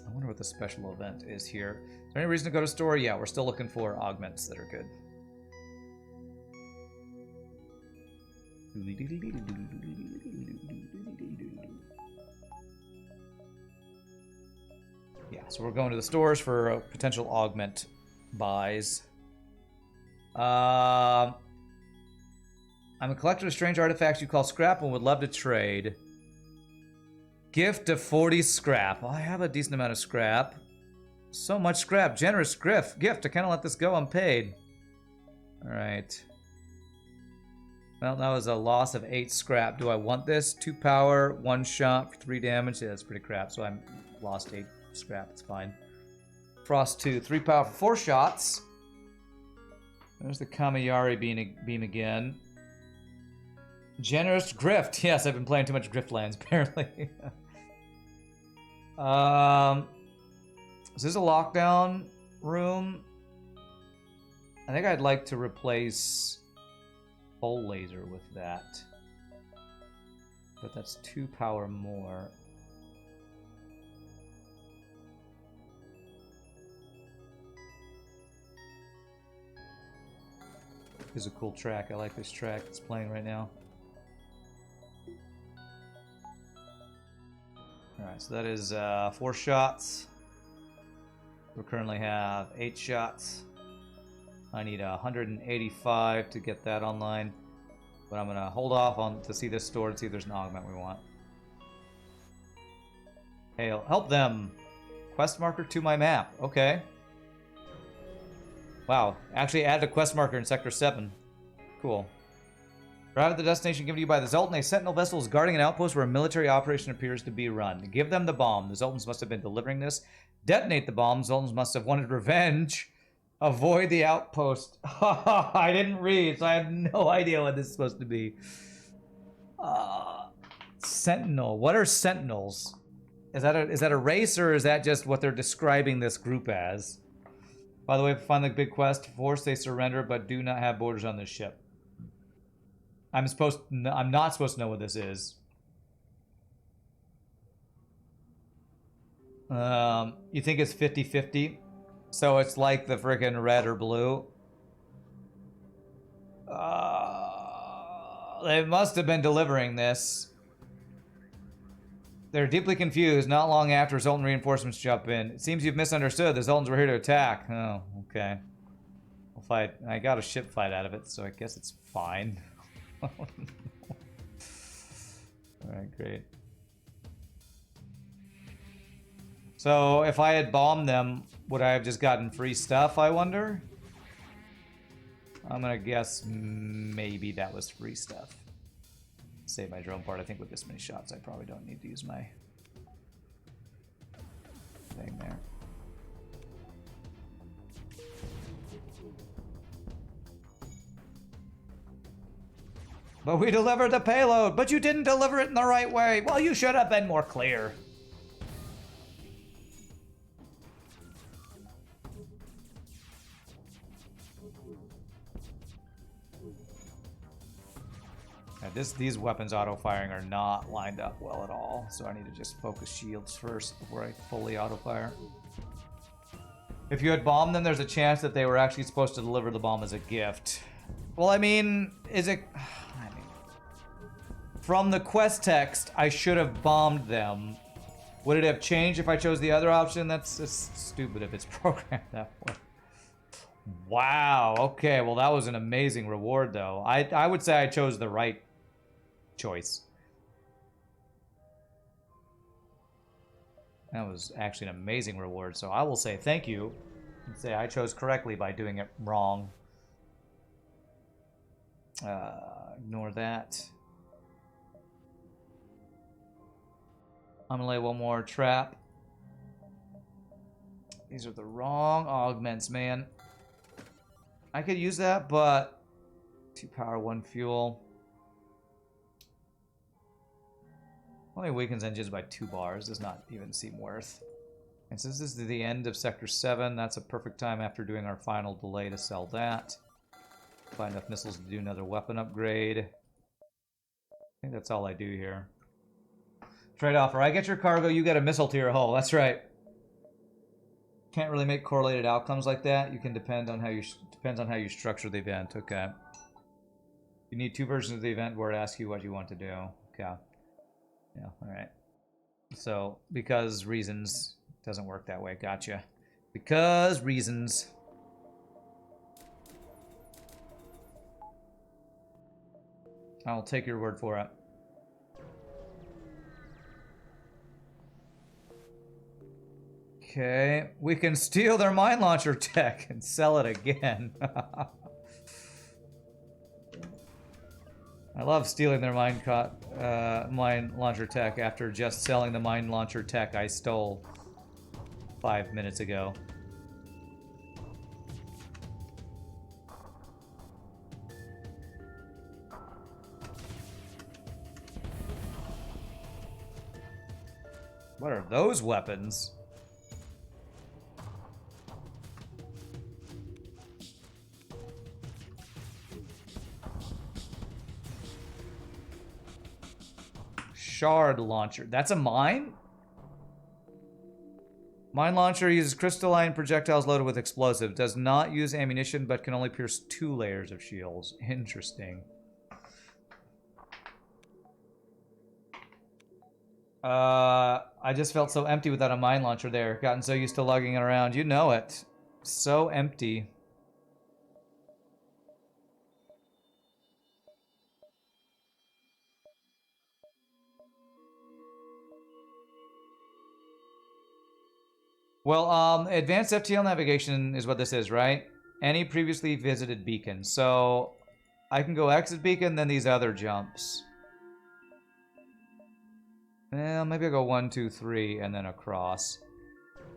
I wonder what the special event is here. Is there any reason to go to store? Yeah, we're still looking for augments that are good. Yeah, so we're going to the stores for potential augment buys. I'm a collector of strange artifacts you call scrap and would love to trade. Gift of 40 scrap. Well, I have a decent amount of scrap. So much scrap. Generous gift. I can't let this go unpaid. Alright. Well, that was a loss of 8 scrap. Do I want this? 2 power, 1 shot for 3 damage. Yeah, that's pretty crap. So I lost 8 scrap. It's fine. Frost 2. 3 power for 4 shots. There's the Kamayari beam again. Generous Grift. Yes, I've been playing too much Griftlands, apparently. Is this a lockdown room? I think I'd like to replace Full Laser with that. But that's 2 power more. This is a cool track. I like this track that's playing right now. Alright, so that is 4 shots. We currently have 8 shots. I need 185 to get that online. But I'm going to hold off on to see this store and see if there's an augment we want. Hey, help them! Quest marker to my map. Okay. Wow, actually added a quest marker in Sector 7. Cool. Arrive at the destination given to you by the Zoltan. A sentinel vessel is guarding an outpost where a military operation appears to be run. Give them the bomb. The Zoltans must have been delivering this. Detonate the bomb. Zoltans must have wanted revenge. Avoid the outpost. I didn't read, so I have no idea what this is supposed to be. Sentinel. What are sentinels? Is that a race, or is that just what they're describing this group as? By the way, find the big quest. Force they surrender, but do not have borders on this ship. I'm not supposed to know what this is. You think it's 50-50? So it's like the frickin' red or blue? They must have been delivering this. They're deeply confused. Not long after, Zoltan reinforcements jump in. It seems you've misunderstood. The Zoltans were here to attack. Oh, okay. We'll fight. I got a ship fight out of it, so I guess it's fine. Alright, great. So, if I had bombed them, would I have just gotten free stuff, I wonder? I'm gonna guess maybe that was free stuff. Save my drone part. I think with this many shots, I probably don't need to use my thing there. But we delivered the payload, but you didn't deliver it in the right way. Well, you should have been more clear. These weapons auto-firing are not lined up well at all, so I need to just focus shields first before I fully auto-fire. If you had bombed them, there's a chance that they were actually supposed to deliver the bomb as a gift. Well, I mean, is it... I mean, from the quest text, I should have bombed them. Would it have changed if I chose the other option? That's just stupid if it's programmed that way. Wow, okay, well that was an amazing reward, though. I would say I chose the right choice. That was actually an amazing reward, so I will say thank you and say I chose correctly by doing it wrong. Ignore that. I'm gonna lay one more trap. These are the wrong augments, man. I could use that, but 2 power, 1 fuel. Only weakens engines by 2 bars. Does not even seem worth. And since this is the end of Sector 7, that's a perfect time after doing our final delay to sell that. Find enough missiles to do another weapon upgrade. I think that's all I do here. Trade offer. I get your cargo, you get a missile to your hull. That's right. Can't really make correlated outcomes like that. You can depends on how you structure the event. Okay. You need 2 versions of the event where it asks you what you want to do. Okay. Yeah, alright. So, because reasons, doesn't work that way. Gotcha. Because reasons. I'll take your word for it. Okay, we can steal their mine launcher tech and sell it again. I love stealing their mine launcher tech after just selling the mine launcher tech I stole 5 minutes ago. What are those weapons? Shard launcher. That's a mine? Mine launcher uses crystalline projectiles loaded with explosive. Does not use ammunition, but can only pierce 2 layers of shields. Interesting. I just felt so empty without a mine launcher there. Gotten so used to lugging it around. You know it. So empty. Well, advanced FTL navigation is what this is, right? Any previously visited beacon. So, I can go exit beacon, then these other jumps. Well, maybe I'll go 1, 2, 3, and then across.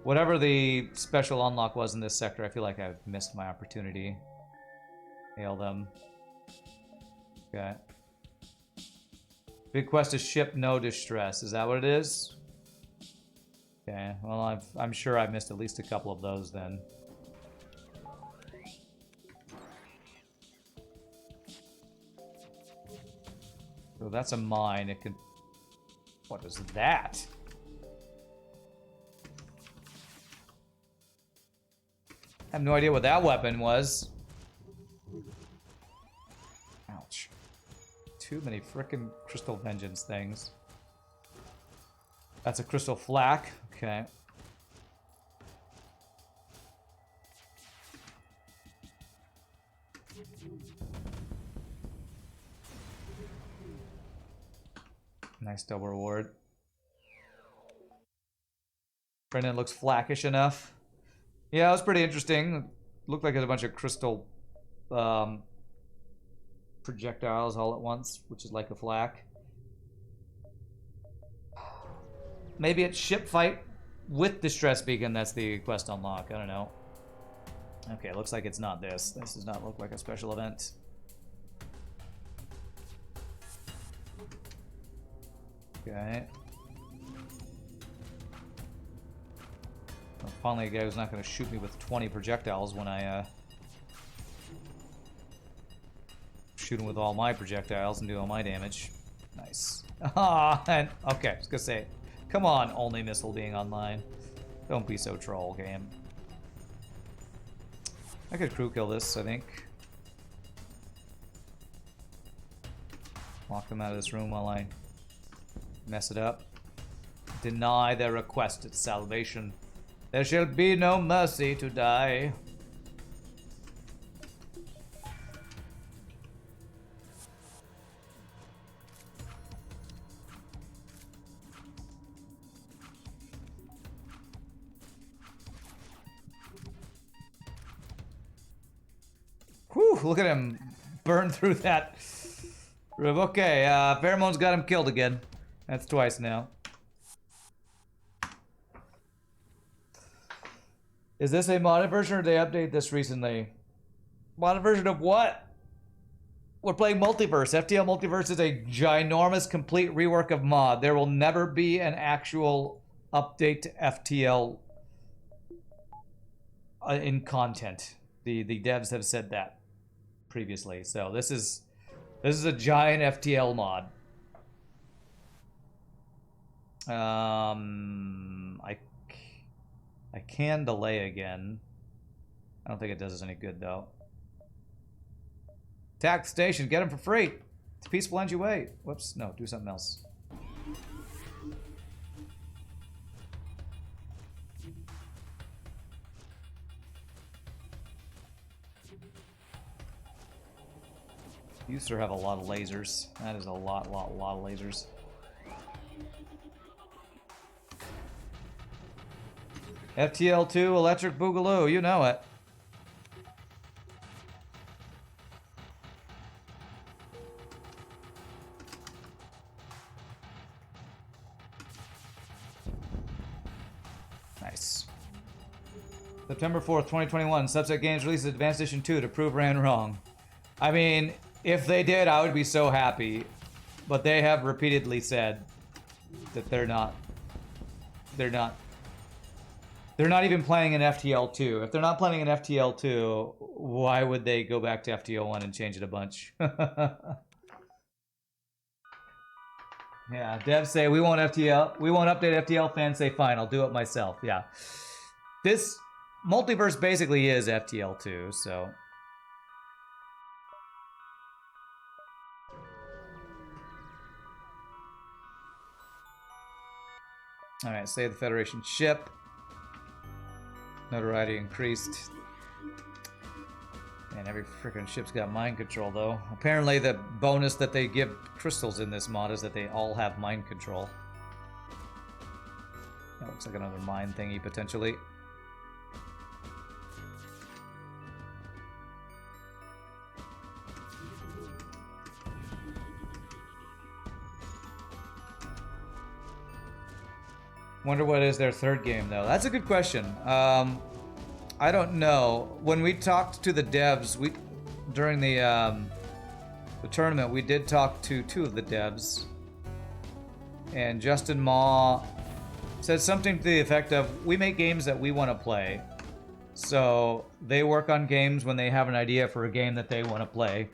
Whatever the special unlock was in this sector, I feel like I've missed my opportunity. Hail them. Okay. Big quest is ship no distress. Is that what it is? Okay, well, I'm sure I've missed at least a couple of those then. So that's a mine. It can... What is that? I have no idea what that weapon was. Ouch. Too many frickin' Crystal Vengeance things. That's a crystal flak. Okay. Nice double reward. Brendan looks flackish enough. Yeah, it was pretty interesting. Looked like it had a bunch of crystal projectiles all at once, which is like a flak. Maybe it's ship fight with distress beacon. That's the quest unlock. I don't know. Okay, looks like it's not this. This does not look like a special event. Okay. Well, finally, a guy who's not going to shoot me with 20 projectiles when I shoot him with all my projectiles and do all my damage. Nice. Ah, and okay, I was gonna say, come on, only missile being online. Don't be so troll, game. I could crew kill this, I think. Lock them out of this room while I mess it up. Deny their request at salvation. There shall be no mercy to die. Whew, look at him burn through that. Okay, Pheromone's got him killed again. That's twice now. Is this a modded version or did they update this recently? Modded version of what? We're playing Multiverse. FTL Multiverse is a ginormous complete rework of mod. There will never be an actual update to FTL in content. The devs have said that previously. So this is a giant FTL mod. I can delay again. I don't think it does us any good though. Attack the station, get him for free. It's a peaceful end you wait. Whoops, no, do something else. Used to have a lot of lasers. That is a lot of lasers. FTL2 Electric Boogaloo, you know it. Nice. September 4th, 2021, Subset Games releases Advanced Edition 2 to prove ran wrong. I mean, if they did, I would be so happy. But they have repeatedly said that they're not even playing an FTL2. If they're not playing an FTL2, why would they go back to FTL1 and change it a bunch? Yeah, devs say we won't FTL, we won't update FTL. Fans say fine, I'll do it myself. Yeah, this Multiverse basically is FTL2, so. All right, save the Federation ship. Notoriety increased. And every freaking ship's got mind control, though. Apparently, the bonus that they give crystals in this mod is that they all have mind control. That looks like another mind thingy, potentially. Wonder what is their third game, though. That's a good question. I don't know. When we talked to the devs, during the tournament, we did talk to two of the devs, and Justin Ma said something to the effect of, "We make games that we want to play, so they work on games when they have an idea for a game that they want to play."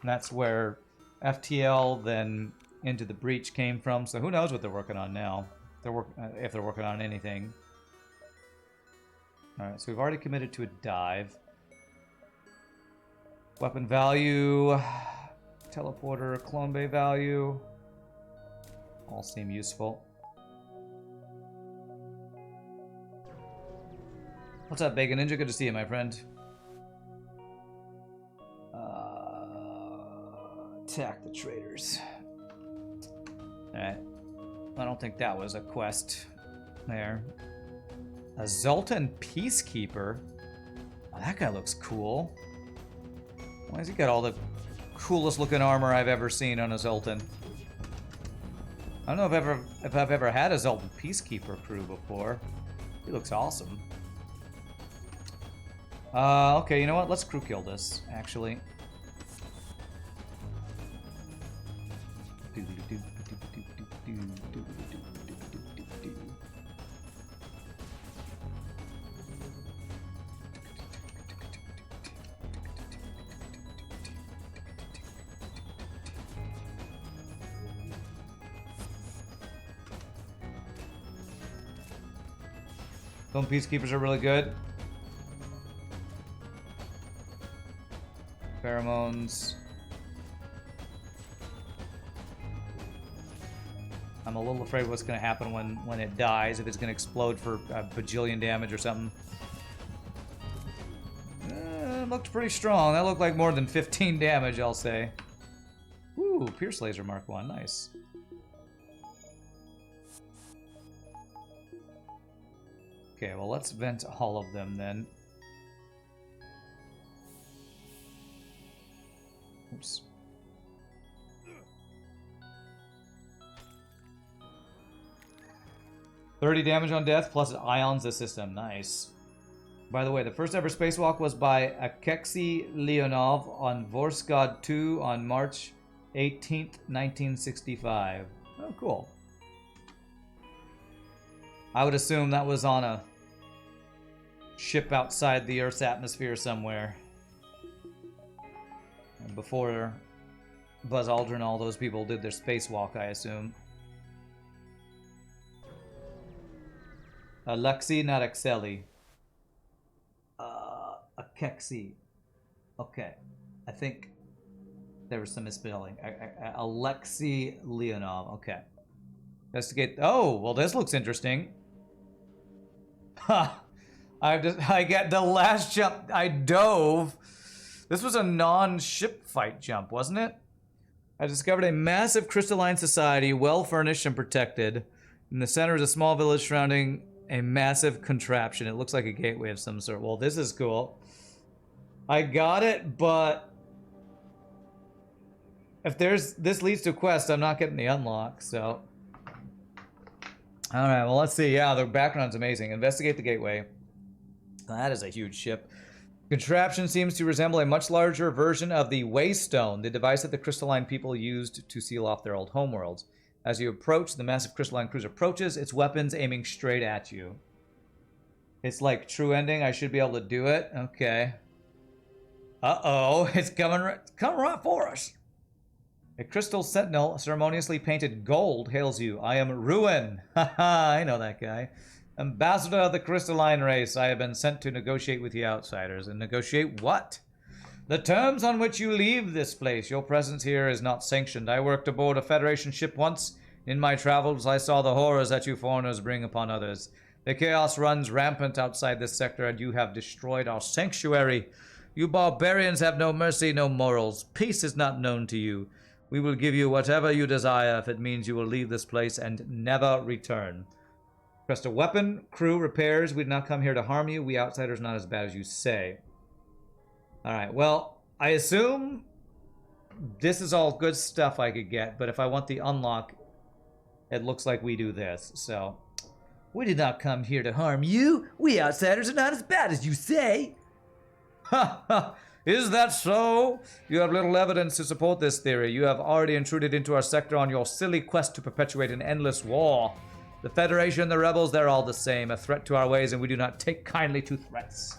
And that's where FTL, then Into the Breach came from. So who knows what they're working on now? If they're working on anything. Alright, so we've already committed to a dive. Weapon value, teleporter, clone bay value. All seem useful. What's up, Bacon Ninja? Good to see you, my friend. Attack the traitors. Alright. I don't think that was a quest there. A Zoltan Peacekeeper? Oh, that guy looks cool. Why has he got all the coolest looking armor I've ever seen on a Zoltan? I don't know if I've ever had a Zoltan Peacekeeper crew before. He looks awesome. Okay, you know what? Let's crew kill this, actually. Some peacekeepers are really good. Pheromones. I'm a little afraid what's going to happen when it dies, if it's going to explode for a bajillion damage or something. It looked pretty strong. That looked like more than 15 damage, I'll say. Ooh, Pierce Laser Mark 1. Nice. Okay, well, let's vent all of them then. Oops. $30 damage on death, plus it ions the system. Nice. By the way, the first ever spacewalk was by Alexei Leonov on Vorskod 2 on March 18th, 1965. Oh, cool. I would assume that was on a ship outside the Earth's atmosphere somewhere. And before Buzz Aldrin and all those people did their spacewalk, I assume. Alexei, not Axeli. Alexei. Okay. I think there was some misspelling. Alexei Leonov. Okay. Investigate. Oh, well, this looks interesting. Ha! I get the last jump. I dove. This was a non-ship fight jump, wasn't it? I discovered a massive crystalline society, well furnished and protected. In the center is a small village surrounding a massive contraption. It looks like a gateway of some sort. Well, this is cool. I got it, but if this leads to a quest, I'm not getting the unlock, so. Alright, well, let's see. Yeah, the background's amazing. Investigate the gateway. That is a huge ship. Contraption seems to resemble a much larger version of the Waystone, the device that the crystalline people used to seal off their old homeworlds. As you approach, the massive crystalline cruiser approaches, its weapons aiming straight at you. It's like true ending. I should be able to do it. Okay. Uh-oh, it's coming right for us. A crystal sentinel, ceremoniously painted gold, hails you. I am Ruin. Haha, I know that guy. Ambassador of the crystalline race. I have been sent to negotiate with the outsiders. And negotiate what? The terms on which you leave this place. Your presence here is not sanctioned. I worked aboard a Federation ship once. In my travels, I saw the horrors that you foreigners bring upon others. The chaos runs rampant outside this sector, and you have destroyed our sanctuary. You barbarians have no mercy, no morals. Peace is not known to you. We will give you whatever you desire if it means you will leave this place and never return. Request a weapon, crew, repairs. We did not come here to harm you. We outsiders are not as bad as you say. Alright, well, I assume this is all good stuff I could get, but if I want the unlock, it looks like we do this, so. We did not come here to harm you. We outsiders are not as bad as you say. Ha ha! Is that so? You have little evidence to support this theory. You have already intruded into our sector on your silly quest to perpetuate an endless war. The Federation, the rebels, they're all the same. A threat to our ways, and we do not take kindly to threats.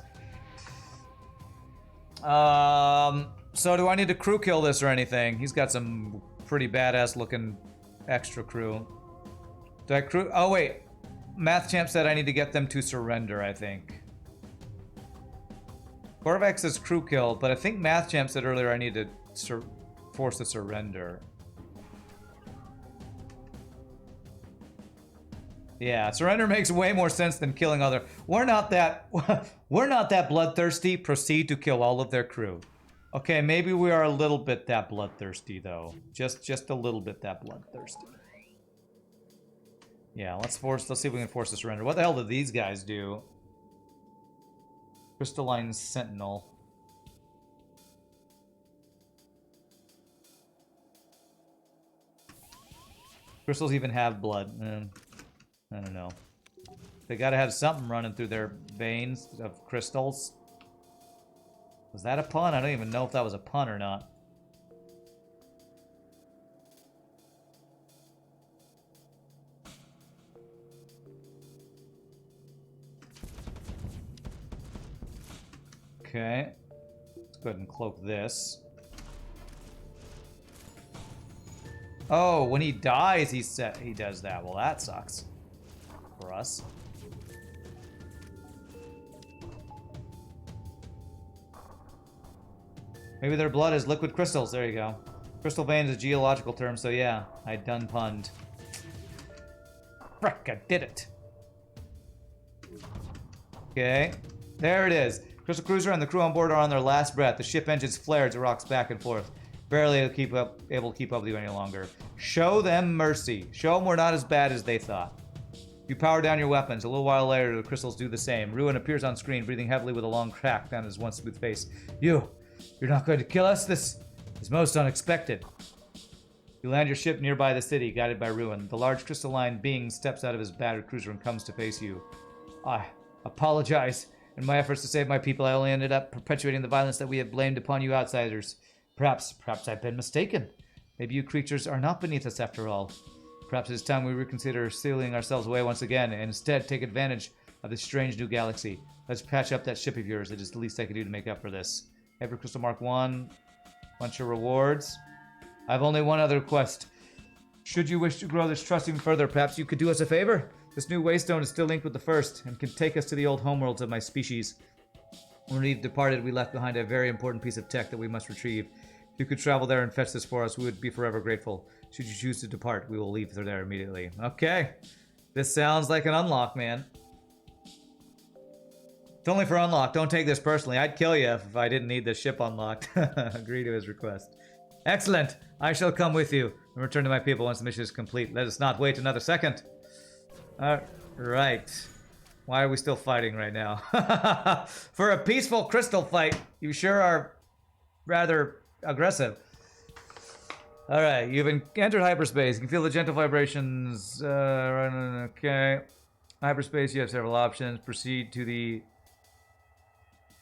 So do I need to crew kill this or anything? He's got some pretty badass looking extra crew. Do I crew? Oh wait. Math Champ said I need to get them to surrender, I think. Corvax is crew kill, but I think Math Champ said earlier I need to force a surrender. Yeah, surrender makes way more sense than killing other. We're not that bloodthirsty. Proceed to kill all of their crew. Okay, maybe we are a little bit that bloodthirsty though. Just a little bit that bloodthirsty. Yeah, let's see if we can force a surrender. What the hell do these guys do? Crystalline Sentinel. Crystals even have blood. I don't know. They gotta have something running through their veins of crystals. Was that a pun? I don't even know if that was a pun or not. Okay. Let's go ahead and cloak this. Oh, when he dies, he does that. Well, that sucks for us. Maybe their blood is liquid crystals. There you go. Crystal vein is a geological term, so yeah, I done punned. Frick, I did it. Okay, there it is. Crystal Cruiser and the crew on board are on their last breath. The ship engines flare as it rocks back and forth. Barely able to keep up with you any longer. Show them mercy. Show them we're not as bad as they thought. You power down your weapons. A little while later, the crystals do the same. Ruin appears on screen, breathing heavily with a long crack down his once smooth face. You're not going to kill us? This is most unexpected. You land your ship nearby the city, guided by Ruin. The large crystalline being steps out of his battered cruiser and comes to face you. I apologize. In my efforts to save my people, I only ended up perpetuating the violence that we have blamed upon you outsiders. Perhaps I've been mistaken. Maybe you creatures are not beneath us after all. Perhaps it's time we reconsider sealing ourselves away once again and instead take advantage of this strange new galaxy. Let's patch up that ship of yours. It is the least I can do to make up for this. Every Crystal Mark 1. Bunch of rewards. I have only one other request. Should you wish to grow this trust even further, perhaps you could do us a favor? This new waystone is still linked with the first and can take us to the old homeworlds of my species. When we departed, we left behind a very important piece of tech that we must retrieve. If you could travel there and fetch this for us, we would be forever grateful. Should you choose to depart, we will leave there immediately. Okay. This sounds like an unlock, man. It's only for unlock. Don't take this personally. I'd kill you if I didn't need the ship unlocked. Agree to his request. Excellent. I shall come with you and return to my people once the mission is complete. Let us not wait another second. Alright. Why are we still fighting right now? For a peaceful crystal fight, you sure are rather aggressive. Alright, you've entered hyperspace. You can feel the gentle vibrations. Okay. Hyperspace, you have several options. Proceed to the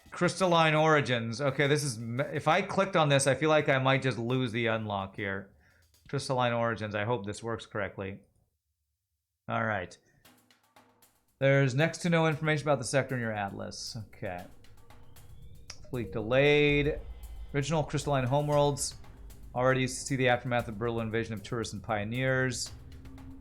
crystalline origins. Okay, this is... If I clicked on this, I feel like I might just lose the unlock here. Crystalline origins. I hope this works correctly. Alright. There's next to no information about the sector in your atlas. Okay. Fleet delayed. Original crystalline homeworlds. Already see the aftermath of brutal invasion of tourists and pioneers.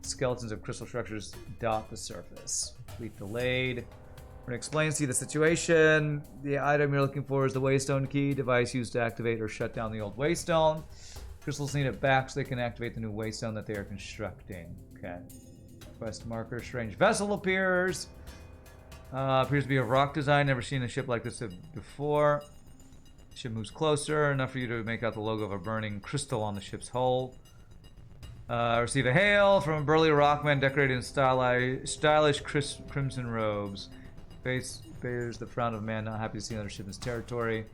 Skeletons of crystal structures dot the surface. Fleet delayed. We're going to explain to you the situation. The item you're looking for is the Waystone key, device used to activate or shut down the old Waystone. Crystals need it back so they can activate the new Waystone that they are constructing. Okay. Quest marker. Strange vessel appears. Appears to be a rock design. Never seen a ship like this before. Ship moves closer. Enough for you to make out the logo of a burning crystal on the ship's hull. Receive a hail from a burly rockman decorated in stylish crimson robes. Face bears the frown of a man not happy to see another ship in his territory.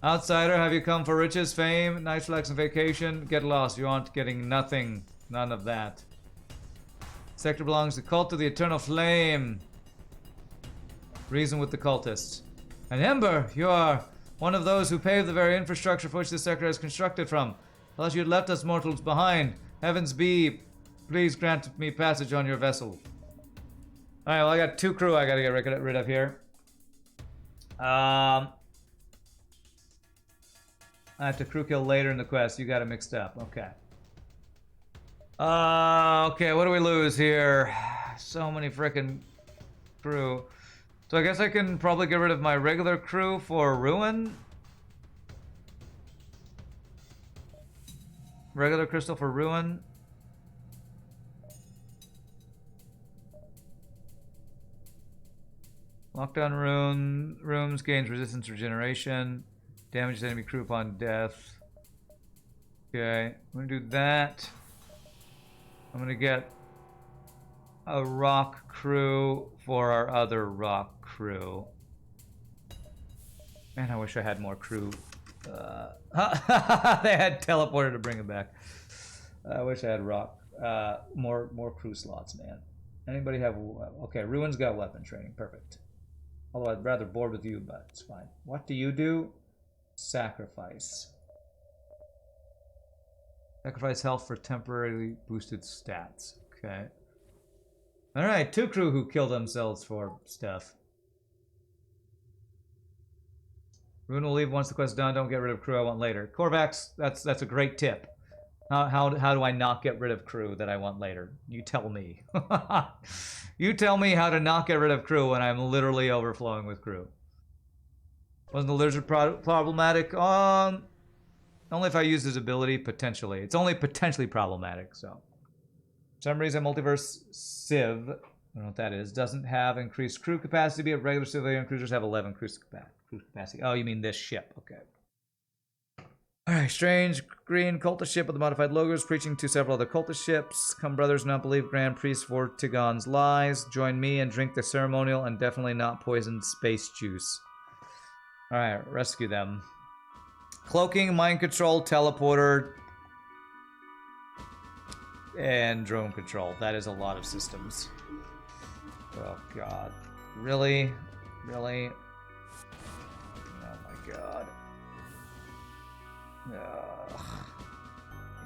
Outsider, have you come for riches, fame, nice relaxing vacation? Get lost. You aren't getting nothing. None of that. Sector belongs to the cult of the eternal flame. Reason with the cultists. And Ember, you are one of those who paved the very infrastructure for which this sector is constructed from. Unless you had left us mortals behind. Heavens be, please grant me passage on your vessel. Alright, well I got 2 crew I gotta get rid of here. I have to crew kill later in the quest. You got it mixed up. Okay. Okay, what do we lose here? So many frickin' crew. So I guess I can probably get rid of my regular crew for Ruin. Regular crystal for Ruin. Lockdown rooms gains resistance regeneration. Damages enemy crew upon death. Okay, I'm gonna do that. I'm gonna get a rock crew for our other rock crew. Man, I wish I had more crew. They had teleporter to bring it back. I wish I had rock. More crew slots, man. Anybody have... Okay, Ruin's got weapon training. Perfect. Although I'd rather board with you, but it's fine. What do you do? Sacrifice. Sacrifice health for temporarily boosted stats. Okay. Alright, 2 crew who kill themselves for stuff. Rune will leave once the quest is done. Don't get rid of crew I want later. Korvax, that's a great tip. How do I not get rid of crew that I want later? You tell me. You tell me how to not get rid of crew when I'm literally overflowing with crew. Wasn't the lizard problematic? Only if I use his ability, potentially. It's only potentially problematic, so. For some reason, Multiverse Civ, I don't know what that is, doesn't have increased crew capacity, but regular civilian cruisers have 11 crew capacity. Oh, you mean this ship. Okay. Alright, strange green cultist ship with the modified logos preaching to several other cultist ships. Come brothers, not believe Grand Priest Vortigern's lies. Join me and drink the ceremonial and definitely not poisoned space juice. Alright, rescue them. Cloaking, mind control, teleporter, and drone control. That is a lot of systems. Oh god. Really? Really? Oh my god. You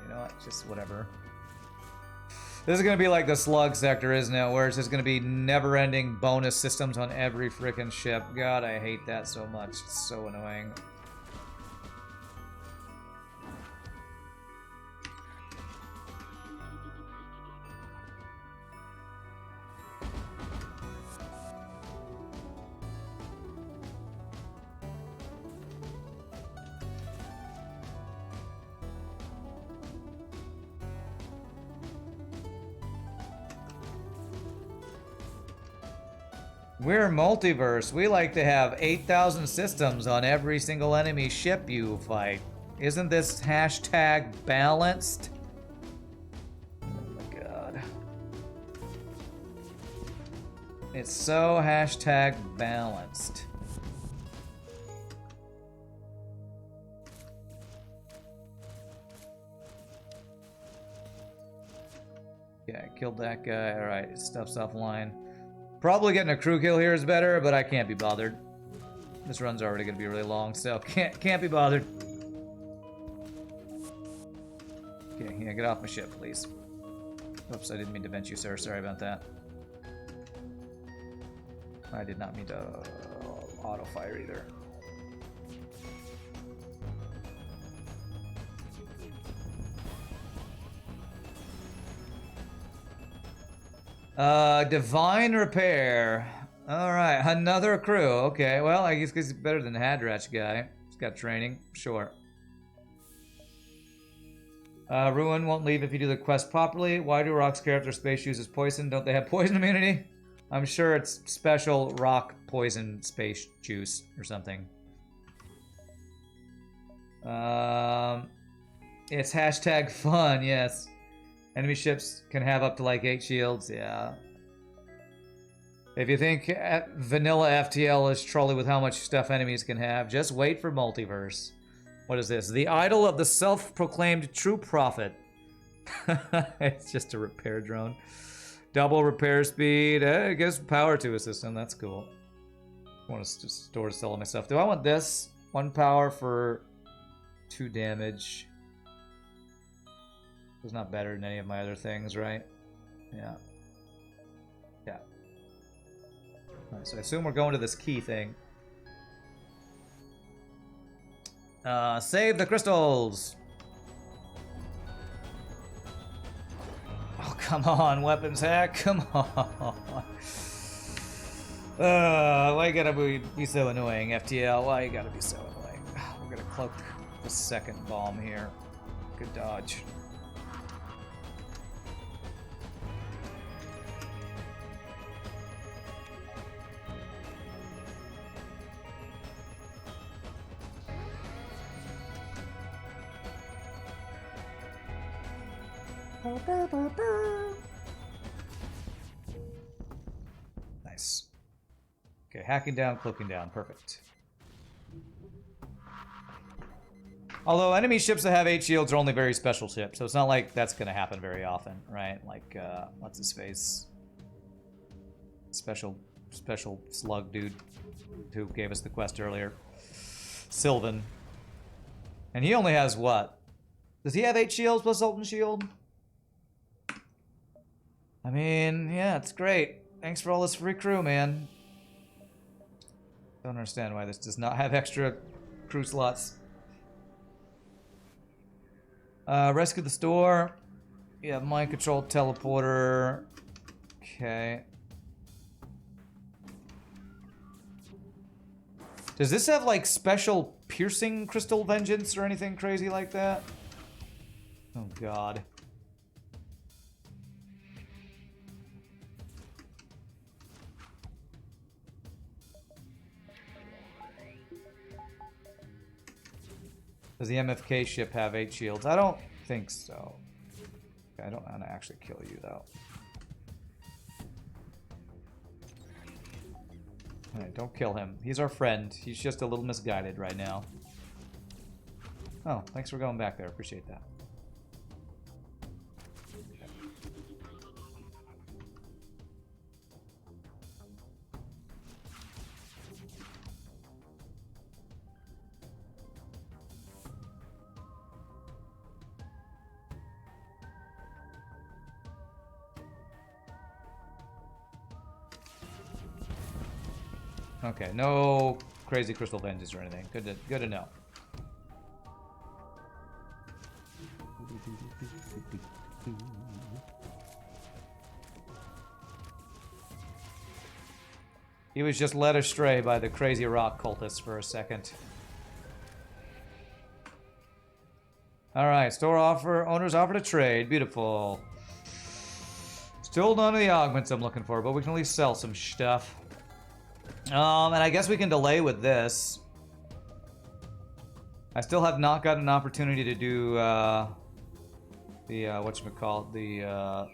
know what? Just whatever. This is gonna be like the slug sector, isn't it? Where it's just gonna be never-ending bonus systems on every freaking ship. God, I hate that so much. It's so annoying. We're Multiverse. We like to have 8,000 systems on every single enemy ship you fight. Isn't this hashtag balanced? Oh my god. It's so hashtag balanced. Yeah, I killed that guy. Alright, stuff's offline. Probably getting a crew kill here is better, but I can't be bothered. This run's already gonna be really long, so can't be bothered. Okay, yeah, get off my ship, please. Oops, I didn't mean to vent you, sir. Sorry about that. I did not mean to auto fire either. Divine Repair. Alright, another crew. Okay, well, I guess he's better than the Hadrach guy. He's got training, sure. Ruin won't leave if you do the quest properly. Why do rocks care if their space uses poison? Don't they have poison immunity? I'm sure it's special rock poison space juice or something. It's hashtag fun, yes. Enemy ships can have up to like 8 shields, yeah. If you think vanilla FTL is trolly with how much stuff enemies can have, just wait for Multiverse. What is this? The idol of the self-proclaimed true prophet. It's just a repair drone. Double repair speed. It gives power to a system. That's cool. I want to store all of my stuff. Do I want this? 1 power for 2 damage. It's not better than any of my other things, right? Yeah. Yeah. Alright, so I assume we're going to this key thing. Save the crystals! Oh, come on, weapons hack, come on! Why you gotta be so annoying, FTL? Why you gotta be so annoying? We're gonna cloak the second bomb here. Good dodge. Nice. Okay, hacking down, cloaking down. Perfect. Although enemy ships that have 8 shields are only very special ships, so it's not like that's going to happen very often, right? Like, what's his face? Special slug dude who gave us the quest earlier. Sylvan. And he only has what? Does he have 8 shields plus Sultan Shield? I mean, yeah, it's great. Thanks for all this free crew, man. Don't understand why this does not have extra crew slots. Rescue the store. Yeah, mind control teleporter. Okay. Does this have like special piercing crystal vengeance or anything crazy like that? Oh god. Does the MFK ship have 8 shields? I don't think so. I don't want to actually kill you though. Alright, don't kill him. He's our friend. He's just a little misguided right now. Oh, thanks for going back there. Appreciate that. Okay, no crazy crystal vengeance or anything. Good to know. He was just led astray by the crazy rock cultists for a second. Alright, store offer, owners offer to trade. Beautiful. Still none of the augments I'm looking for, but we can at least sell some stuff. And I guess we can delay with this. I still have not gotten an opportunity to do, the, whatchamacallit,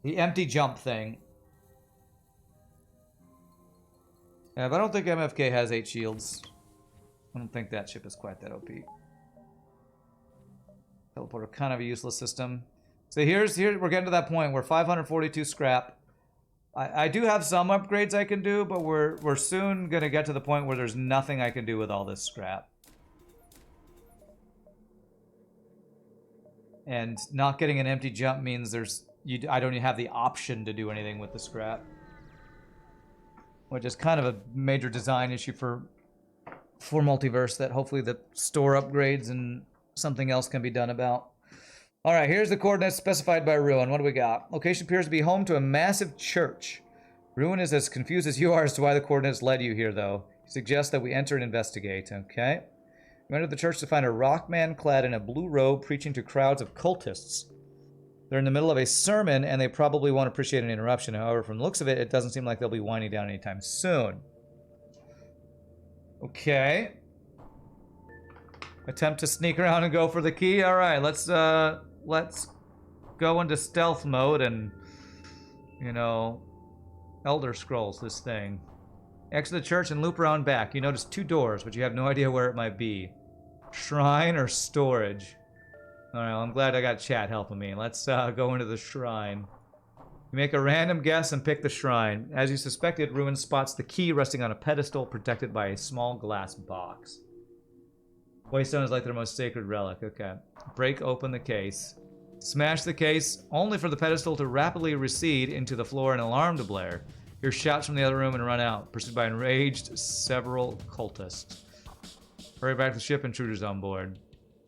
the empty jump thing. Yeah, but I don't think MFK has 8 shields. I don't think that ship is quite that OP. Teleporter, kind of a useless system. So here we're getting to that point where 542 scrap. I do have some upgrades I can do, but we're soon gonna get to the point where there's nothing I can do with all this scrap. And not getting an empty jump means I don't even have the option to do anything with the scrap. Which is kind of a major design issue for Multiverse that hopefully the store upgrades and something else can be done about. Alright, here's the coordinates specified by Ruin. What do we got? Location appears to be home to a massive church. Ruin is as confused as you are as to why the coordinates led you here, though. He suggests that we enter and investigate. Okay. You enter the church to find a rock man clad in a blue robe preaching to crowds of cultists. They're in the middle of a sermon, and they probably won't appreciate an interruption. However, from the looks of it, it doesn't seem like they'll be winding down anytime soon. Okay. Attempt to sneak around and go for the key. Alright, let's go into stealth mode and, you know, Elder Scrolls this thing. Exit the church and loop around back. You notice 2 doors, but you have no idea where it might be. Shrine or storage? Alright, well, I'm glad I got chat helping me. Let's go into the shrine. You make a random guess and pick the shrine. As you suspected, Ruin spots the key resting on a pedestal protected by a small glass box. Waystone is like their most sacred relic. Okay. Break open the case. Smash the case, only for the pedestal to rapidly recede into the floor and an alarm to blare. Hear shouts from the other room and run out, pursued by enraged several cultists. Hurry back to the ship, intruders on board.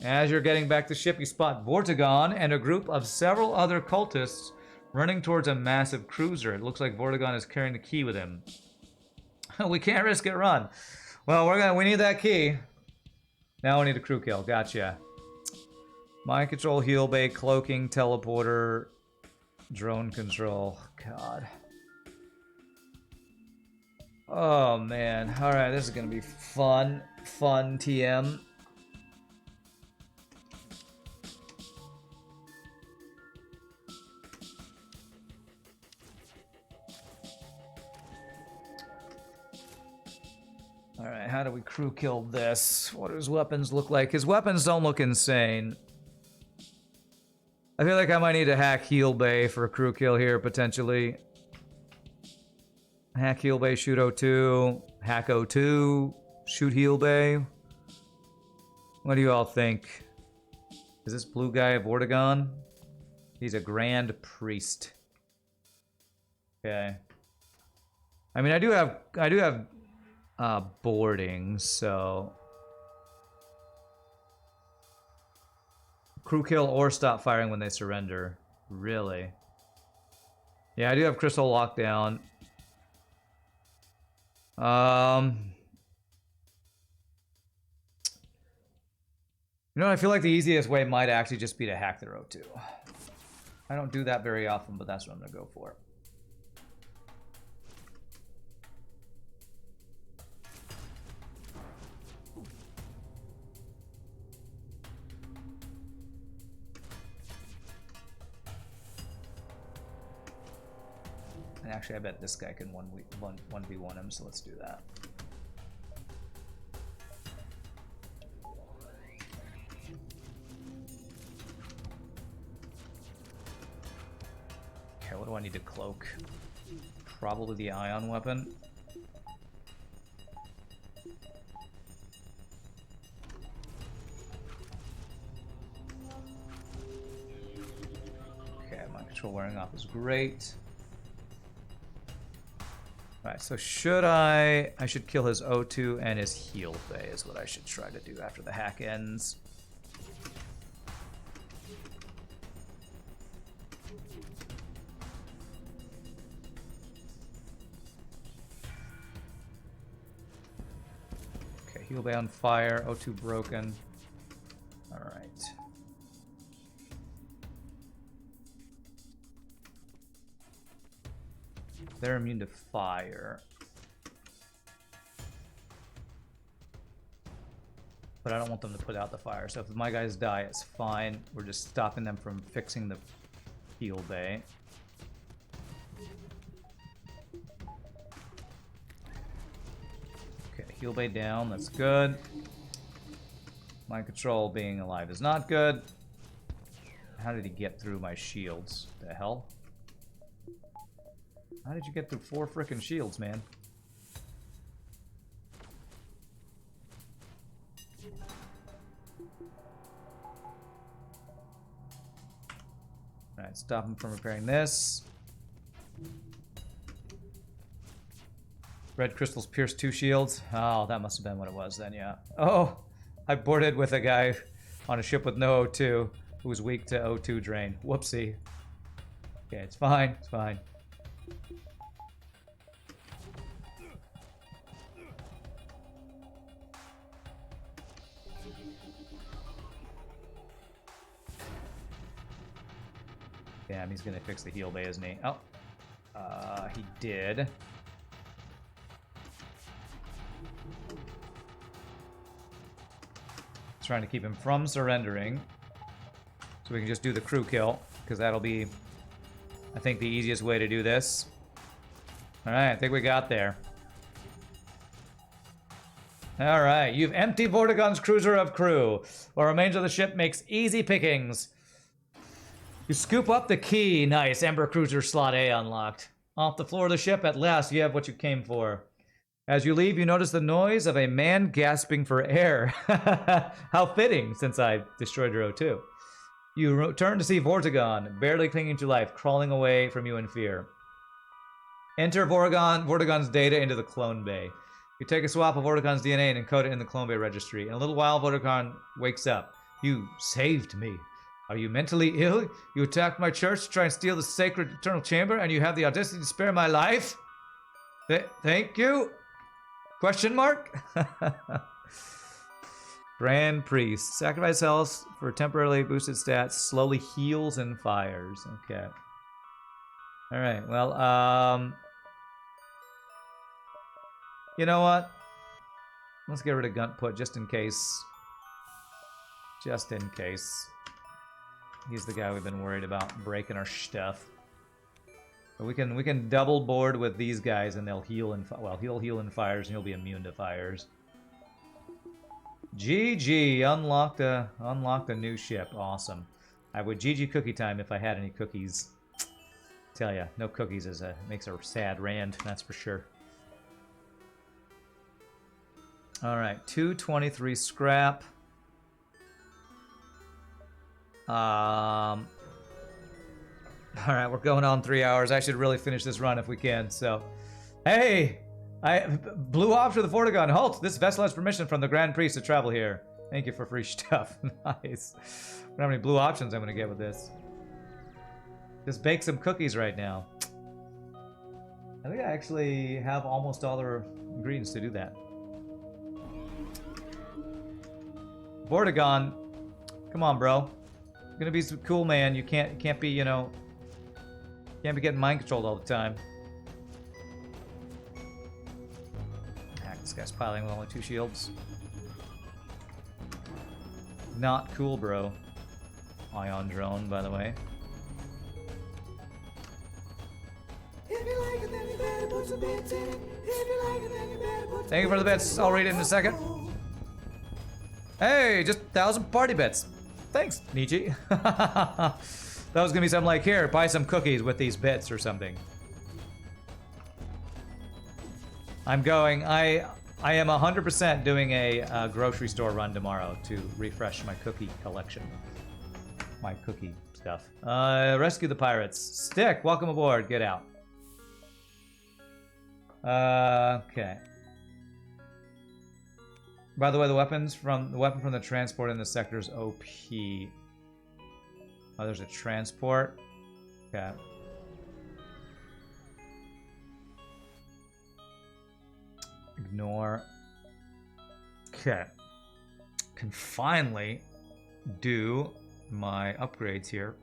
As you're getting back to the ship, you spot Vortigern and a group of several other cultists running towards a massive cruiser. It looks like Vortigern is carrying the key with him. We can't risk it, run. Well, we need that key. Now we need a crew kill. Gotcha. Mind control, heal bay, cloaking, teleporter, drone control. God. Oh, man. Alright, this is gonna be fun. Fun TM. Alright, how do we crew kill this? What do his weapons look like? His weapons don't look insane. I feel like I might need to hack heal bay for a crew kill here, potentially. Hack heal bay, shoot O2. Hack O2, shoot heal bay. What do you all think? Is this blue guy a Vortigern? He's a Grand Priest. Okay. I mean, I do have boarding, so crew kill or stop firing when they surrender. Really? Yeah, I do have crystal lockdown. You know, I feel like the easiest way might actually just be to hack their O2. I don't do that very often, but that's what I'm gonna go for. And actually, I bet this guy can 1v1 him, so let's do that. Okay, what do I need to cloak? Probably the ion weapon. Okay, mind control wearing off is great. Alright, so should I should kill his O2 and his heal phase is what I should try to do after the hack ends. Okay, heal bay on fire, O2 broken. Alright. They're immune to fire. But I don't want them to put out the fire. So if my guys die, it's fine. We're just stopping them from fixing the heal bay. Okay, heal bay down. That's good. Mind control being alive is not good. How did he get through my shields? The hell? How did you get through 4 frickin' shields, man? Alright, stop him from repairing this. Red crystals pierce 2 shields. Oh, that must have been what it was then, yeah. Oh, I boarded with a guy on a ship with no O2 who was weak to O2 drain. Whoopsie. Okay, it's fine, it's fine. Damn, he's gonna fix the heal bay, isn't he? Oh, he did. Trying to keep him from surrendering, so we can just do the crew kill, because that'll be, I think, the easiest way to do this. All right, I think we got there. All right, you've emptied Vortigern's cruiser of crew. What remains of the ship makes easy pickings. You scoop up the key. Nice. Ember Cruiser Slot A unlocked. Off the floor of the ship, at last, you have what you came for. As you leave, you notice the noise of a man gasping for air. How fitting, since I destroyed your O2. You turn to see Vortigern, barely clinging to life, crawling away from you in fear. Enter Vortigern's data into the clone bay. You take a swap of Vortigern's DNA and encode it in the clone bay registry. In a little while, Vortigern wakes up. You saved me. Are you mentally ill? You attacked my church to try and steal the sacred eternal chamber, and you have the audacity to spare my life? Thank you? Question mark? Grand Priest. Sacrifice cells for temporarily boosted stats. Slowly heals and fires. Okay. Alright, well, you know what? Let's get rid of Gunt Put just in case. Just in case. He's the guy we've been worried about breaking our stuff. But we can double board with these guys, and they'll heal and he'll heal in fires, and he'll be immune to fires. GG, unlocked a new ship. Awesome. I would GG cookie time if I had any cookies. Tell ya, no cookies makes a sad rand, that's for sure. All right, 223 scrap. All right, we're going on 3 hours. I should really finish this run if we can. So, hey, Blue ops for the Vortigaunt. Halt! This vessel has permission from the Grand Priest to travel here. Thank you for free stuff. Nice. I don't know how many blue options I'm gonna get with this. Just bake some cookies right now. I think I actually have almost all the ingredients to do that. Vortigaunt, come on, bro. You're gonna be some cool, man. You can't be, you know, can't be getting mind controlled all the time. Heck, this guy's piling with only 2 shields. Not cool, bro. Ion drone, by the way. Thank you for the bits. I'll read it in a second. Hey, just 1,000 party bits. Thanks, Nietzsche. That was gonna be something like, here, buy some cookies with these bits or something. I'm going, I am 100% doing a grocery store run tomorrow to refresh my cookie collection. My cookie stuff. Rescue the pirates. Stick, welcome aboard, get out. Okay. By the way, the weapon from the transport in the sector is OP. Oh, there's a transport. Okay. Ignore. Okay. Can finally do my upgrades here,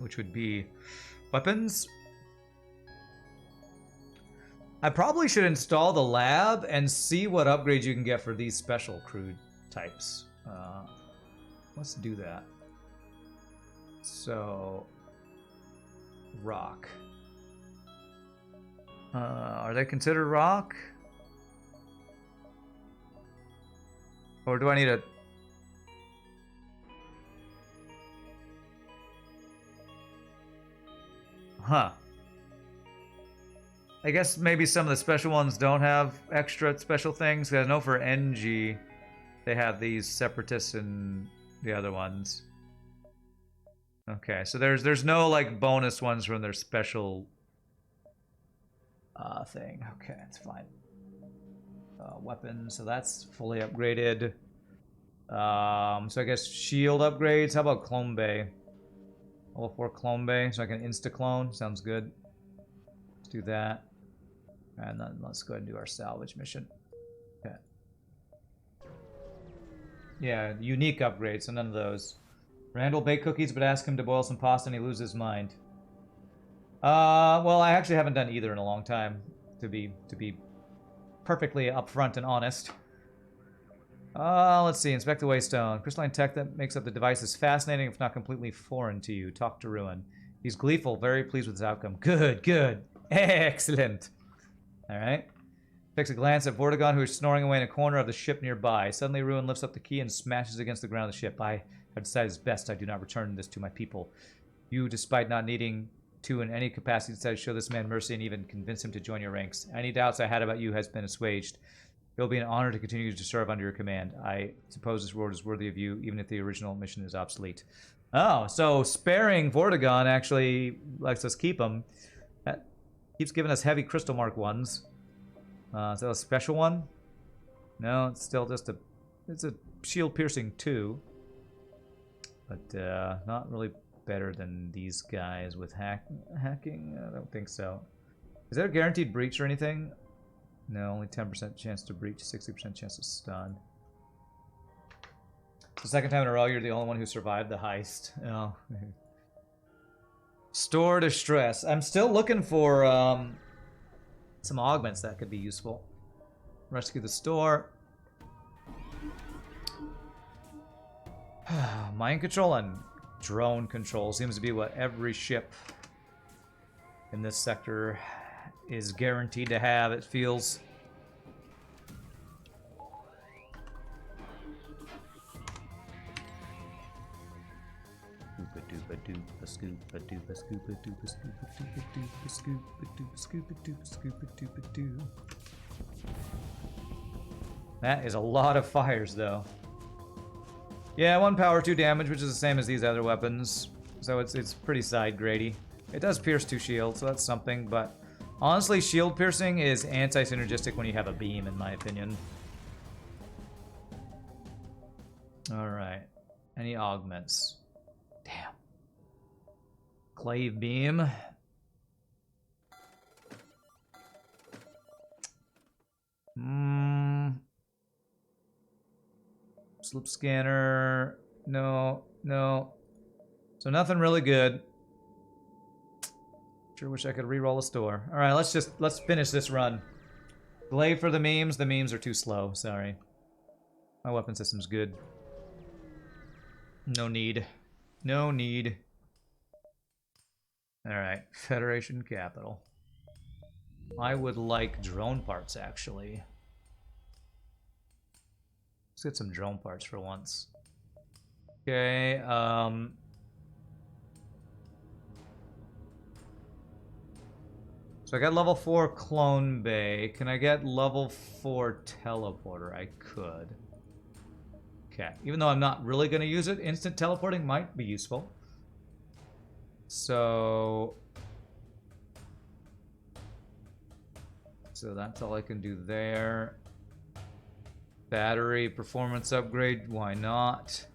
which would be weapons. I probably should install the lab and see what upgrades you can get for these special crude types. Let's do that. So, rock. Are they considered rock? Or do I need a... Huh. I guess maybe some of the special ones don't have extra special things. I know for NG, they have these Separatists and the other ones. Okay, so there's no like bonus ones from their special thing. Okay, that's fine. Weapons, so that's fully upgraded. So I guess shield upgrades. How about Clone Bay? Level 4 Clone Bay, so I can insta-clone. Sounds good. Let's do that. And then let's go ahead and do our salvage mission. Okay. Yeah, unique upgrades, so none of those. Randall bake cookies, but ask him to boil some pasta and he loses his mind. Well, I actually haven't done either in a long time, to be perfectly upfront and honest. Let's see. Inspect the waystone. Crystalline tech that makes up the device is fascinating, if not completely foreign to you. Talk to Ruin. He's gleeful, very pleased with his outcome. Good, good. Excellent. Alright. Takes a glance at Vortigaunt, who is snoring away in a corner of the ship nearby. Suddenly, Ruin lifts up the key and smashes against the ground of the ship. I have decided it's best I do not return this to my people. You, despite not needing to in any capacity, decided to show this man mercy and even convince him to join your ranks. Any doubts I had about you has been assuaged. It will be an honor to continue to serve under your command. I suppose this world is worthy of you, even if the original mission is obsolete. Oh, so sparing Vortigaunt actually lets us keep him. That keeps giving us heavy crystal mark ones. Is that a special one? No, it's still just a... It's a shield piercing 2. But not really better than these guys with hacking. I don't think so. Is there a guaranteed breach or anything? No, only 10% chance to breach, 60% chance to stun. The second time in a row, you're the only one who survived the heist. Oh. Store distress. I'm still looking for some augments that could be useful. Rescue the store. Mind control and drone control seems to be what every ship in this sector is guaranteed to have, it feels. That is a lot of fires, though. Yeah, 1 power, 2 damage, which is the same as these other weapons. So it's pretty side grady. It does pierce 2 shields, so that's something, but Honestly, shield piercing is anti-synergistic when you have a beam, in my opinion. Alright. Any augments? Damn. Clave beam. Slip scanner. No, no. So nothing really good. Sure wish I could re-roll a store. Alright, let's finish this run. Glaive for the memes. The memes are too slow, sorry. My weapon system's good. No need. No need. Alright, Federation Capital. I would like drone parts, actually. Let's get some drone parts for once. Okay, so I got level 4 Clone Bay. Can I get level 4 Teleporter? I could. Okay, even though I'm not really going to use it, instant teleporting might be useful. So that's all I can do there. Battery performance upgrade, why not?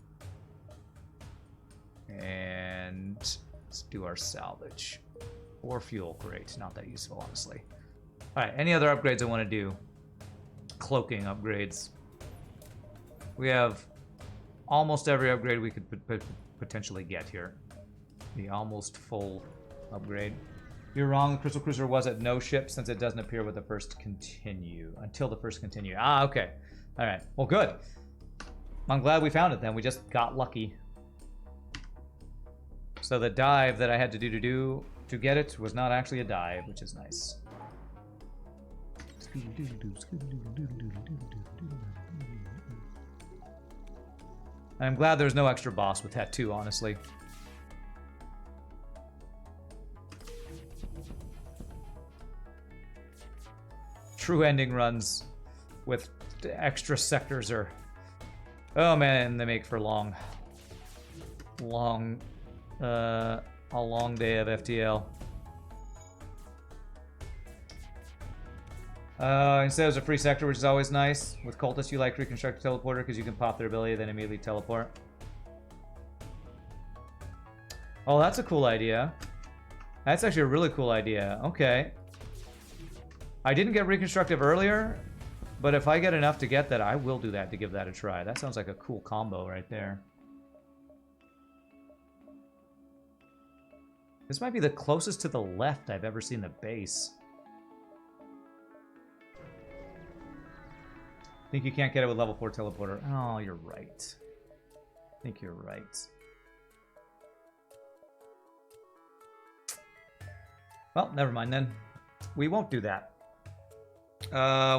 And let's do our salvage. Or fuel, great. Not that useful, honestly. Alright, any other upgrades I want to do? Cloaking upgrades. We have almost every upgrade we could potentially get here. The almost full upgrade. You're wrong, the Crystal Cruiser was at no ship since it doesn't appear with the first continue. Until the first continue. Ah, okay. Alright, well good. I'm glad we found it then, we just got lucky. So the dive that I had to do to get it was not actually a dive, which is nice. I'm glad there's no extra boss with that too, honestly. True ending runs with extra sectors are... Oh man, they make for a long day of FTL. Instead, there's a free sector, which is always nice. With cultists, you like reconstruct a teleporter because you can pop their ability, then immediately teleport. Oh, that's a cool idea. That's actually a really cool idea. Okay. I didn't get reconstructive earlier, but if I get enough to get that, I will do that to give that a try. That sounds like a cool combo right there. This might be the closest to the left I've ever seen the base. Think you can't get it with level 4 teleporter. Oh, you're right. I think you're right. Well, never mind then. We won't do that.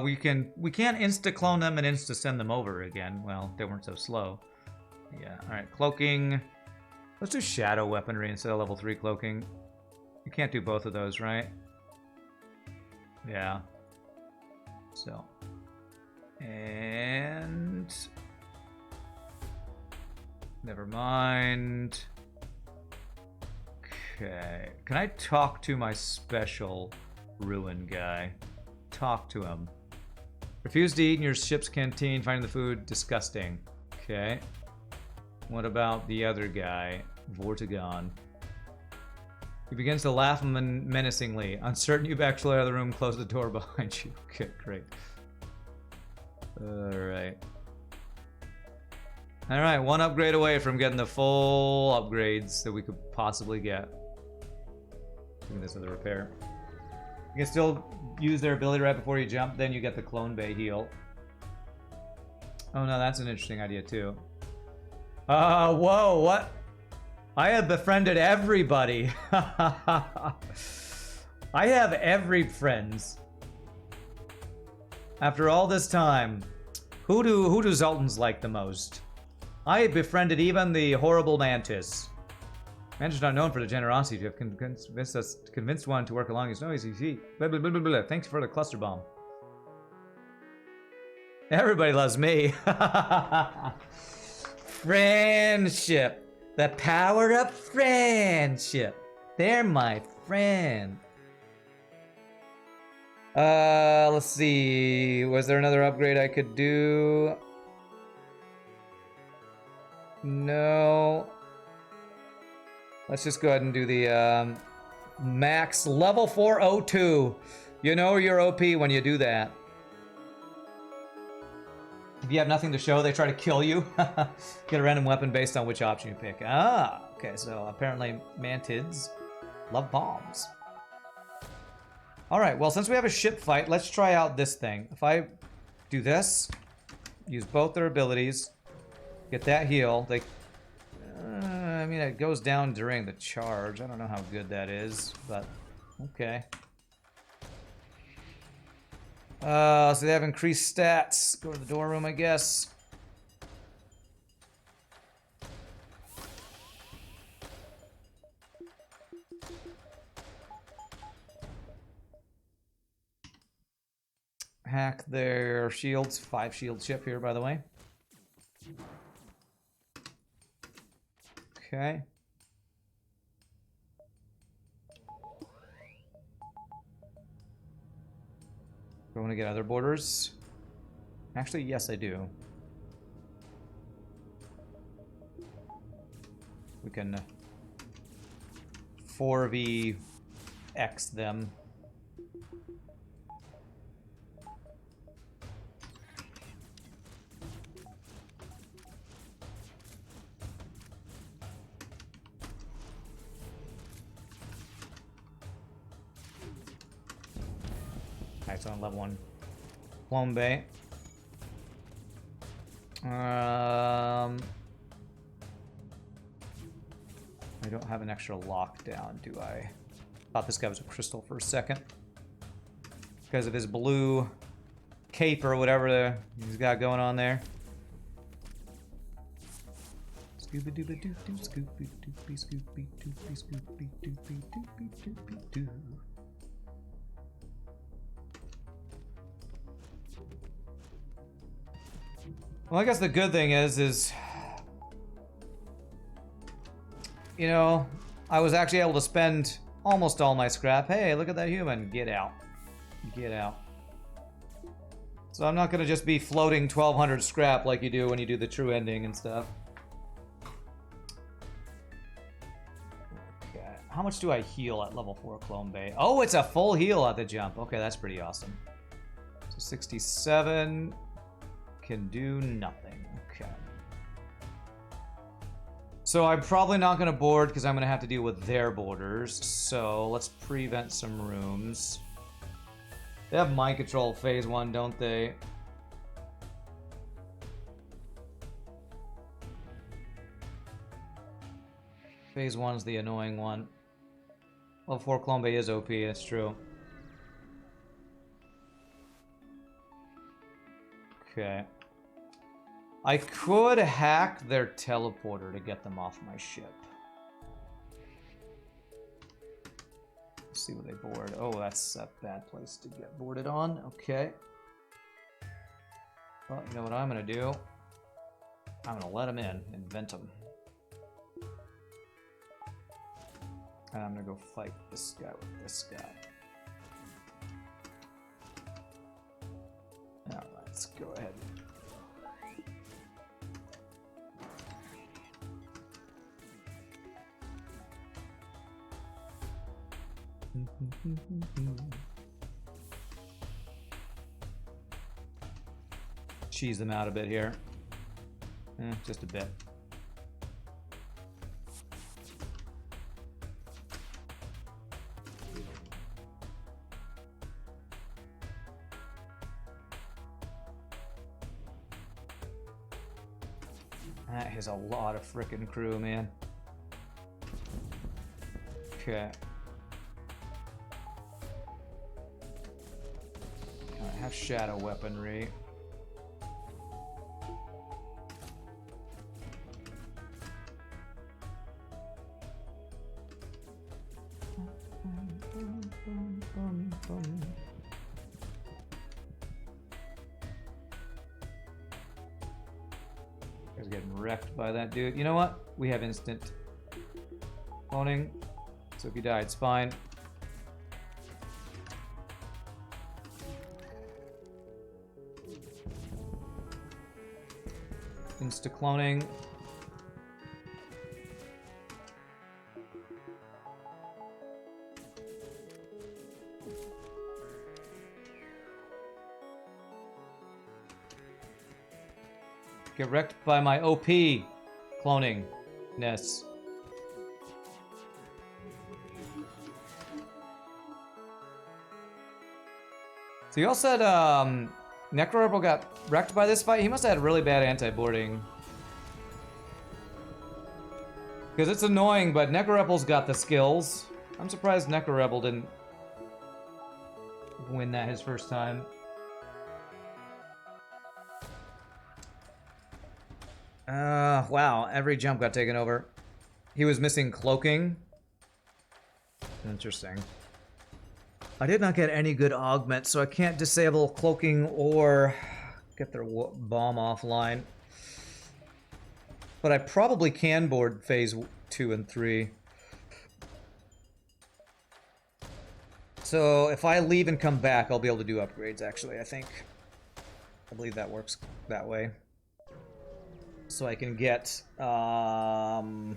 We can't insta clone them and insta send them over again. Well, they weren't so slow. Yeah. All right. Cloaking. Let's do shadow weaponry instead of level 3 cloaking. You can't do both of those, right? Yeah. So. And never mind. Okay. Can I talk to my special ruin guy? Talk to him. Refuse to eat in your ship's canteen. Finding the food disgusting. Okay. What about the other guy? Vortigon. He begins to laugh menacingly. Uncertain you actually out of the room, close the door behind you. Okay, great. Alright. Alright, one upgrade away from getting the full upgrades that we could possibly get. Doing this with a repair. You can still use their ability right before you jump, then you get the Clone Bay heal. Oh no, that's an interesting idea too. Whoa, what? I have befriended everybody. I have every friends. After all this time, who do Zoltans like the most? I befriended even the horrible Mantis. Mantis is not known for the generosity to have convinced one to work along his nose. Blah, blah, blah, blah, blah. Thanks for the cluster bomb. Everybody loves me. Friendship. The power of friendship. They're my friend. Let's see. Was there another upgrade I could do? No. Let's just go ahead and do the max level 402. You know you're OP when you do that. If you have nothing to show, they try to kill you. Get a random weapon based on which option you pick. Ah, okay, so apparently mantids love bombs. Alright, well, since we have a ship fight, let's try out this thing. If I do this, use both their abilities, get that heal, they... I mean, it goes down during the charge. I don't know how good that is, but okay. So they have increased stats. Go to the door room, I guess. Hack their shields. 5 shield ship here, by the way. Okay. Do I want to get other borders? Actually, yes, I do. We can 4vx them. Alright, so on level 1. Clone Bay. I don't have an extra lockdown, do I? Thought this guy was a crystal for a second. Because of his blue cape or whatever he's got going on there. Scooby-dooby-doo-doo, Scooby-dooby, Scooby-dooby, Scooby-dooby, Dooby-dooby-doo. Well, I guess the good thing is, you know, I was actually able to spend almost all my scrap. Hey, look at that human. Get out. Get out. So I'm not going to just be floating 1,200 scrap like you do when you do the true ending and stuff. Okay. How much do I heal at level 4 Clone Bay? Oh, it's a full heal at the jump. Okay, that's pretty awesome. So 67... can do nothing. Okay. So I'm probably not going to board because I'm going to have to deal with their borders. So let's prevent some rooms. They have mind control phase 1, don't they? Phase 1 is the annoying one. Level 4 Clone Bay is OP, that's true. Okay. I could hack their teleporter to get them off my ship. Let's see what they board. Oh, that's a bad place to get boarded on. Okay. Well, you know what I'm going to do? I'm going to let them in and vent them. And I'm going to go fight this guy with this guy. Now, let's go ahead. Cheese them out a bit here. Just a bit. That is a lot of frickin' crew, man. Okay. I have shadow weaponry. Guys getting wrecked by that dude. You know what? We have instant cloning, so if you die, it's fine. Insta-cloning. Get wrecked by my OP cloning-ness. So you all said Necrorebel got wrecked by this fight? He must have had really bad anti-boarding. Because it's annoying, but Necrorebel's got the skills. I'm surprised Necrorebel didn't win that his first time. Wow, every jump got taken over. He was missing cloaking. Interesting. I did not get any good augment, so I can't disable cloaking or get their bomb offline. But I probably can board phase 2 and 3. So if I leave and come back, I'll be able to do upgrades, actually, I think. I believe that works that way. So I can get, can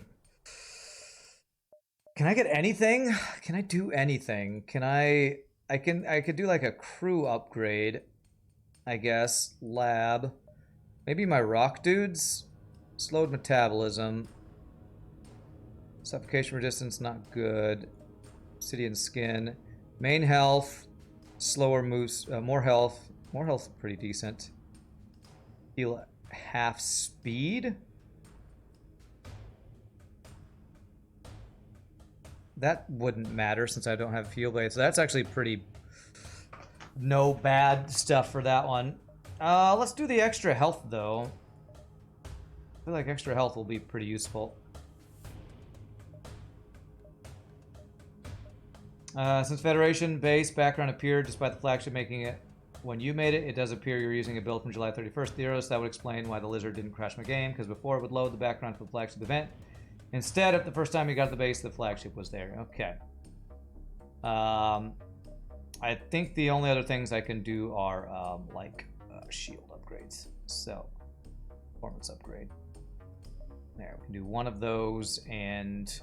I get anything? Can I do anything? Can I could do like a crew upgrade, I guess. Lab. Maybe my rock dudes? Slowed metabolism. Suffocation resistance, not good. Obsidian skin. Main health. Slower moves, more health. More health, pretty decent. Heal half speed? That wouldn't matter since I don't have field blade, so that's actually pretty no bad stuff for that one. Let's do the extra health though. I feel like extra health will be pretty useful. Since Federation base background appeared despite the flagship making it when you made it, it does appear you're using a build from July 31st Theros. That would explain why the lizard didn't crash my game, because before it would load the background for the flagship event. Instead, at the first time you got to the base, the flagship was there. Okay. I think the only other things I can do are shield upgrades. So, performance upgrade. There, we can do one of those and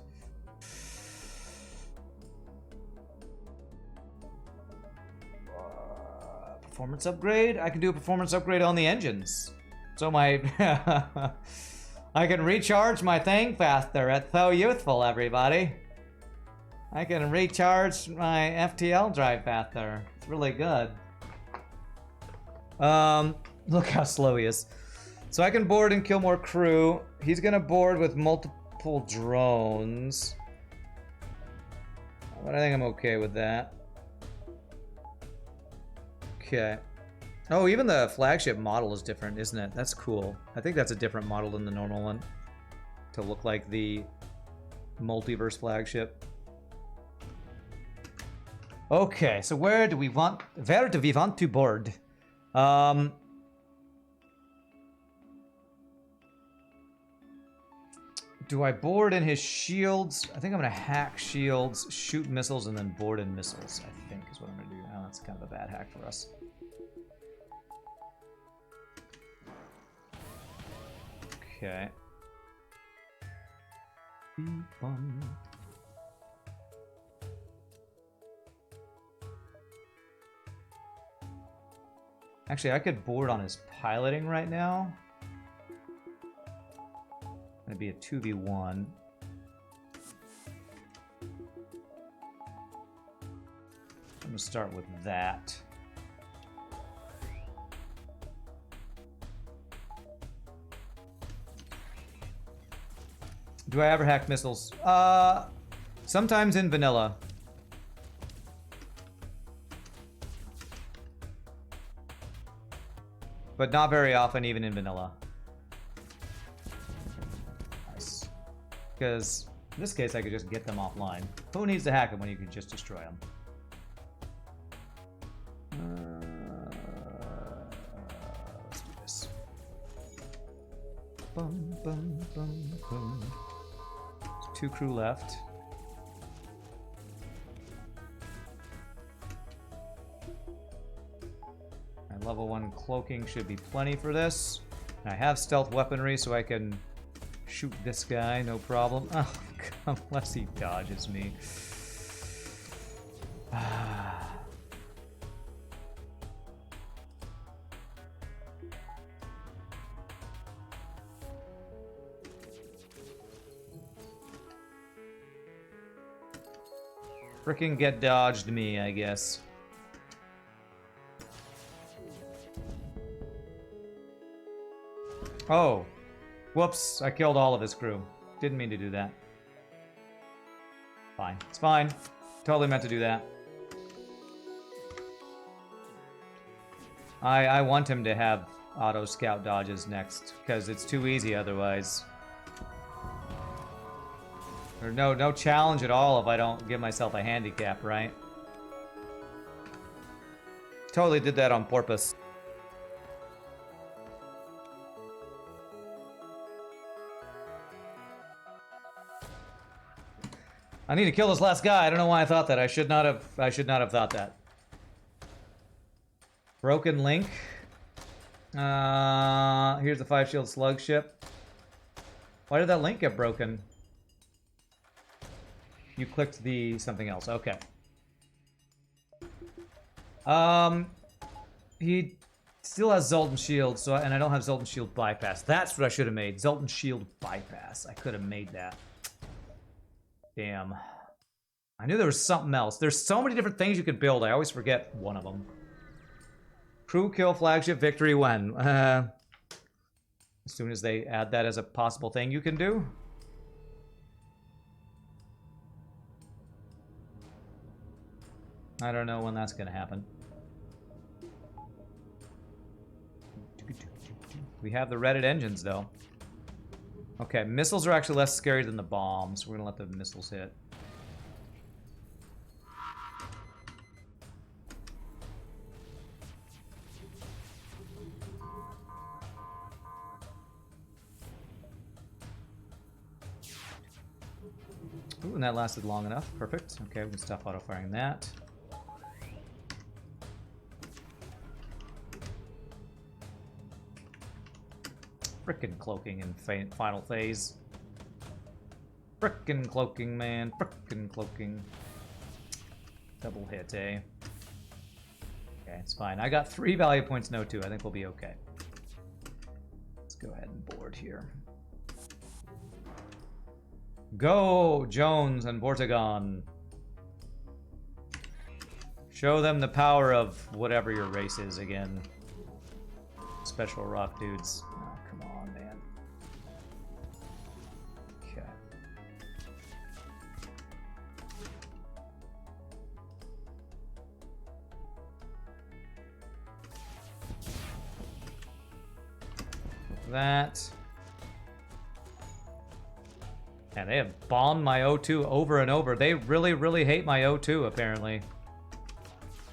performance upgrade. I can do a performance upgrade on the engines. So my I can recharge my thing faster. It's so useful, everybody. I can recharge my FTL drive faster. It's really good. Look how slow he is. So I can board and kill more crew. He's gonna board with multiple drones. But I think I'm okay with that. Okay. Oh, even the flagship model is different, isn't it? That's cool. I think that's a different model than the normal one. To look like the Multiverse flagship. Okay, so where do we want to board? Do I board in his shields? I think I'm gonna hack shields, shoot missiles, and then board in missiles, I think is what I'm gonna do. Oh, that's kind of a bad hack for us. Okay. Actually, I could board on his piloting right now. Gonna be a 2v1. I'm gonna start with that. Do I ever hack missiles? Sometimes in vanilla. But not very often even in vanilla. Nice. Because in this case I could just get them offline. Who needs to hack them when you can just destroy them? Let's do this. Bum, bum, bum, bum. 2 crew left. My level 1 cloaking should be plenty for this. I have stealth weaponry, so I can shoot this guy, no problem. Oh, unless he dodges me. Frickin' get dodged me, I guess. Oh. Whoops, I killed all of his crew. Didn't mean to do that. Fine. It's fine. Totally meant to do that. I want him to have auto scout dodges next, because it's too easy otherwise. There's no challenge at all if I don't give myself a handicap, right? Totally did that on purpose. I need to kill this last guy. I don't know why I thought that. I should not have thought that. Broken link. Here's the 5 shield slug ship. Why did that link get broken? You clicked the something else. Okay. He still has Zoltan Shield, so and I don't have Zoltan Shield bypass. That's what I should have made. Zoltan Shield bypass. I could have made that. Damn. I knew there was something else. There's so many different things you could build. I always forget one of them. Crew kill flagship victory when? As soon as they add that as a possible thing you can do. I don't know when that's gonna happen. We have the Reddit engines though. Okay, missiles are actually less scary than the bombs. We're gonna let the missiles hit. Ooh, and that lasted long enough. Perfect. Okay, we can stop auto-firing that. Frickin' cloaking in final phase. Frickin' cloaking, man. Frickin' cloaking. Double hit, eh? Okay, it's fine. I got 3 value points, no 2. I think we'll be okay. Let's go ahead and board here. Go, Jones and Vortigern. Show them the power of whatever your race is again. Special rock dudes. Oh, come on, man. Okay. That. And they have bombed my O2 over and over. They really, really hate my O2, apparently.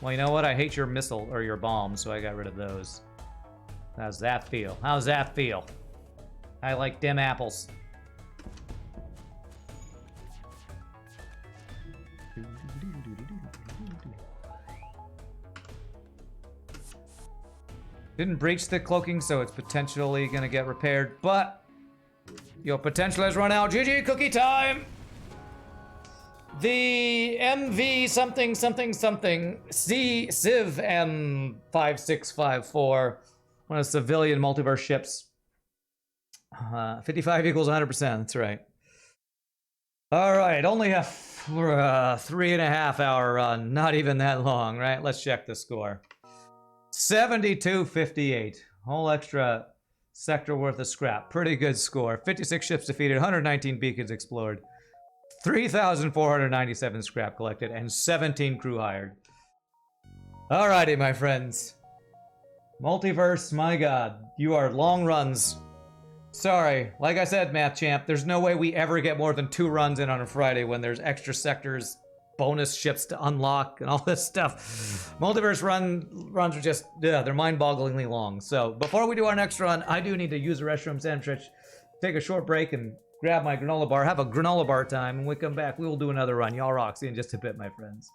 Well, you know what? I hate your missile, or your bombs, so I got rid of those. How's that feel? How's that feel? I like dim apples. Didn't breach the cloaking, so it's potentially gonna get repaired, but your potential has run out. GG, cookie time! The MV something something something CIVM-5654, one of the civilian multiverse ships. 55 equals 100%, that's right. Alright, only a 3.5 hour run, not even that long, right? Let's check the score. 72-58, whole extra sector worth of scrap. Pretty good score. 56 ships defeated, 119 beacons explored, 3,497 scrap collected, and 17 crew hired. Alrighty, my friends. Multiverse, my god, you are long runs. Sorry, like I said, Math Champ, there's no way we ever get more than 2 runs in on a Friday when there's extra sectors, bonus ships to unlock, and all this stuff. Multiverse runs are just, yeah, they're mind-bogglingly long. So before we do our next run, I do need to use the restroom sandwich, take a short break, and grab my granola bar, have a granola bar time, and when we come back, we will do another run. Y'all rock. See you in just a bit, my friends.